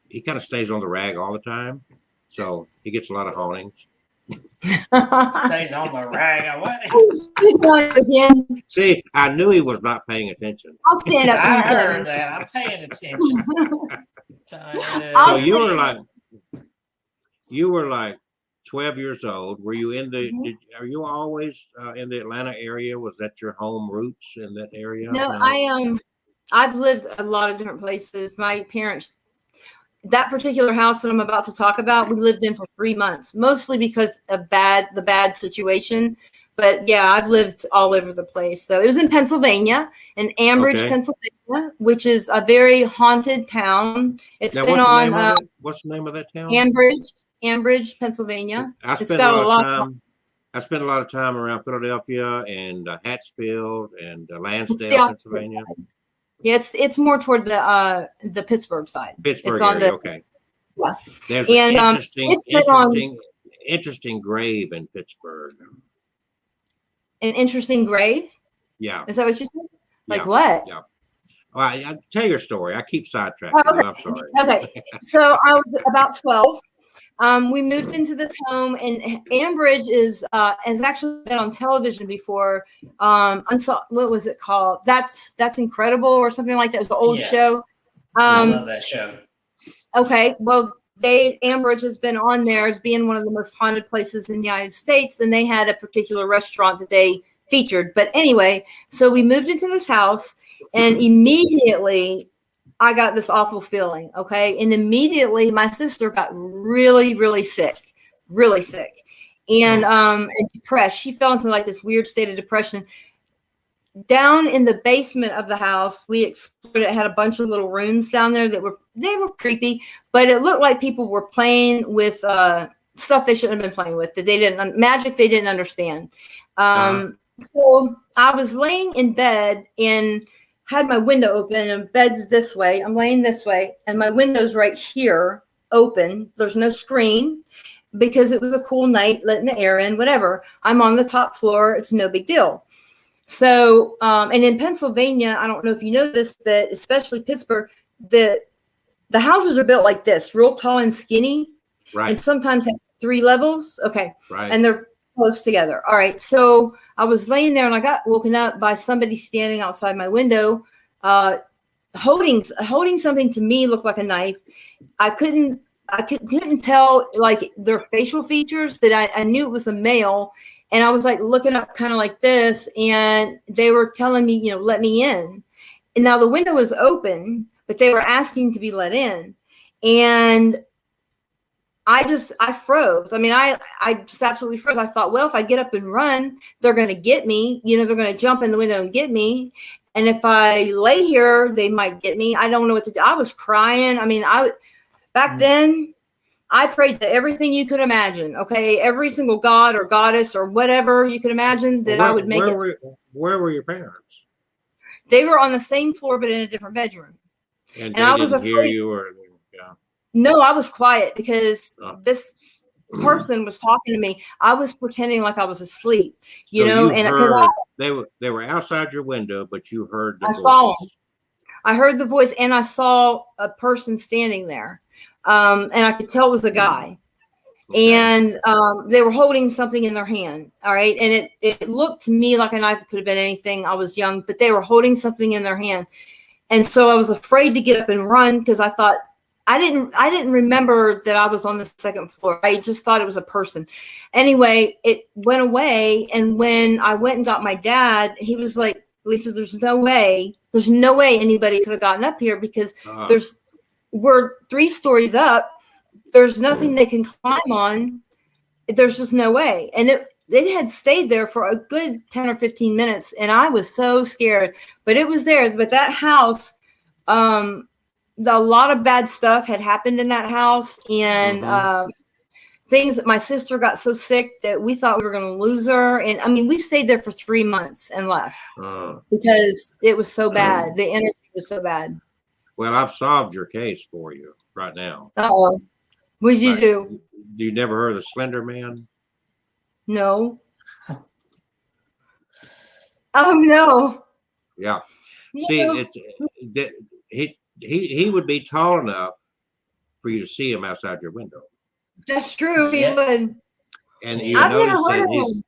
Speaker 1: he kind of stays on the rag all the time. So he gets a lot of hauntings.
Speaker 2: Stays on the rag away.
Speaker 4: Keep going again.
Speaker 1: See, I knew he was not paying attention.
Speaker 4: I'll stand up for
Speaker 2: I
Speaker 4: you,
Speaker 2: heard
Speaker 4: Kevin.
Speaker 2: that. I'm paying attention.
Speaker 1: So
Speaker 4: I'll
Speaker 1: you were like 12 years old. Were you in the?
Speaker 4: Mhm.
Speaker 1: Are you always in the Atlanta area? Was that your home roots in that area?
Speaker 4: No, I've lived a lot of different places. My parents, that particular house that I'm about to talk about, we lived in for 3 months, mostly because of the bad situation. But yeah, I've lived all over the place. So it was in Pennsylvania, in Ambridge,
Speaker 1: Okay.
Speaker 4: Pennsylvania, which is a very haunted town. It's
Speaker 1: Now,
Speaker 4: been
Speaker 1: what's the name of that town?
Speaker 4: Ambridge, Pennsylvania.
Speaker 1: I
Speaker 4: It's
Speaker 1: spent
Speaker 4: got
Speaker 1: a
Speaker 4: a
Speaker 1: lot
Speaker 4: lot
Speaker 1: of
Speaker 4: of-
Speaker 1: time. I spent a lot of time around Philadelphia and Hatfield and
Speaker 4: It's the
Speaker 1: Lansdale,
Speaker 4: opposite
Speaker 1: Pennsylvania.
Speaker 4: side. Yeah, it's more toward the Pittsburgh side.
Speaker 1: Pittsburgh
Speaker 4: It's on
Speaker 1: area.
Speaker 4: the
Speaker 1: Okay.
Speaker 4: Yeah.
Speaker 1: There's
Speaker 4: And,
Speaker 1: an
Speaker 4: it's been on
Speaker 1: interesting grave in Pittsburgh.
Speaker 4: an interesting grave.
Speaker 1: Yeah,
Speaker 4: Is that what you said? Like
Speaker 1: yeah,
Speaker 4: what?
Speaker 1: yeah. Well, I tell your story. I keep sidetracking
Speaker 4: Oh,
Speaker 1: you. I'm sorry.
Speaker 4: Okay. So I was about 12. We moved into this home, and Ambridge has actually been on television before. What was it called? That's Incredible or something like that. It was an old
Speaker 2: Yeah.
Speaker 4: show.
Speaker 2: I love that show.
Speaker 4: Okay, well, Ambridge has been on there as being one of the most haunted places in the United States, and they had a particular restaurant that they featured. But anyway, so we moved into this house, and immediately I got this awful feeling. Okay, and immediately my sister got really, really sick, and depressed. She fell into like this weird state of depression. Down in the basement of the house, we explored it. Had a bunch of little rooms down there that were creepy, but it looked like people were playing with stuff they shouldn't have been playing with, that they didn't magic they didn't understand. So I was laying in bed and had my window open, and bed's this way. I'm laying this way, and my window's right here open. There's no screen because it was a cool night, letting the air in, whatever. I'm on the top floor. It's no big deal. So, and in Pennsylvania, I don't know if you know this, but especially Pittsburgh, the houses are built like this, real tall and skinny,
Speaker 1: Right.
Speaker 4: and sometimes have 3 levels. Okay.
Speaker 1: Right.
Speaker 4: And they're close together. All right. So I was laying there and I got woken up by somebody standing outside my window, holding something to me looked like a knife. I couldn't tell like their facial features, but I knew it was a male. And I was like looking up kind of like this, and they were telling me, let me in. And now the window was open, but they were asking to be let in. And I froze. I mean, I just absolutely froze. I thought, well, if I get up and run, they're going to get me. They're going to jump in the window and get me. And if I lay here, they might get me. I don't know what to do. I was crying. I mean, back then, I prayed to everything you could imagine. Okay, every single god or goddess or whatever you could imagine that I would make it.
Speaker 1: Where were your parents?
Speaker 4: They were on the same floor, but in a different bedroom.
Speaker 1: And
Speaker 4: I
Speaker 1: they
Speaker 4: was
Speaker 1: didn't hear
Speaker 4: afraid.
Speaker 1: you, or yeah.
Speaker 4: No, I was quiet because this person was talking to me. I was pretending like I was asleep, and because
Speaker 1: they were outside your window, but you heard the voice.
Speaker 4: saw them. I heard the voice, and I saw a person standing there. And I could tell it was a guy. Okay. And they were holding something in their hand. All right. And it looked to me like a knife. It could have been anything. I was young, but they were holding something in their hand. And so I was afraid to get up and run because I thought I didn't remember that I was on the second floor. I just thought it was a person. Anyway, it went away. And when I went and got my dad, he was like, Lisa, there's no way anybody could have gotten up here because we're 3 stories up. There's nothing they can climb on. There's just no way. And it had stayed there for a good 10 or 15 minutes. And I was so scared, but it was there. But that house, a lot of bad stuff had happened in that house. And things, my sister got so sick that we thought we were going to lose her. And I mean, we stayed there for 3 months and left because it was so bad. The energy was so bad.
Speaker 1: Well, I've solved your case for you right now.
Speaker 4: Uh-oh. What did you do?
Speaker 1: You never heard of the Slender Man?
Speaker 4: No. Oh, no.
Speaker 1: Yeah.
Speaker 4: No.
Speaker 1: See, he would be tall enough for you to see him outside your window.
Speaker 4: That's true. He would.
Speaker 1: And you
Speaker 4: I've never
Speaker 1: notice
Speaker 4: heard
Speaker 1: that
Speaker 4: of him.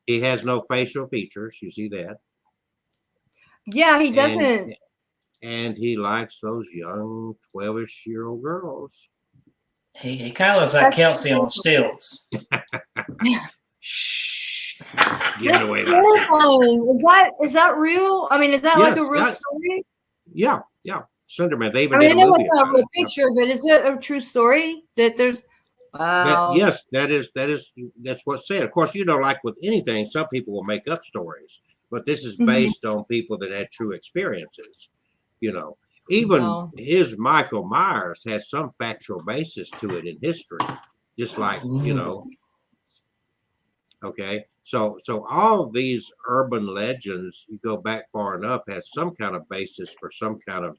Speaker 1: he has no facial features. You see that?
Speaker 4: Yeah, he doesn't.
Speaker 1: And he likes those young 12-ish-year-old girls.
Speaker 2: He kind of looks like Kelsey on stilts.
Speaker 1: Shh. Give it away.
Speaker 4: Is that real? I mean, is that like a real story?
Speaker 1: Yeah. Slender Man. They even
Speaker 4: I mean, I know that's not a real
Speaker 1: it.
Speaker 4: picture, but is it a true story that there's? Wow.
Speaker 1: Yes, that's what's said. Of course, like with anything, some people will make up stories, but this is based on people that had true experiences. Even his Michael Myers has some factual basis to it in history, just like, okay. So all these urban legends, you go back far enough, has some kind of basis for some kind of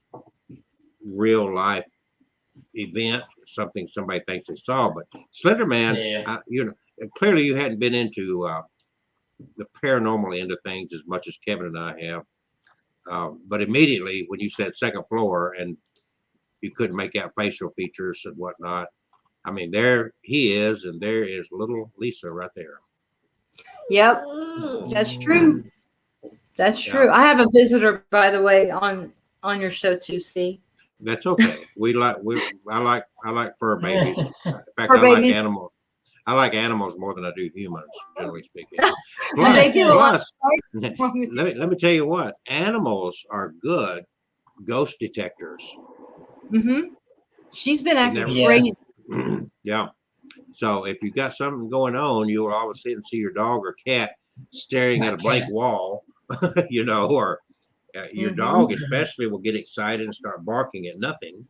Speaker 1: real life event, something somebody thinks they saw. But Slender Man, clearly you hadn't been into the paranormal end of things as much as Kevin and I have. But immediately when you said second floor and you couldn't make out facial features and whatnot, I mean, there he is, and there is little Lisa right there.
Speaker 4: Yep, that's true. That's true. I have a visitor, by the way, on your show too. See,
Speaker 1: that's okay. I like fur babies. In fact,
Speaker 4: Fur
Speaker 1: I
Speaker 4: babies.
Speaker 1: like animals. I like animals more than I do humans, generally speaking.
Speaker 4: And they do a lot.
Speaker 1: Let me tell you what. Animals are good ghost detectors.
Speaker 4: Mm-hmm. She's been acting
Speaker 1: Yeah.
Speaker 4: crazy.
Speaker 1: Yeah. So if you've got something going on, you'll all of a sudden see your dog or cat staring at a blank wall, you know, or your dog especially will get excited and start barking at nothing,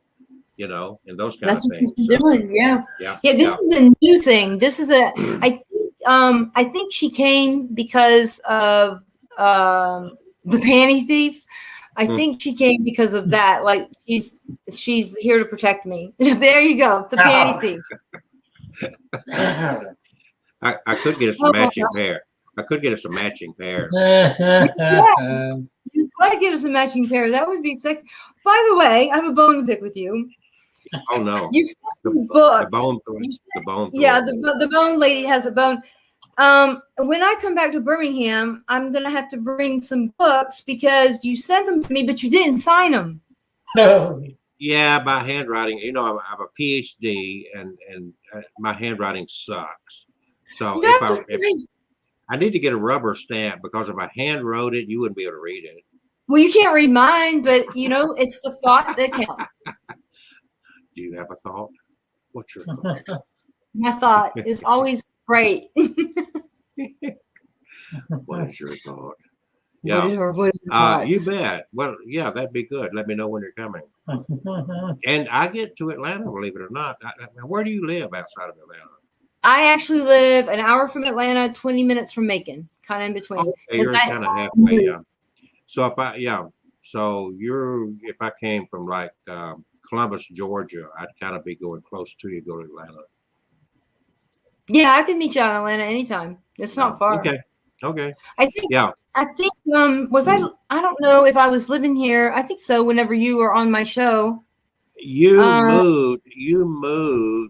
Speaker 1: you know, and those kind of things.
Speaker 4: She's doing. Yeah. This is a new thing. This is I think she came because of the panty thief. I think she came because of that. Like she's here to protect me. There you go, the panty thief.
Speaker 1: I could get us a matching pair. I could get us a matching pair.
Speaker 4: You gotta get us a matching pair. That would be sexy. By the way, I have a bone to pick with you.
Speaker 1: Oh no!
Speaker 4: You sent me books.
Speaker 1: The bone.
Speaker 4: Yeah, the bone lady has a bone. When I come back to Birmingham, I'm gonna have to bring some books because you sent them to me, but you didn't sign them.
Speaker 2: No.
Speaker 1: Yeah, by handwriting. You know, I have a PhD, and my handwriting sucks. So if I need to get a rubber stamp, because if I hand wrote it, you wouldn't be able to read it.
Speaker 4: Well, you can't read mine, but you know, it's the thought that counts.
Speaker 1: Do you have a thought? What's your thought?
Speaker 4: My thought is always great.
Speaker 1: What is your thought? Yeah. You bet. Well, yeah, that'd be good. Let me know when you're coming. And I get to Atlanta, believe it or not. Where do you live outside of Atlanta?
Speaker 4: I actually live an hour from Atlanta, 20 minutes from Macon, kind of in between.
Speaker 1: Okay, you're kind of halfway, yeah. So if I came from like Columbus, Georgia, I'd kind of be going close to you, go to Atlanta.
Speaker 4: Yeah, I can meet you out in Atlanta anytime. It's not far.
Speaker 1: Okay.
Speaker 4: I think I don't know if I was living here. I think so. Whenever you were on my show,
Speaker 1: you moved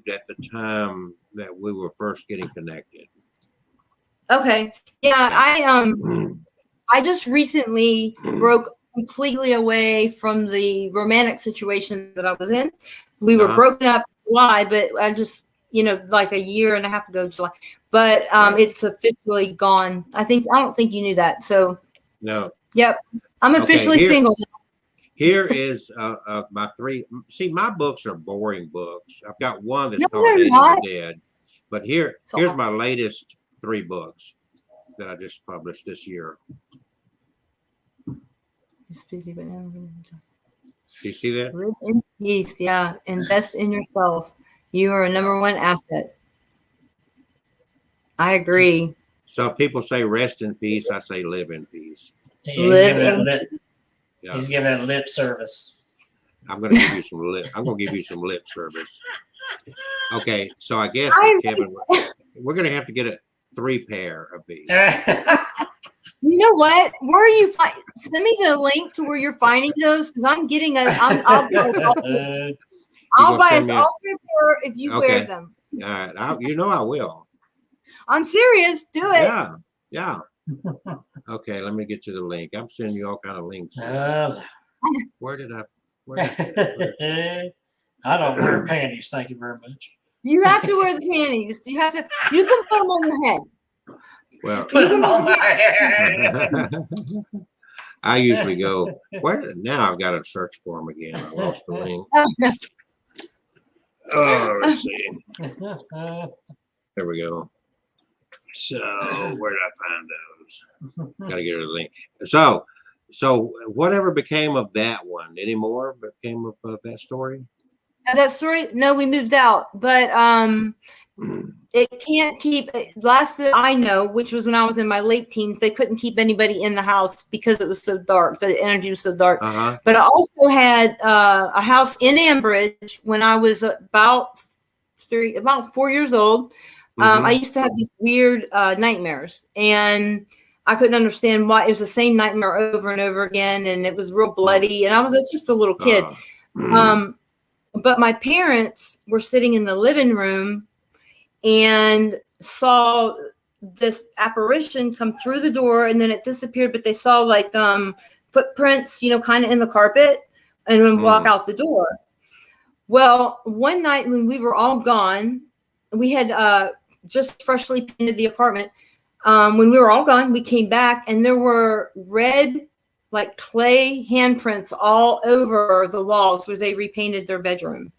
Speaker 1: at the time that we were first getting connected.
Speaker 4: Okay. Yeah, I just recently broke completely away from the romantic situation that I was in. We were broken up in July, but I just, like a year and a half ago, July. But it's officially gone. I don't think you knew that. So no. Yep. I'm officially single now.
Speaker 1: Here is my three. See, my books are boring books. I've got one that's called Dating the Dead. But here's my latest 3 books that I just published this year.
Speaker 4: It's busy, but never.
Speaker 1: Do you see that?
Speaker 4: Live in peace. Yeah. Invest in yourself. You are a number 1 asset. I agree.
Speaker 1: So people say rest in peace. I say live in peace.
Speaker 2: Yeah, he's giving it lip service.
Speaker 1: I'm going to give you some lip. I'm going to give you some lip service. Okay, so I guess Kevin, we're going to have to get a 3 pair of these.
Speaker 4: You know what? Where are you? Send me the link to where you're finding those, because I'm getting a. I'll buy us all 3 pair if you wear them.
Speaker 1: All right, I will.
Speaker 4: I'm serious. Do it.
Speaker 1: Yeah. Okay, let me get you the link. I'm sending you all kind of links. Where did I?
Speaker 2: I don't wear panties. Thank you very much.
Speaker 4: You have to wear the panties. You can put them on your head.
Speaker 1: Well,
Speaker 2: put them on my head.
Speaker 1: I usually go. Now I've got to search for them again. I lost the link. Let's see. There we go. So where did I find those? Got to get her the link. So whatever became of that one? Any more became of that story?
Speaker 4: That story? No, we moved out, but it can't keep. Last that I know, which was when I was in my late teens, they couldn't keep anybody in the house because it was so dark. The energy was so dark. But I also had a house in Ambridge when I was about 4 years old. I used to have these weird nightmares, and I couldn't understand why. It was the same nightmare over and over again, and it was real bloody. And I was just a little kid. But my parents were sitting in the living room and saw this apparition come through the door, and then it disappeared. But they saw like footprints, kind of in the carpet, and then walk out the door. Well, one night when we were all gone, we had just freshly painted the apartment. When we were all gone, we came back, and there were red, like clay handprints all over the walls where they repainted their bedroom.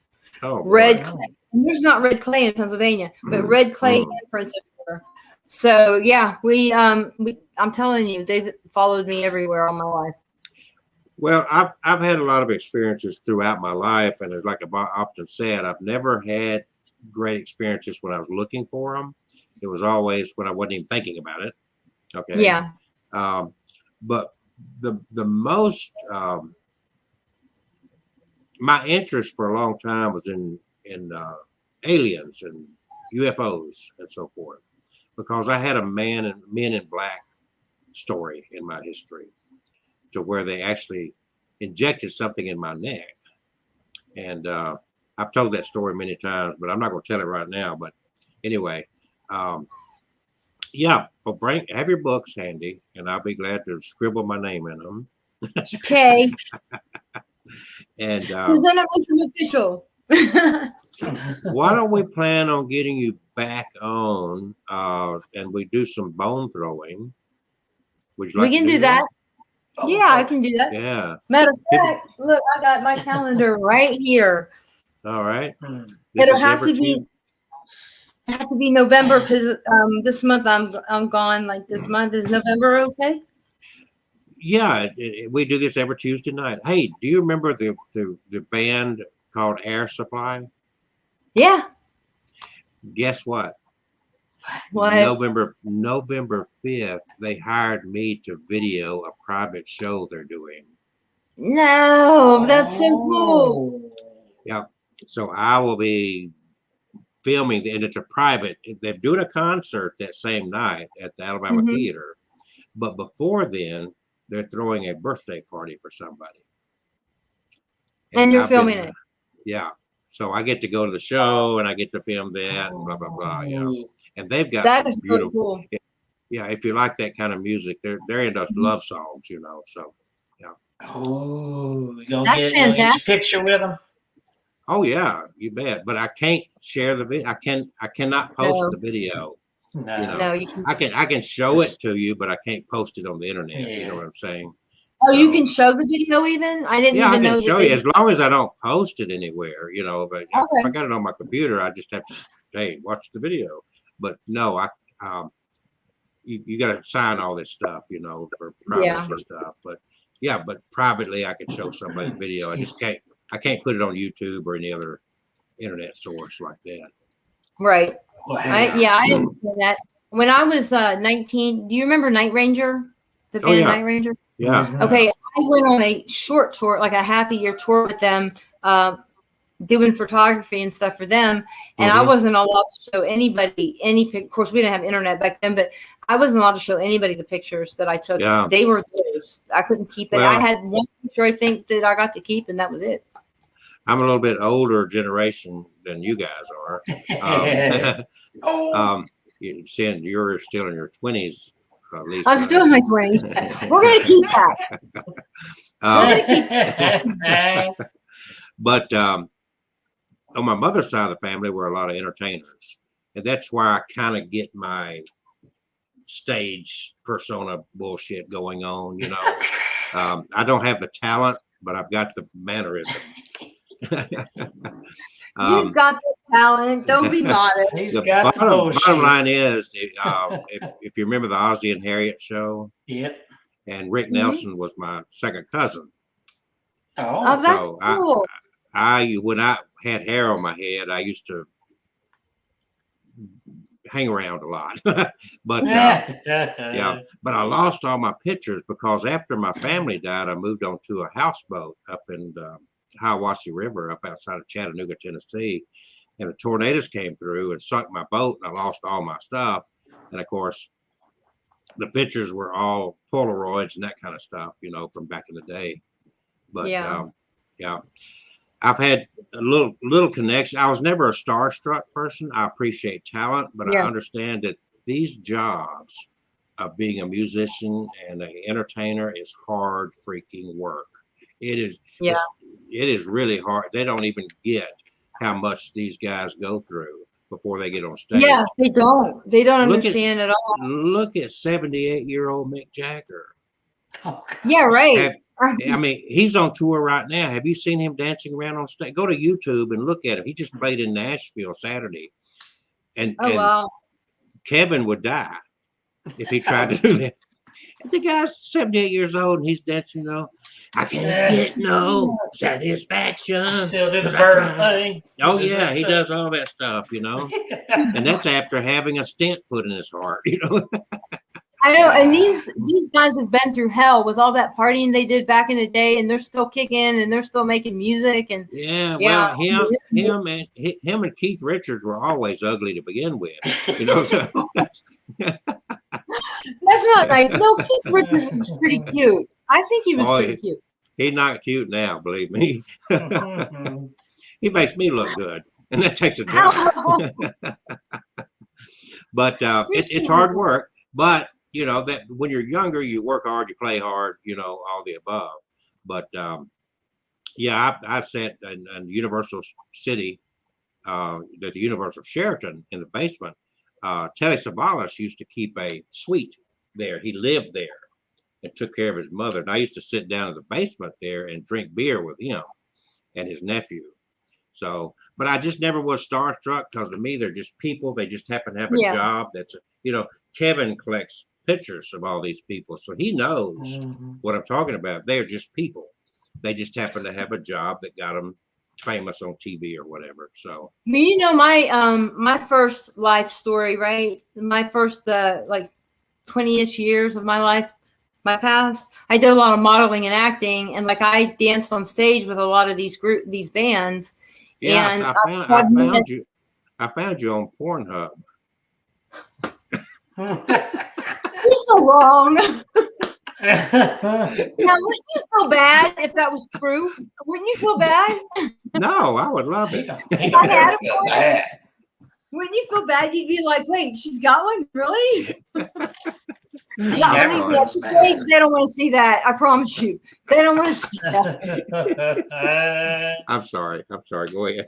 Speaker 4: Red clay. And there's not red clay in Pennsylvania, but red clay handprints everywhere. So yeah, I'm telling you, they've followed me everywhere all my life.
Speaker 1: Well, I've had a lot of experiences throughout my life, and it's like I've often said, I've never had great experiences when I was looking for them. It was always when I wasn't even thinking about it. Okay.
Speaker 4: Yeah.
Speaker 1: But the most my interest for a long time was in aliens and UFOs and so forth, because I had a Men in Black story in my history, to where they actually injected something in my neck, and I've told that story many times, but I'm not going to tell it right now. But anyway, yeah, have your books handy, and I'll be glad to scribble my name in them.
Speaker 4: Okay.
Speaker 1: And
Speaker 4: then it was official.
Speaker 1: Why don't we plan on getting you back on, and we do some bone throwing? Would you like
Speaker 4: we can
Speaker 1: to
Speaker 4: do that? Yeah, I can do that.
Speaker 1: Yeah.
Speaker 4: Matter of fact, look, I got my calendar right here.
Speaker 1: All right.
Speaker 4: It'll have to be. It has to be November, because this month I'm gone. Like this month is November, okay?
Speaker 1: Yeah, we do this every Tuesday night. Hey, do you remember the band called Air Supply?
Speaker 4: Yeah.
Speaker 1: Guess what?
Speaker 4: What?
Speaker 1: November 5th, they hired me to video a private show they're doing.
Speaker 4: No, that's so cool.
Speaker 1: Yeah. So I will be filming, and it's a private. They're doing a concert that same night at the Alabama Theater, but before then, they're throwing a birthday party for somebody.
Speaker 4: And you're filming it.
Speaker 1: Yeah. So I get to go to the show, and I get to film that, and blah blah blah. And they've got
Speaker 4: that is
Speaker 1: beautiful.
Speaker 4: Really cool.
Speaker 1: Yeah, if you like that kind of music, they're into love songs, So yeah.
Speaker 2: Oh, you'll
Speaker 4: That's
Speaker 2: get
Speaker 4: fantastic.
Speaker 2: a picture with them.
Speaker 1: Oh yeah, you bet. But I can't share the video. I cannot post the video.
Speaker 2: No.
Speaker 4: You can.
Speaker 1: I can show it to you, but I can't post it on the internet.
Speaker 2: Yeah.
Speaker 1: You know what I'm saying?
Speaker 4: Oh, you can show the video even? I didn't even know.
Speaker 1: I can show you, as long as I don't post it anywhere, But
Speaker 4: Okay.
Speaker 1: if I got it on my computer, I just have to, hey, watch the video. But no, you got to sign all this stuff, for privacy stuff. But yeah, but privately, I can show somebody the video. I can't put it on YouTube or any other internet source like that.
Speaker 4: Right.
Speaker 2: Wow.
Speaker 4: I didn't know that. When I was 19, do you remember Night Ranger? The band Night Ranger?
Speaker 1: Yeah.
Speaker 4: Okay. I went on a short tour, like a half a year tour with them, doing photography and stuff for them. And I wasn't allowed to show anybody of course, we didn't have internet back then, but I wasn't allowed to show anybody the pictures that I took.
Speaker 1: Yeah.
Speaker 4: They were theirs. I couldn't keep it.
Speaker 1: Well,
Speaker 4: I had one picture, I think, that I got to keep, and that was it.
Speaker 1: I'm a little bit older generation than you guys are. You're still in your 20s, at least.
Speaker 4: I'm still in my 20s. We're going to keep that.
Speaker 1: But on my mother's side of the family, we're a lot of entertainers. And that's where I kind of get my stage persona bullshit going on, I don't have the talent, but I've got the mannerism.
Speaker 4: You've got the talent. Don't be modest.
Speaker 2: The
Speaker 1: bottom line is, if you remember the Ozzie and Harriet show,
Speaker 2: yep.
Speaker 1: And Rick Nelson was my second cousin.
Speaker 4: Oh, that's cool.
Speaker 1: when I had hair on my head, I used to hang around a lot. But yeah, but I lost all my pictures because after my family died, I moved on to a houseboat up in the Hiawassee River up outside of Chattanooga, Tennessee. And the tornadoes came through and sunk my boat, and I lost all my stuff. And of course, the pictures were all Polaroids and that kind of stuff, from back in the day. But yeah, I've had a little connection. I was never a starstruck person. I appreciate talent, but I understand that these jobs of being a musician and an entertainer is hard freaking work. It is. Yeah. It is really hard. They don't even get how much these guys go through before they get on stage. Yeah,
Speaker 4: they don't. They don't understand at all.
Speaker 1: Look at 78-year-old Mick Jagger.
Speaker 2: Oh,
Speaker 4: yeah, right.
Speaker 1: I mean, he's on tour right now. Have you seen him dancing around on stage? Go to YouTube and look at him. He just played in Nashville Saturday. And
Speaker 4: wow.
Speaker 1: Kevin would die if he tried to do that. The guy's 78 years old and he's dancing, I can't get no satisfaction.
Speaker 2: Still do the bird thing.
Speaker 1: Oh, yeah, he does all that stuff, And that's after having a stent put in his heart,
Speaker 4: I know, and these guys have been through hell with all that partying they did back in the day, and they're still kicking and they're still making music. And
Speaker 1: well, him and Keith Richards were always ugly to begin with, So.
Speaker 4: That's not right. No, Keith Richards was pretty cute. I think he was pretty cute.
Speaker 1: He's not cute now, believe me. He makes me look good, and that takes a drop. But it's hard work. But that when you're younger, you work hard, you play hard, all the above. But I sat in Universal City, at the Universal Sheraton in the basement. Telly Savalas used to keep a suite there. He lived there and took care of his mother. And I used to sit down in the basement there and drink beer with him and his nephew. So, but I just never was starstruck because to me, they're just people. They just happen to have a job that's, Kevin collects pictures of all these people. So he knows what I'm talking about. They're just people. They just happen to have a job that got them famous on TV or whatever. So
Speaker 4: my first life story, right? My first 20-ish years of my life, my past, I did a lot of modeling and acting, and I danced on stage with a lot of these bands.
Speaker 1: Yeah,
Speaker 4: and
Speaker 1: I found you on Pornhub.
Speaker 4: You're so wrong. Now, wouldn't you feel bad if that was true? Wouldn't you feel bad?
Speaker 1: No, I would love it.
Speaker 4: Wouldn't you feel bad? You'd be like, wait, she's got one? Really? They don't want to see that. I promise you. They don't want to see that.
Speaker 1: I'm sorry. Go ahead.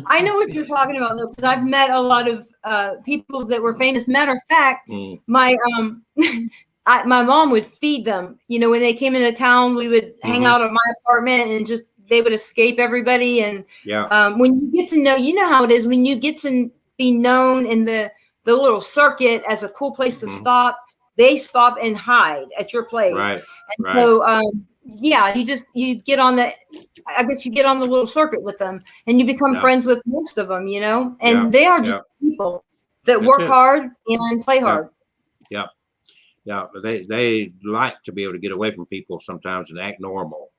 Speaker 4: I know what you're talking about, though, because I've met a lot of people that were famous. Matter of fact, my mom would feed them. When they came into town, we would hang out at my apartment and they would escape everybody. And when you get to know, how it is when you get to be known in the little circuit as a cool place to stop, they stop and hide at your place. Right. And so, you get on the little circuit with them and you become friends with most of them, and they are just people that work hard and play hard.
Speaker 1: Yeah. Yeah, but they like to be able to get away from people sometimes and act normal.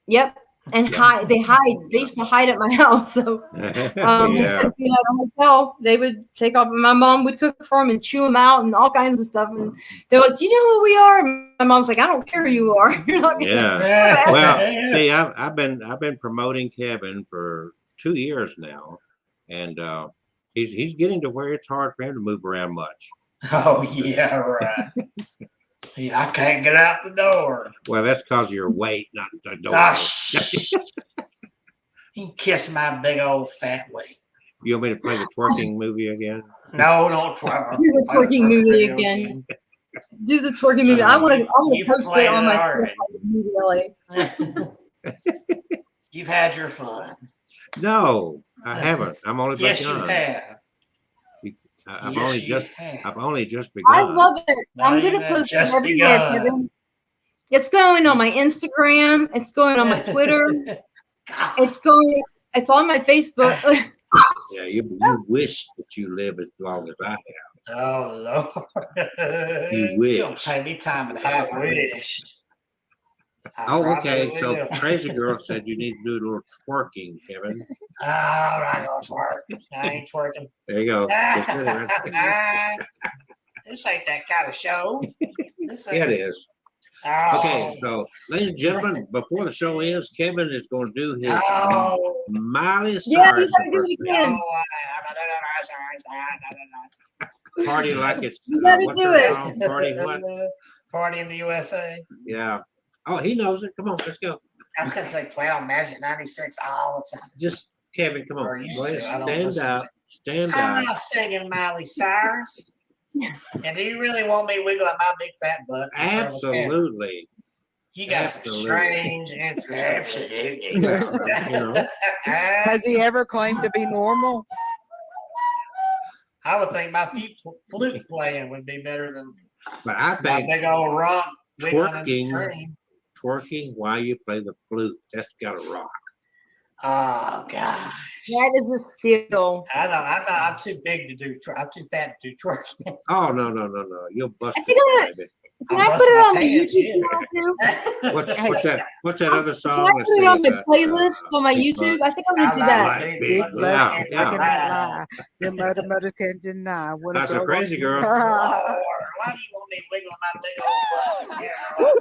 Speaker 4: Yep, and hide. They hide. They used to hide at my house. So instead of being at a hotel, they would take off. My mom would cook for them and chew them out and all kinds of stuff. And they're like, "Do you know who we are?" My mom's like, "I don't care who you are. You're not gonna."
Speaker 1: Well, see, I've been promoting Kevin for 2 years now, and he's getting to where it's hard for him to move around much.
Speaker 2: Oh, yeah, right. I can't get out the door.
Speaker 1: Well, that's because of your weight, not the door.
Speaker 2: You can kiss my big old fat weight.
Speaker 1: You want me to play the twerking movie again?
Speaker 2: No, don't twerk.
Speaker 4: Do the twerking movie again. Do the twerking movie. I want to post it on my stuff immediately.
Speaker 2: You've had your fun.
Speaker 1: No, I haven't. I'm only
Speaker 2: yes, begun. You have.
Speaker 1: I've only just begun.
Speaker 4: I love it. I'm going to post it everywhere, Kevin. It's going on my Instagram. It's going on my Twitter. It's on my Facebook.
Speaker 1: Yeah, you wish that you live as long as I have.
Speaker 2: Oh Lord.
Speaker 1: You wish.
Speaker 2: You don't pay me time and a half. Wish. I
Speaker 1: Oh,
Speaker 2: probably
Speaker 1: okay. So
Speaker 2: will.
Speaker 1: Crazy Girl said you need to do a little twerking, Kevin.
Speaker 2: All right, I'll twerk. I ain't twerking.
Speaker 1: There you go. Get rid of it.
Speaker 2: This ain't that kind of show. This
Speaker 1: Yeah,
Speaker 2: ain't.
Speaker 1: it is.
Speaker 2: Oh.
Speaker 1: Okay, so ladies and gentlemen, before the show ends, Kevin is going to do his
Speaker 2: Oh.
Speaker 1: Miley Cyrus
Speaker 4: Yeah, you gotta do it again.
Speaker 1: party like it's
Speaker 4: You gotta
Speaker 1: what's
Speaker 4: do
Speaker 1: that
Speaker 4: it.
Speaker 1: song? Party what?
Speaker 2: Party in the USA.
Speaker 1: Yeah. Oh, he knows it. Come on, let's go.
Speaker 2: I can say play on Magic 96 all the time.
Speaker 1: Just Kevin, come
Speaker 2: Or
Speaker 1: on.
Speaker 2: used
Speaker 1: Go ahead,
Speaker 2: to. I don't
Speaker 1: stand
Speaker 2: listen to
Speaker 1: up. Stand
Speaker 2: I'm
Speaker 1: up.
Speaker 2: not singing Miley Cyrus. And do you really want me wiggling my big fat butt?
Speaker 1: Absolutely.
Speaker 2: You got some
Speaker 1: Absolutely.
Speaker 2: strange interests. Absolutely.
Speaker 1: You know.
Speaker 5: Has he ever claimed to be normal?
Speaker 2: I would think my flute playing would be better than
Speaker 1: But I
Speaker 2: my
Speaker 1: think
Speaker 2: big old rock wiggling in the
Speaker 1: twerking,
Speaker 2: train.
Speaker 1: twerking while you play the flute, that's got to rock.
Speaker 2: Oh gosh.
Speaker 4: That is a skill.
Speaker 2: I know. I'm too big to do. I'm too fat to do twerking.
Speaker 1: Oh, no. You'll bust
Speaker 4: I think
Speaker 1: it, baby.
Speaker 4: Can
Speaker 2: I'll
Speaker 4: I
Speaker 2: bust
Speaker 4: put it
Speaker 2: my
Speaker 4: on my
Speaker 2: pants,
Speaker 4: YouTube
Speaker 2: yeah.
Speaker 4: channel too?
Speaker 1: What's that other song?
Speaker 4: Can I
Speaker 1: Let's
Speaker 4: put it
Speaker 1: see,
Speaker 4: on the
Speaker 1: that,
Speaker 4: playlist on my
Speaker 1: Big
Speaker 4: YouTube?
Speaker 1: Butt.
Speaker 4: I think I'm gonna do that.
Speaker 1: Big
Speaker 5: Big
Speaker 1: Butt.
Speaker 5: butt
Speaker 1: Yeah,
Speaker 5: and
Speaker 1: yeah.
Speaker 5: I cannot lie. The mother can't deny. When
Speaker 1: That's a crazy girl.
Speaker 2: Lord, why do you want me wiggling my big old butt? Yeah. Lord,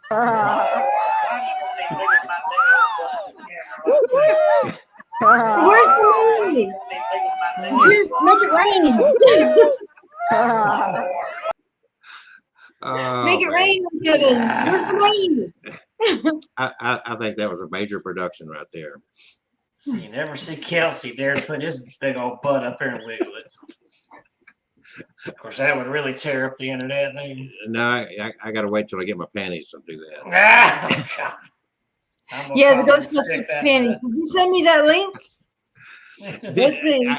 Speaker 2: why do you want me wiggling my big old butt? Yeah.
Speaker 4: Where's the money? Dude, make it rain.
Speaker 1: Oh,
Speaker 4: Make it
Speaker 1: man.
Speaker 4: rain, Kevin. Where's the money?
Speaker 1: I think that was a major production right there.
Speaker 2: So you never see Kelsey dare to put his big old butt up there and wiggle it. Of course, that would really tear up the internet. Thing.
Speaker 1: No, I got to wait till I get my panties to do that.
Speaker 4: Yeah, the Ghostbuster panties. Did you send me that link? Let's see.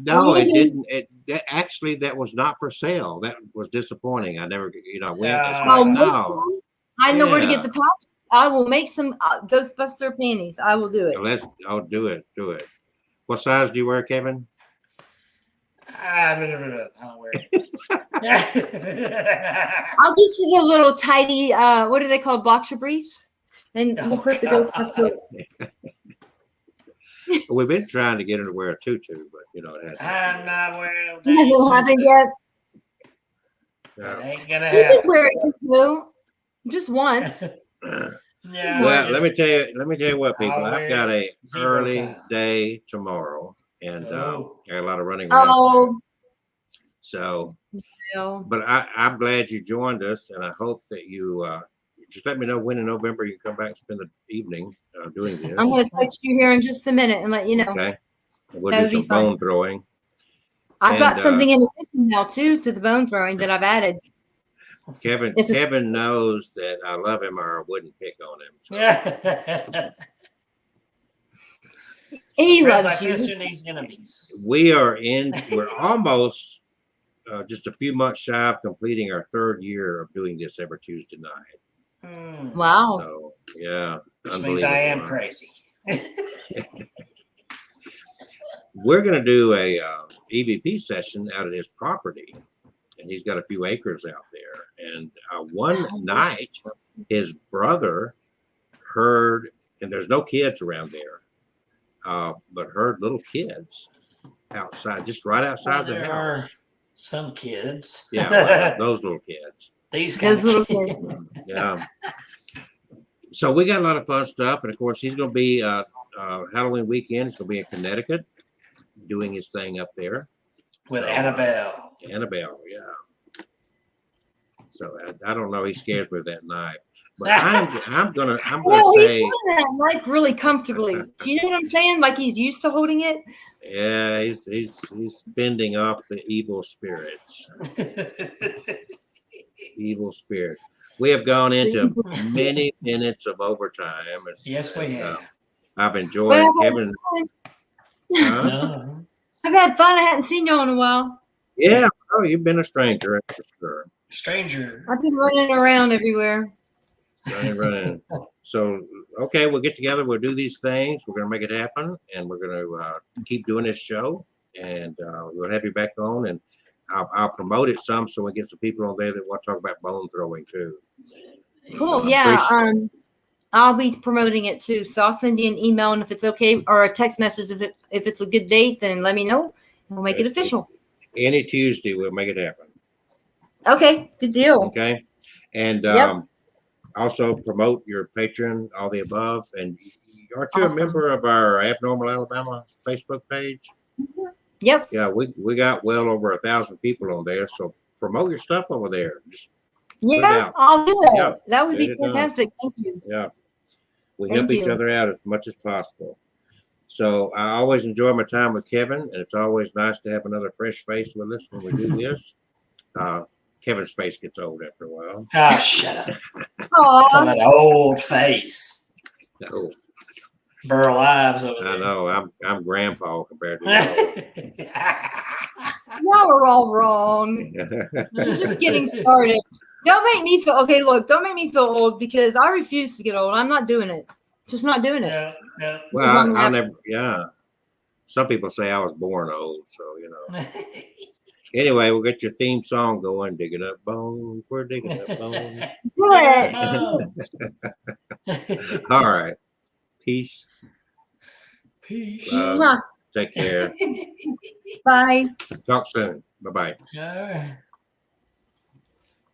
Speaker 1: No, it didn't. Actually, that was not for sale. That was disappointing. I never, went.
Speaker 4: I'll make
Speaker 1: No.
Speaker 4: some. I know where to
Speaker 1: Yeah.
Speaker 4: get the patches. I will make some Ghostbuster panties. I will do it.
Speaker 1: I'll do it. Do it. What size do you wear, Kevin?
Speaker 2: I don't wear it.
Speaker 4: I'll get you the little tidy, what do they call boxer briefs? And we'll put the Ghostbuster.
Speaker 1: We've been trying to get her to wear a tutu, but it hasn't.
Speaker 2: I'm not wearing
Speaker 4: It hasn't happened yet.
Speaker 2: It ain't gonna
Speaker 4: You can
Speaker 2: happen.
Speaker 4: wear it too. Just once.
Speaker 2: Yeah.
Speaker 1: Well, let me tell you what, people.
Speaker 2: I'll
Speaker 1: I've got a
Speaker 2: zero
Speaker 1: early
Speaker 2: time.
Speaker 1: day tomorrow, and
Speaker 2: Oh.
Speaker 1: I got a lot of running around.
Speaker 4: Oh,
Speaker 1: So,
Speaker 4: no.
Speaker 1: but I'm glad you joined us, and I hope that you just let me know when in November you come back and spend the evening doing this.
Speaker 4: I'm going to text you here in just a minute and let you know.
Speaker 1: Okay. And we'll
Speaker 4: That'd
Speaker 1: do
Speaker 4: be
Speaker 1: some
Speaker 4: fun.
Speaker 1: bone throwing.
Speaker 4: I've got
Speaker 1: And,
Speaker 4: something in addition now too to the bone throwing that I've added.
Speaker 1: Kevin knows that I love him or I wouldn't pick on him. So.
Speaker 2: Yeah.
Speaker 4: He
Speaker 2: Friends
Speaker 4: loves
Speaker 2: like
Speaker 4: you.
Speaker 2: this who needs enemies.
Speaker 1: We're almost just a few months shy of completing our third year of doing this every Tuesday night.
Speaker 4: Wow.
Speaker 1: So yeah,
Speaker 2: Which means I am
Speaker 1: unbelievable.
Speaker 2: crazy.
Speaker 1: We're going to do a EVP session out of his property, and he's got a few acres out there. And one night, his brother heard, and there's no kids around there, but heard little kids outside, just right outside
Speaker 2: Well,
Speaker 1: the
Speaker 2: there
Speaker 1: house.
Speaker 2: are some kids.
Speaker 1: Yeah, well, those little kids.
Speaker 2: These kind
Speaker 4: Those little
Speaker 2: of kids.
Speaker 4: kids.
Speaker 1: Yeah. So we got a lot of fun stuff, and of course he's going to be Halloween weekend. He's going to be in Connecticut, doing his thing up there.
Speaker 2: With
Speaker 1: So,
Speaker 2: Annabelle.
Speaker 1: Annabelle, yeah. So I don't know. He scares me with that knife, but I'm gonna
Speaker 4: Well,
Speaker 1: say,
Speaker 4: he's holding that knife really comfortably. Do you know what I'm saying? Like he's used to holding it.
Speaker 1: yeah, he's fending off the evil spirits. Evil spirits. We have gone into many minutes of overtime.
Speaker 2: Yes, we have.
Speaker 1: I've enjoyed
Speaker 4: But I've had
Speaker 1: Kevin.
Speaker 4: fun.
Speaker 1: Huh?
Speaker 2: No.
Speaker 4: I've had fun. I hadn't seen y'all in a while.
Speaker 1: Yeah, oh, you've been a stranger, that's for sure.
Speaker 2: Stranger.
Speaker 4: I've been running around everywhere.
Speaker 1: Running. So, okay, we'll get together. We'll do these things. We're going to make it happen. And we're going to keep doing this show. And we'll have you back on. And I'll promote it some so we get some people on there that want to talk about bone throwing too.
Speaker 4: Cool.
Speaker 1: So
Speaker 4: Yeah. I'll be promoting it too. So I'll send you an email, and if it's okay, or a text message, if it's a good date, then let me know. And we'll make it official.
Speaker 1: Any Tuesday, we'll make it happen.
Speaker 4: Okay. Good deal.
Speaker 1: Okay. And
Speaker 4: Yep.
Speaker 1: also promote your Patreon, all the above. And aren't you
Speaker 4: Awesome.
Speaker 1: a member of our Abnormal Alabama Facebook page?
Speaker 4: Yep.
Speaker 1: Yeah, we got well over 1,000 people on there. So promote your stuff over there. Just put it
Speaker 4: Yeah,
Speaker 1: out.
Speaker 4: I'll do it.
Speaker 1: Yeah,
Speaker 4: That would
Speaker 1: get
Speaker 4: be
Speaker 1: it done.
Speaker 4: fantastic. Thank you.
Speaker 1: Yeah. We
Speaker 4: Thank
Speaker 1: help each
Speaker 4: you.
Speaker 1: other out as much as possible. So I always enjoy my time with Kevin, and it's always nice to have another fresh face with us when we do this. Kevin's face gets old after a while.
Speaker 2: Oh, shut up.
Speaker 4: Aw.
Speaker 2: On that old face.
Speaker 1: No,
Speaker 2: Burl Ives over
Speaker 1: I
Speaker 2: there.
Speaker 1: know I'm grandpa compared to
Speaker 4: Y'all are all wrong.
Speaker 1: you.
Speaker 4: We're just getting started. Don't make me feel okay. Look, don't make me feel old because I refuse to get old. I'm not doing it. Just not doing it.
Speaker 2: Yeah, yeah.
Speaker 1: Well, I'll never. Yeah, some people say I was born old, so you know. Anyway, we'll get your theme song going. Digging up bones. We're digging up bones.
Speaker 4: Do it.
Speaker 1: All right. Peace.
Speaker 2: Peace.
Speaker 4: Mwah.
Speaker 1: Take care.
Speaker 4: Bye.
Speaker 1: Talk soon. Bye bye.
Speaker 2: All right.